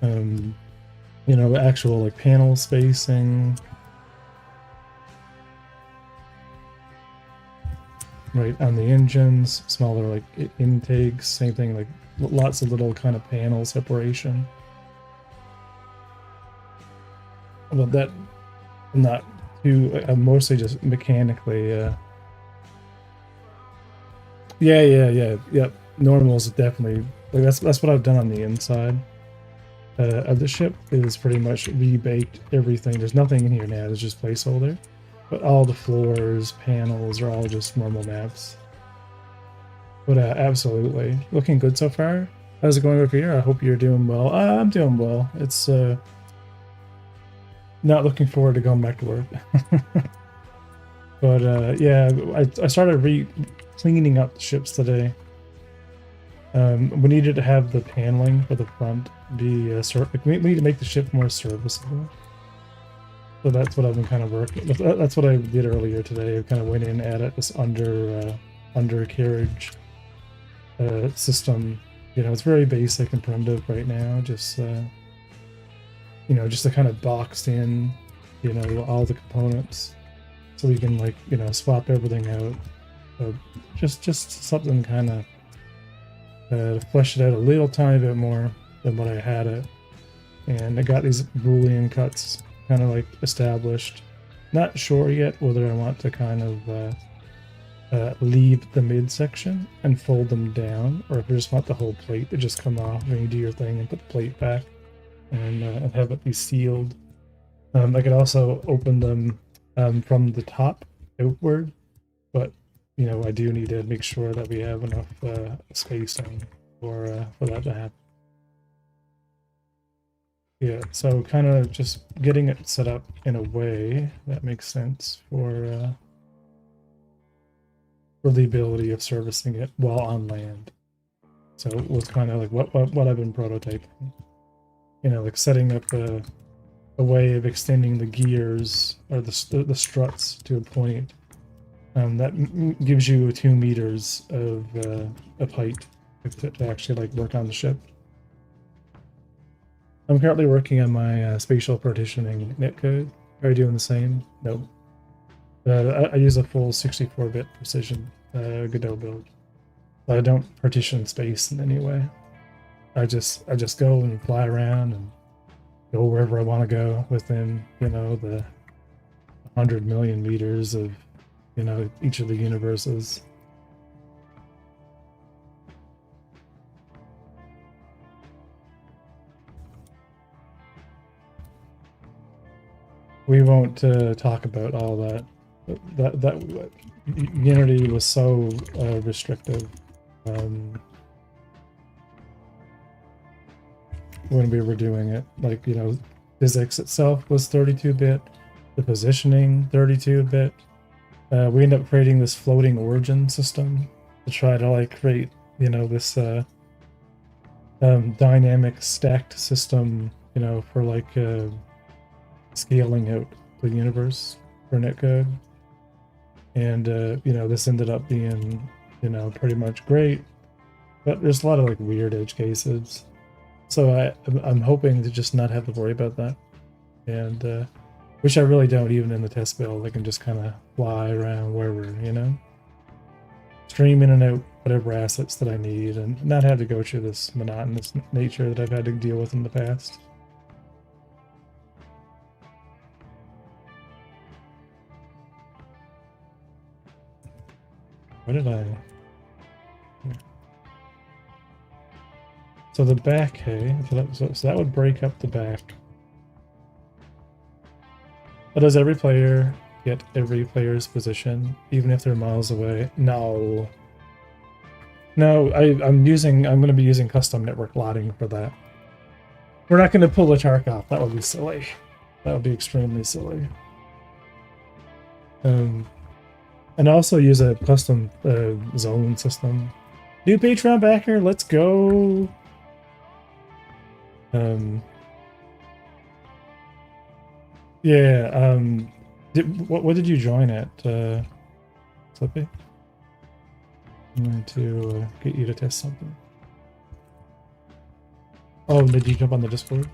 You know, actual like panel spacing. Right on the engines, smaller like intakes, same thing, like lots of little kind of panel separation. But that not too, mostly just mechanically. Yep. Normal is definitely like that's what I've done on the inside of the ship. Is pretty much rebaked everything. There's nothing in here now. There's just placeholder. But all the floors, panels are all just normal maps. But absolutely, looking good so far. How's it going over here? I hope you're doing well. I'm doing well. It's not looking forward to going back to work. But yeah, I started cleaning up the ships today. We needed to have the paneling for the front be we need to make the ship more serviceable. So that's what I've been kind of working. That's what I did earlier today. I kind of went in and added this undercarriage system. You know, it's very basic and primitive right now. Just you know, just to kind of boxed in, you know, all the components, so we can like, you know, swap everything out. So just something kind of to flesh it out a little tiny bit more than what I had it. And I got these Boolean cuts kind of like established. Not sure yet whether I want to kind of leave the midsection and fold them down, or if I just want the whole plate to just come off and you do your thing and put the plate back and have it be sealed. I could also open them from the top outward, but you know, I do need to make sure that we have enough spacing for that to happen. Yeah, so kind of just getting it set up in a way that makes sense for the ability of servicing it while on land. So it was kind of like what I've been prototyping. You know, like setting up a way of extending the gears or the struts to a point that gives you 2 meters of height to actually like work on the ship. I'm currently working on my spatial partitioning netcode. Are you doing the same? Nope. I use a full 64-bit precision Godot build. I don't partition space in any way. I just go and fly around and go wherever I want to go within, you know, the 100 million meters of, you know, each of the universes. We won't talk about all that. That Unity was so restrictive when we were doing it. Like, you know, physics itself was 32-bit, the positioning 32-bit. We end up creating this floating origin system to try to like create, you know, this dynamic stacked system, you know, for like scaling out the universe for netcode. And you know, this ended up being, you know, pretty much great, but there's a lot of like weird edge cases. So I'm hoping to just not have to worry about that, and which I really don't. Even in the test build, I can just kind of fly around wherever, you know, stream in and out whatever assets that I need, and not have to go through this monotonous nature that I've had to deal with in the past. What did I... So the back, hey, so that would break up the back. But does every player get every player's position, even if they're miles away? No. No, I'm going to be using custom network lotting for that. We're not going to pull the Tark off. That would be silly. That would be extremely silly. And also use a custom zone system. New Patreon backer, let's go. Yeah. What did you join at, Slippy? I'm going to get you to test something. Oh, did you jump on the Discord?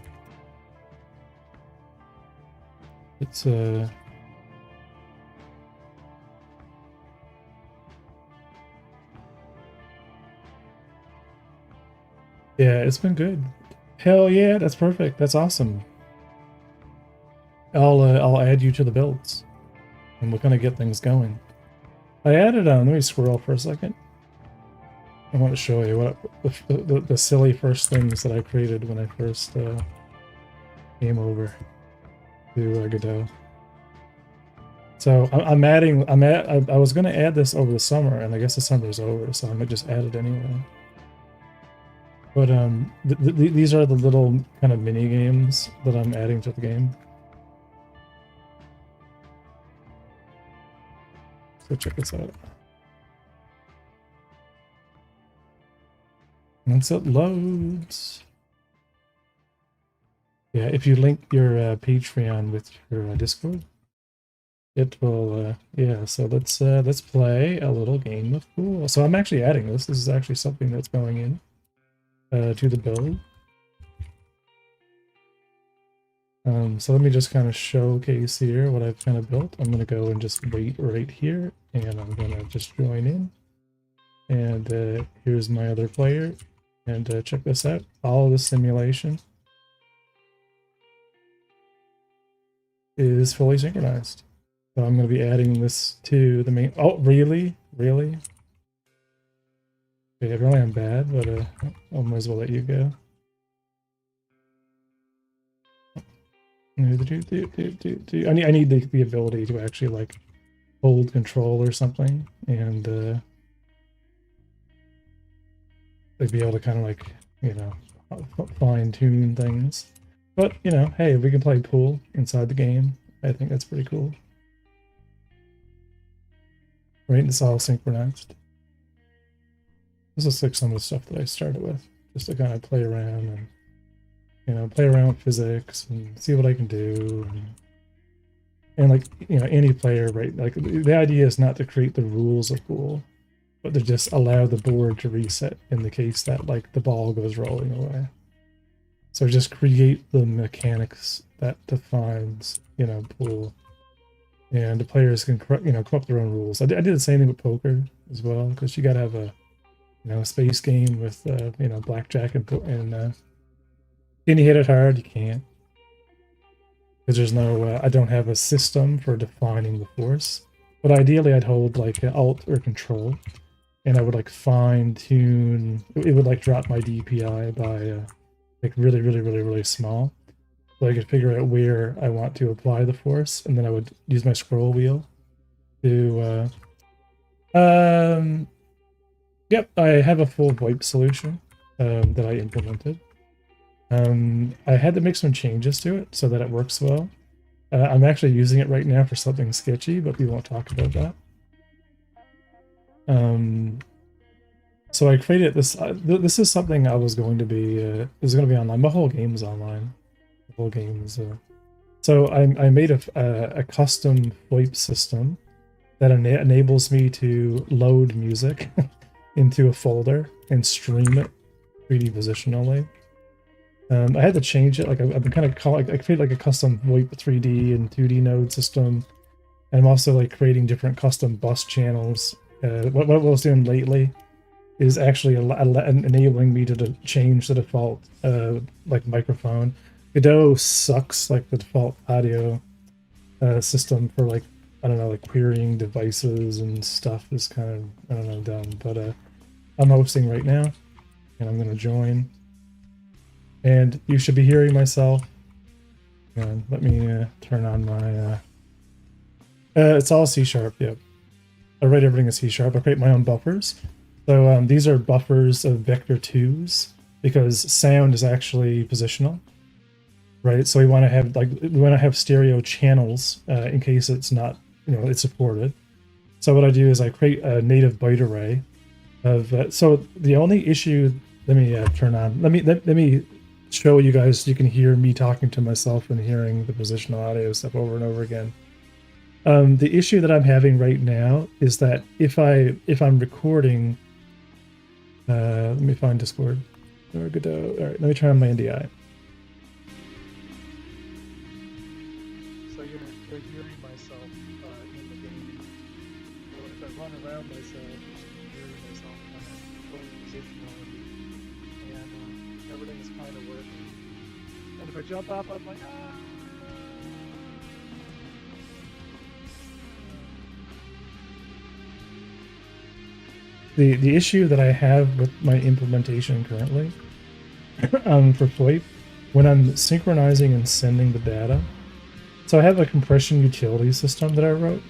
It's yeah, it's been good. Hell yeah, that's perfect. That's awesome. I'll add you to the builds, and we're gonna get things going. I added let me scroll for a second. I want to show you what the silly first things that I created when I first came over to Godot. So I'm adding. I was gonna add this over the summer, and I guess the summer's over, so I might just add it anyway. But these are the little kind of mini games that I'm adding to the game. So check this out. Once it loads. Yeah, if you link your Patreon with your Discord, it will. Yeah, so let's play a little game of pool. So I'm actually adding this. This is actually something that's going in to the build. So let me just kind of showcase here what I've kind of built. I'm going to go and just wait right here, and I'm going to just join in. And here's my other player. And check this out. All of the simulation is fully synchronized. So I'm going to be adding this to the main... Oh, really? Really? Okay, really I'm bad, but I might as well let you go. I need the ability to actually like hold control or something, and like be able to kind of like, you know, fine tune things. But you know, hey, we can play pool inside the game. I think that's pretty cool. Right, it's all synchronized. This is like some of the stuff that I started with, just to kind of play around and, you know, play around with physics and see what I can do. And like, you know, any player, right? Like the idea is not to create the rules of pool, but to just allow the board to reset in the case that like the ball goes rolling away. So just create the mechanics that defines, you know, pool. And the players can, you know, come up with their own rules. I did the same thing with poker as well, because you got to have a, you know, a space game with, you know, blackjack and can you hit it hard? You can't. Because there's no, I don't have a system for defining the force. But ideally I'd hold like Alt or Control, and I would like fine tune, it would like drop my DPI by like really small. So I could figure out where I want to apply the force, and then I would use my scroll wheel to, yep, I have a full VoIP solution that I implemented. I had to make some changes to it so that it works well. I'm actually using it right now for something sketchy, but we won't talk about that. So I created this. This is something I was going to be. Is going to be online. My whole game's online. The whole game's. So I made a custom VoIP system that enables me to load music into a folder and stream it 3D positionally. I had to change it. Like I've been kind of I created like a custom VoIP 3D and 2D node system, and I'm also like creating different custom bus channels. What I was doing lately is actually enabling me to change the default like microphone. Godot sucks like the default audio system for like, I don't know, like querying devices and stuff is kind of, I don't know, dumb. But I'm hosting right now, and I'm gonna join. And you should be hearing myself. Let me turn on my... it's all C#, yep. I write everything in C#. I create my own buffers. So these are buffers of vector 2s, because sound is actually positional, right? So we want to have stereo channels in case it's not, you know, it's supported. So what I do is I create a native byte array of... so the only issue... Let me turn on... Let me show you guys, you can hear me talking to myself and hearing the positional audio stuff over and over again. The issue that I'm having right now is that if I'm recording, let me find Discord. All right, let me turn on my NDI. So you're hearing myself in the game. So if I run around myself, just hearing myself kind of going positionality, and everything is kind of working. And if I jump up, I'm like, ah. The issue that I have with my implementation currently for FOIP, when I'm synchronizing and sending the data, so I have a compression utility system that I wrote.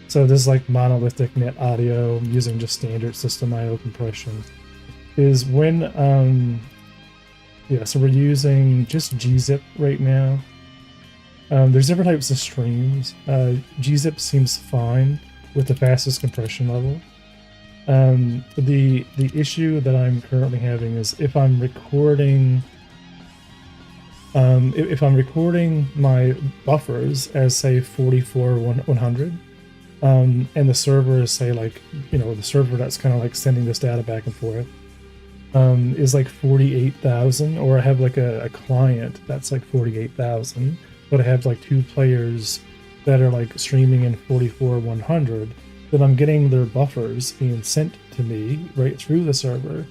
So this is like monolithic net audio using just standard system IO compression. Is when so we're using just gzip right now. There's different types of streams. Gzip seems fine with the fastest compression level. The issue that I'm currently having is if I'm recording my buffers as say 44/100, and the server is say like, the server that's kind of like sending this data back and forth is like 48,000, or I have like a client that's like 48,000, but I have like two players that are like streaming in 44/100, then I'm getting their buffers being sent to me right through the server.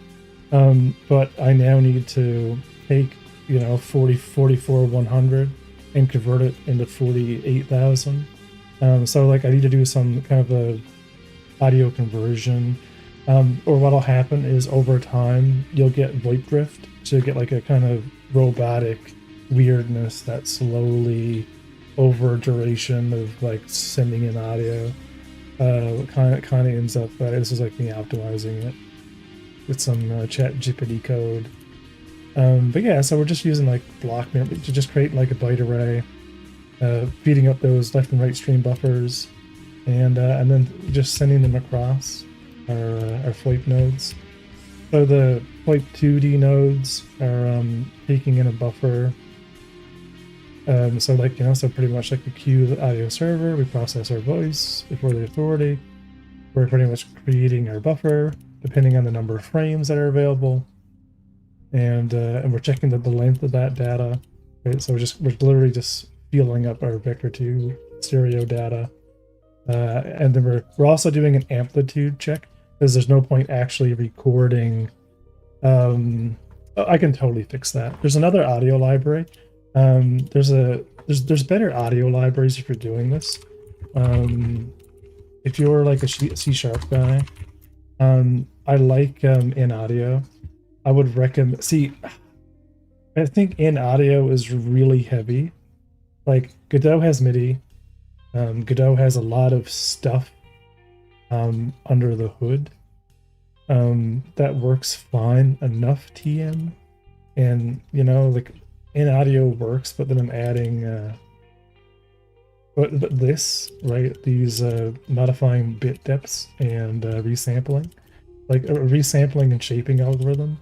But I now need to take 44/100 and convert it into 48,000. So like I need to do some kind of a audio conversion. Or what'll happen is over time you'll get VoIP drift, so you get like a kind of robotic weirdness that slowly over duration of like sending in audio kind of ends up, this is like me optimizing it with some chat GPT code. But yeah, so we're just using like block memory to just create like a byte array, feeding up those left and right stream buffers, and then just sending them across our FOIP nodes. So the FOIP 2D nodes are taking in a buffer. So pretty much like we queue the audio server, we process our voice before the authority. We're pretty much creating our buffer depending on the number of frames that are available, and we're checking the length of that data. Right, so we're literally just filling up our vector 2 stereo data, and then we're also doing an amplitude check because there's no point actually recording. I can totally fix that. There's another audio library. There's better audio libraries if you're doing this. If you're like a C# guy, I like in audio. I would recommend. See, I think in audio is really heavy. Like Godot has MIDI. Godot has a lot of stuff under the hood that works fine enough TM, and like in audio works, but then I'm adding but this, right, these modifying bit depths and resampling, like a resampling and shaping algorithm.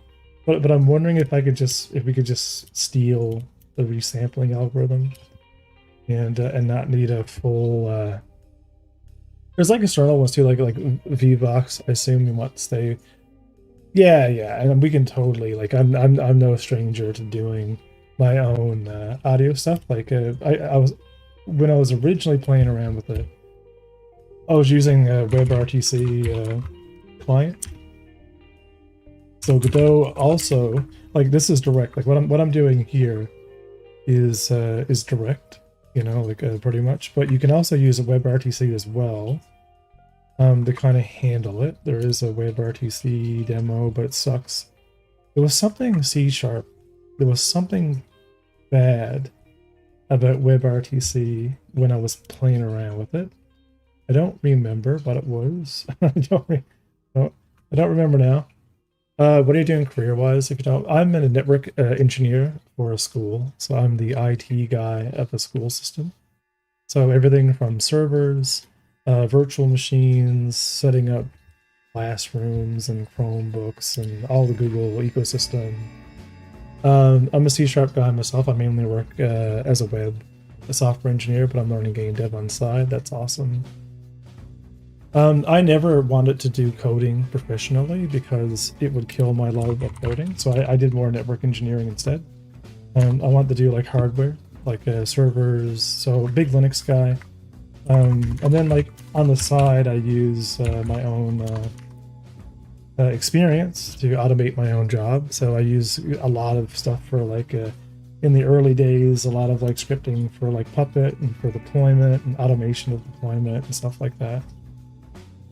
But I'm wondering if we could just steal the resampling algorithm and not need a full there's like external ones too, like VVox. I assume you want to stay. Yeah, and we can totally, like, I'm no stranger to doing my own audio stuff. Like I was, when I was originally playing around with it, I was using a WebRTC client. So Godot also, like, this is direct. Like what I'm doing here is direct, pretty much. But you can also use a WebRTC as well to kind of handle it. There is a WebRTC demo, but it sucks. There was something C#. There was something bad about WebRTC when I was playing around with it. I don't remember what it was. I don't remember now. What are you doing career-wise? If you don't, I'm a network engineer for a school, so I'm the IT guy at the school system. So everything from servers, virtual machines, setting up classrooms and Chromebooks and all the Google ecosystem, I'm a C# guy myself. I mainly work as a software engineer, but I'm learning game dev on the side. That's awesome. I never wanted to do coding professionally because it would kill my love of coding. So I did more network engineering instead. I wanted to do like hardware, like servers. So big Linux guy. And then like on the side, I use my own experience to automate my own job. So I use a lot of stuff for like in the early days, a lot of like scripting for like Puppet and for deployment and automation of deployment and stuff like that.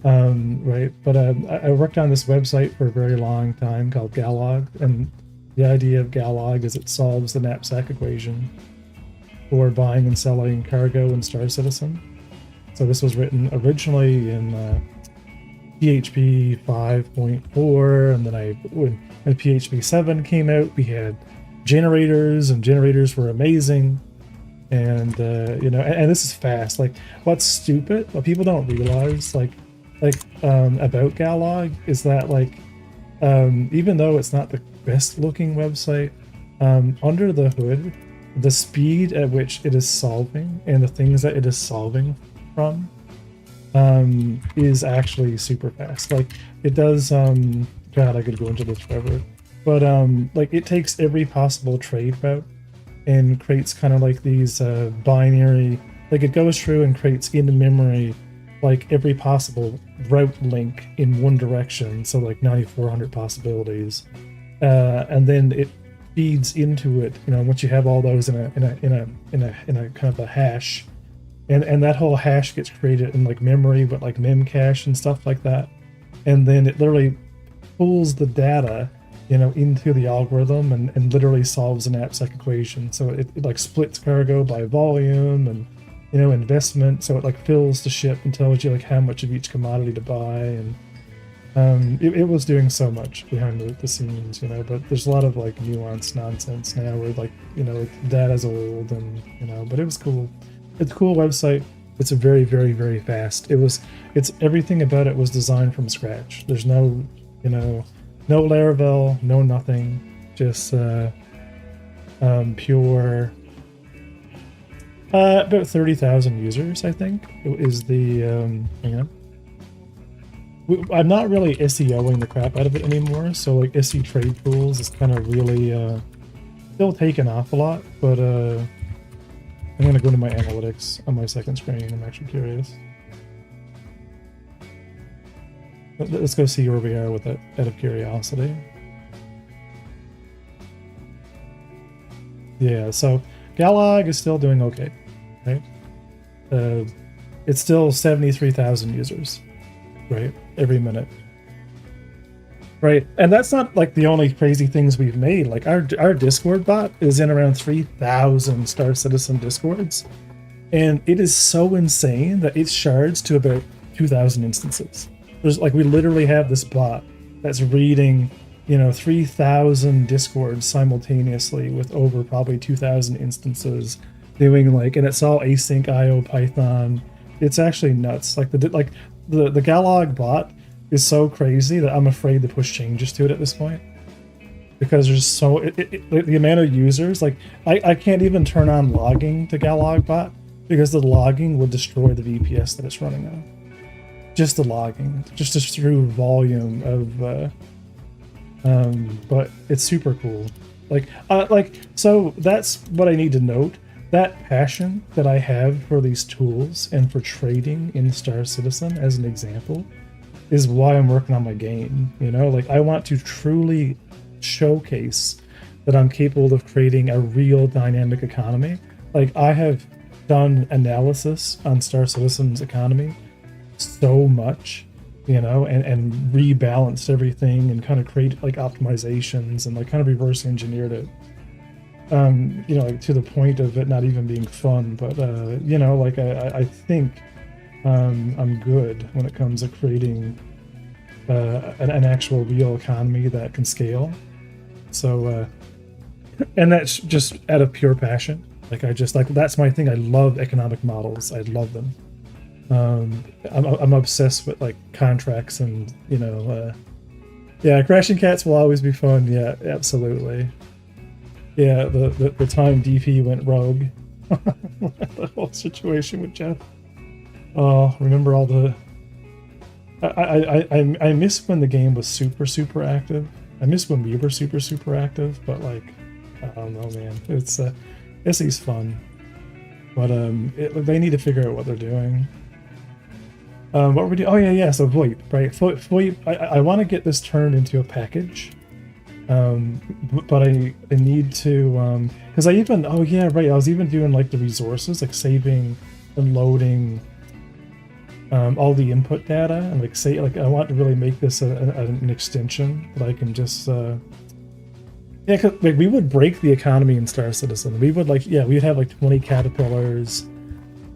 Right, but I worked on this website for a very long time called Galog, and the idea of Galog is it solves the knapsack equation for buying and selling cargo in Star Citizen. So this was written originally in PHP 5.4, and then when PHP 7 came out, we had generators, and generators were amazing. And and this is fast. Like, what's stupid, what people don't realize, about Galog is that even though it's not the best looking website, under the hood, the speed at which it is solving and the things that it is solving from is actually super fast. Like, it does God, I could go into this forever, but it takes every possible trade route and creates kind of like these binary, like it goes through and creates in memory like every possible route link in one direction, so like 9,400 possibilities, and then it feeds into it. Once you have all those in a kind of a hash, and that whole hash gets created in like memory, but like memcache and stuff like that, and then it literally pulls the data, into the algorithm and literally solves an knapsack equation. So it like splits cargo by volume and investment, so it like fills the ship and tells you like how much of each commodity to buy, and it was doing so much behind the scenes, but there's a lot of like nuanced nonsense now where like data's old, and but it was cool. It's a cool website. It's a very, very, very fast. It's everything about it was designed from scratch. There's no no Laravel, no nothing, just pure. About 30,000 users, I think, is the, I'm not really SEOing the crap out of it anymore, so like SE Trade Tools is kind of really still taking off a lot, but I'm going to go to my analytics on my second screen. I'm actually curious. Let's go see where we are with it out of curiosity. Yeah, so Galog is still doing okay, right? It's still 73,000 users, right? Every minute, right? And that's not like the only crazy things we've made. Like our Discord bot is in around 3,000 Star Citizen Discords, and it is so insane that it shards to about 2,000 instances. There's like, we literally have this bot that's reading 3,000 Discords simultaneously with over probably 2,000 instances, doing and it's all async IO Python. It's actually nuts. Like the Galog bot is so crazy that I'm afraid to push changes to it at this point, because there's so the amount of users. Like I can't even turn on logging to Galog bot because the logging would destroy the VPS that it's running on. Just the logging, just through volume of. But it's super cool. So that's what I need to note. That passion that I have for these tools and for trading in Star Citizen, as an example, is why I'm working on my game. I want to truly showcase that I'm capable of creating a real dynamic economy. Like, I have done analysis on Star Citizen's economy so much, and rebalanced everything and kind of create like optimizations and like kind of reverse engineered it, to the point of it not even being fun. But I think I'm good when it comes to creating an actual real economy that can scale. So and that's just out of pure passion. That's my thing. I love economic models. I love them. I'm obsessed with like contracts and crashing cats will always be fun. Yeah, absolutely. Yeah, the time DP went rogue. The whole situation with Jeff. Oh, remember all the. I miss when the game was super active. I miss when we were super active, but like, I don't know, man. It's he's fun, but they need to figure out what they're doing. What were we doing? Oh yeah. So VoIP, right? VoIP. I want to get this turned into a package. But I need to because I even I was even doing like the resources, like saving and loading all the input data, and like say like I want to really make this an extension that I can just yeah, 'cause, like we would break the economy in Star Citizen. We would we'd have like 20 caterpillars.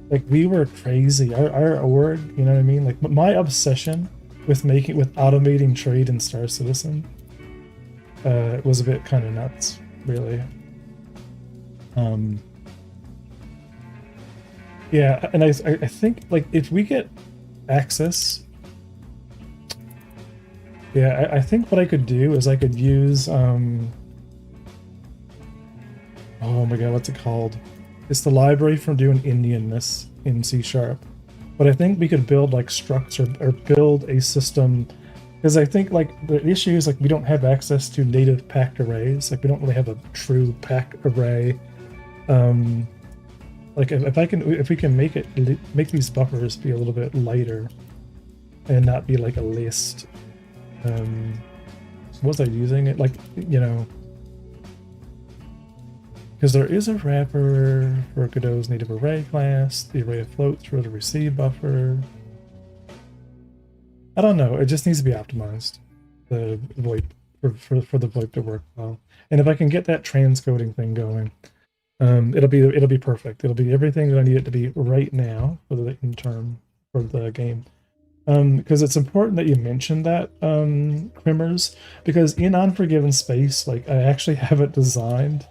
Like we were crazy. Our org, you know what I mean? Like my obsession with automating trade in Star Citizen was a bit kind of nuts, really. Yeah, and I think like if we get access, yeah, I think what I could do is I could use oh my god, what's it called? It's the library for doing Indianness in C#. But I think we could build like structs or build a system, because I think like the issue is like we don't have access to native packed arrays. Like we don't really have a true pack array. Like if we can make these buffers be a little bit lighter and not be like a list. Was I using it like, you know, because there is a wrapper for Godot's native array class, the array of floats for the receive buffer. I don't know. It just needs to be optimized. The VoIP for the VoIP to work well. And if I can get that transcoding thing going, it'll be perfect. It'll be everything that I need it to be right now for the interim for the game. Because it's important that you mention that, Crimmers, because in Unforgiven space, like I actually have it designed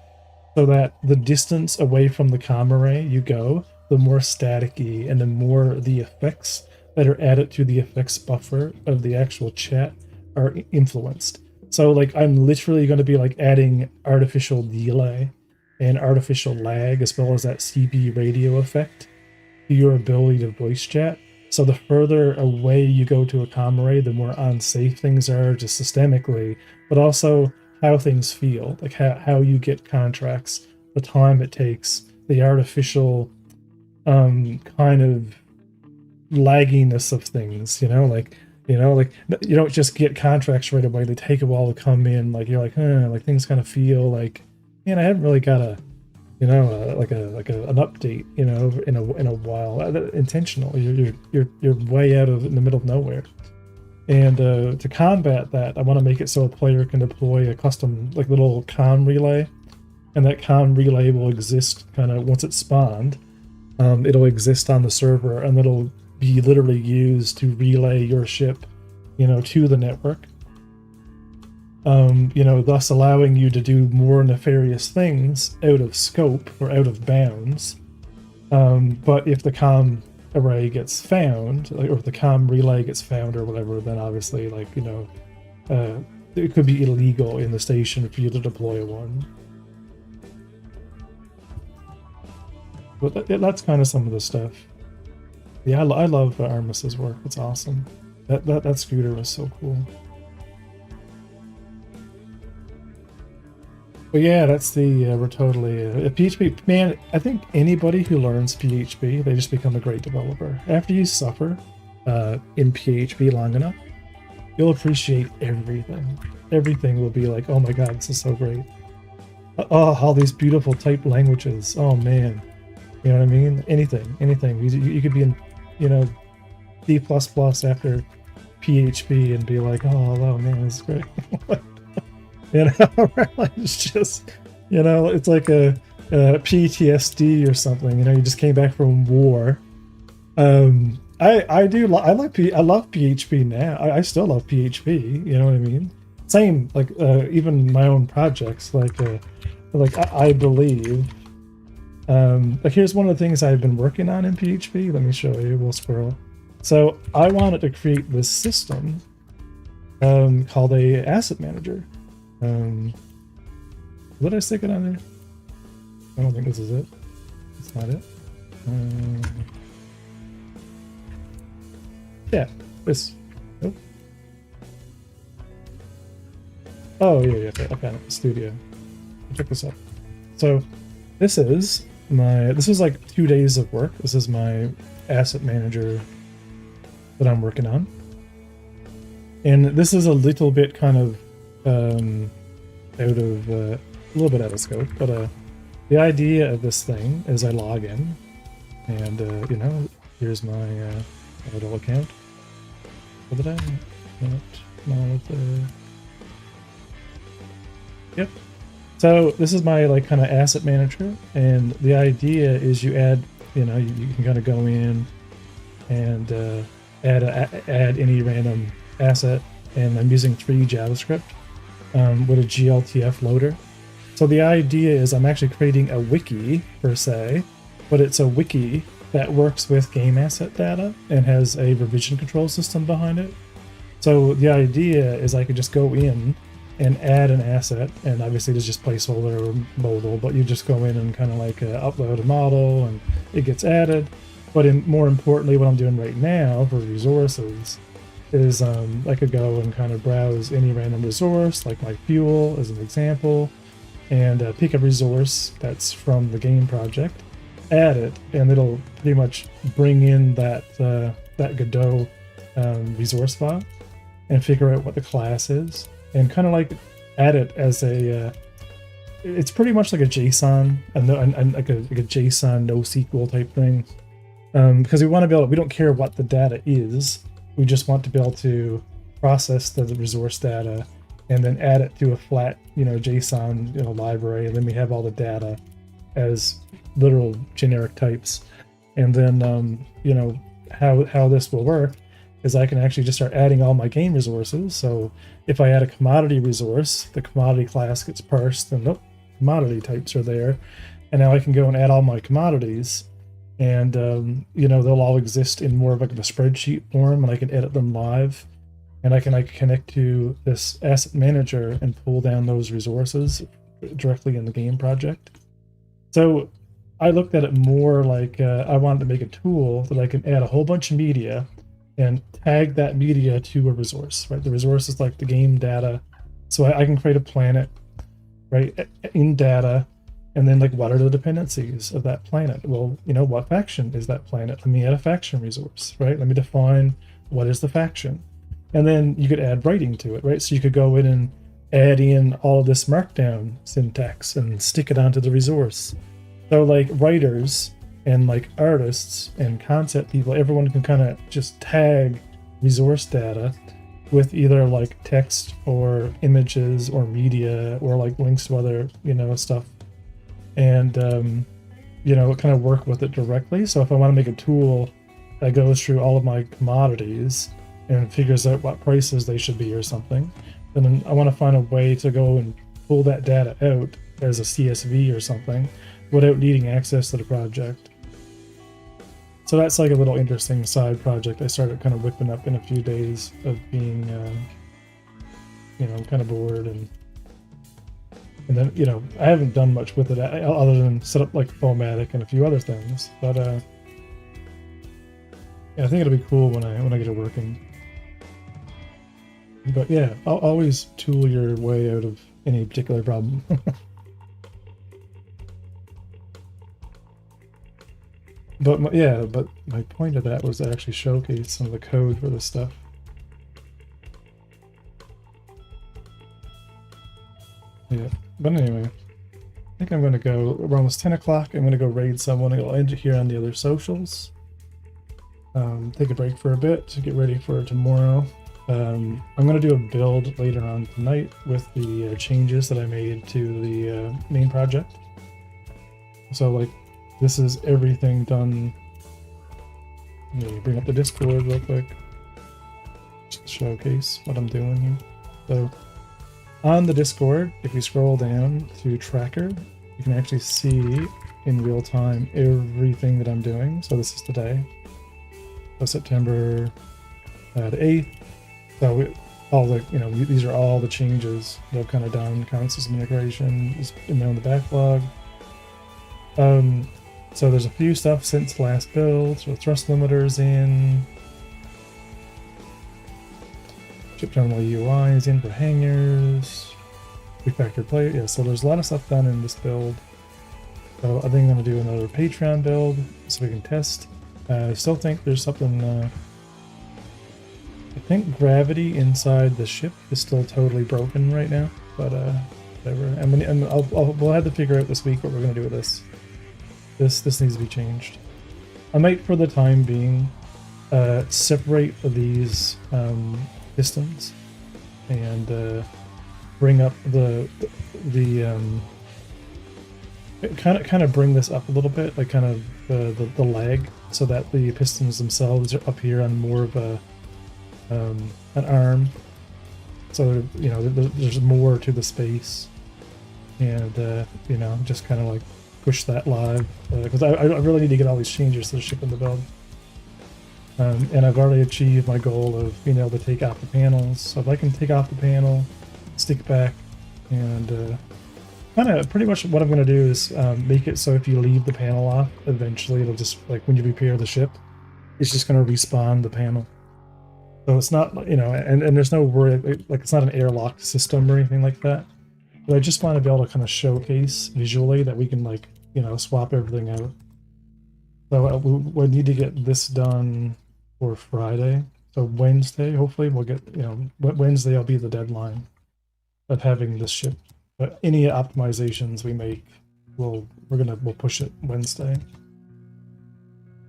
so that the distance away from the comm array you go, the more staticky and the more the effects that are added to the effects buffer of the actual chat are influenced. So like I'm literally going to be like adding artificial delay and artificial lag as well as that CB radio effect to your ability to voice chat. So the further away you go to a comm array, the more unsafe things are just systemically, but also how things feel, like how you get contracts, the time it takes, the artificial kind of lagginess of things, like you don't just get contracts right away. They take a while to come in. Like you're like, like things kind of feel like, man, I haven't really got an update, in a while. Intentional. You're way out of in the middle of nowhere. And to combat that, I want to make it so a player can deploy a custom like little comm relay, and that comm relay will exist kind of once it's spawned. It'll exist on the server, and it'll be literally used to relay your ship, to the network. Thus allowing you to do more nefarious things out of scope or out of bounds. But if the comm array gets found, or if the comm relay gets found or whatever, then obviously, it could be illegal in the station for you to deploy one. But that's kind of some of the stuff. Yeah, I love Armis's work. It's awesome. That scooter was so cool. But yeah, that's we're totally PHP. Man, I think anybody who learns PHP, they just become a great developer. After you suffer in PHP long enough, you'll appreciate everything. Everything will be like, oh my god, this is so great. Oh, all these beautiful typed languages. Oh man, you know what I mean? Anything. You could be in, C++ after PHP and be like, oh man, this is great. It's just, it's like a PTSD or something. You just came back from war. I love PHP now. I still love PHP. You know what I mean? Same, like even my own projects. I believe. Here's one of the things I've been working on in PHP. Let me show you. We'll scroll. So I wanted to create this system called a asset manager. Did I stick it on there? I don't think this is it. It's not it. Yeah, this. Nope. Oh yeah, I found it. Studio. Check this out. So this is like 2 days of work. This is my asset manager that I'm working on. And this is a little bit kind of out of a little bit out of scope, but the idea of this thing is I log in, and you know, here's my little account. What did I? Yep. So this is my like kind of asset manager, and the idea is you add, you know, you can kind of go in and add any random asset, and I'm using 3 JavaScript with a GLTF loader. So the idea is I'm actually creating a wiki per se, but it's a wiki that works with game asset data and has a revision control system behind it. So the idea is I could just go in and add an asset, and obviously there's just placeholder or modal, but you just go in and kind of like upload a model and it gets added. But more importantly, what I'm doing right now for resources is I could go and kind of browse any random resource, like my fuel as an example, and pick a resource that's from the game project, add it, and it'll pretty much bring in that Godot resource file and figure out what the class is, and kind of like add it as a it's pretty much like a JSON and like a JSON NoSQL type thing, because we want to be able, we don't care what the data is, we just want to be able to process the resource data and then add it to a flat, you know, JSON, you know, library, and then we have all the data as literal generic types. And then you know, how this will work is I can actually just start adding all my game resources. So if I add a commodity resource, the commodity class gets parsed, and nope, commodity types are there. And now I can go and add all my commodities, and you know, they'll all exist in more of like a spreadsheet form, and I can edit them live, and I can like connect to this asset manager and pull down those resources directly in the game project. So I looked at it more like I wanted to make a tool that I can add a whole bunch of media and tag that media to a resource, right? The resource is like the game data. So I can create a planet, right, in data, and then like, what are the dependencies of that planet? Well, you know, what faction is that planet? Let me add a faction resource, right? Let me define what is the faction. And then you could add writing to it, right? So you could go in and add in all of this markdown syntax and stick it onto the resource. So like writers and like artists and concept people, everyone can kind of just tag resource data with either like text or images or media or like links to other, you know, stuff, and you know, kind of work with it directly. So if I want to make a tool that goes through all of my commodities and figures out what prices they should be or something, then I want to find a way to go and pull that data out as a CSV or something without needing access to the project. So that's like a little interesting side project I started kind of whipping up in a few days of being, you know, kind of bored, and then, you know, I haven't done much with it other than set up like Fomatic and a few other things. But yeah, I think it'll be cool when I get it working. But yeah, I'll always tool your way out of any particular problem. But my point of that was to actually showcase some of the code for this stuff. Yeah, but anyway, I think I'm going to go, we're almost 10 o'clock, I'm going to go raid someone, and I'll end it here on the other socials. Take a break for a bit to get ready for tomorrow. I'm going to do a build later on tonight with the changes that I made to the main project. So like, this is everything done. Let me bring up the Discord real quick. Just showcase what I'm doing here. So on the Discord, if you scroll down to tracker, you can actually see in real time everything that I'm doing. So this is today. So September the 8th. So all the, you know, these are all the changes that I've kind of done. Current system integration is in there on the backlog. So there's a few stuff since last build. So thrust limiters in. Chip terminal UI is in for hangers. Refactor plate. Yeah, so there's a lot of stuff done in this build. So I think I'm going to do another Patreon build so we can test. I still think there's something... I think gravity inside the ship is still totally broken right now, but whatever. And we'll have to figure out this week what we're going to do with this. This needs to be changed. I might, for the time being, separate these pistons and bring up the kind of bring this up a little bit, like kind of the lag, so that the pistons themselves are up here on more of a an arm, so you know there's more to the space, and you know, just kind of like push that live, because I really need to get all these changes to the ship in the build. And I've already achieved my goal of being able to take off the panels. So if I can take off the panel, stick back, and kind of pretty much what I'm going to do is make it so if you leave the panel off, eventually it'll just, like when you repair the ship, it's just going to respawn the panel. So it's not, you know, and there's no worry, like it's not an airlock system or anything like that. But I just want to be able to kind of showcase visually that we can, like, you know, swap everything out. So we need to get this done for Friday. So Wednesday, hopefully we'll get, you know, Wednesday will be the deadline of having this ship. But any optimizations we make, we'll push it Wednesday.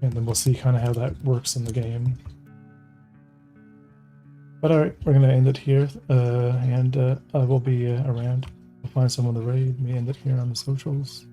And then we'll see kind of how that works in the game. But alright, we're going to end it here, and I will be around. We'll find someone to raid. Me end it here on the socials.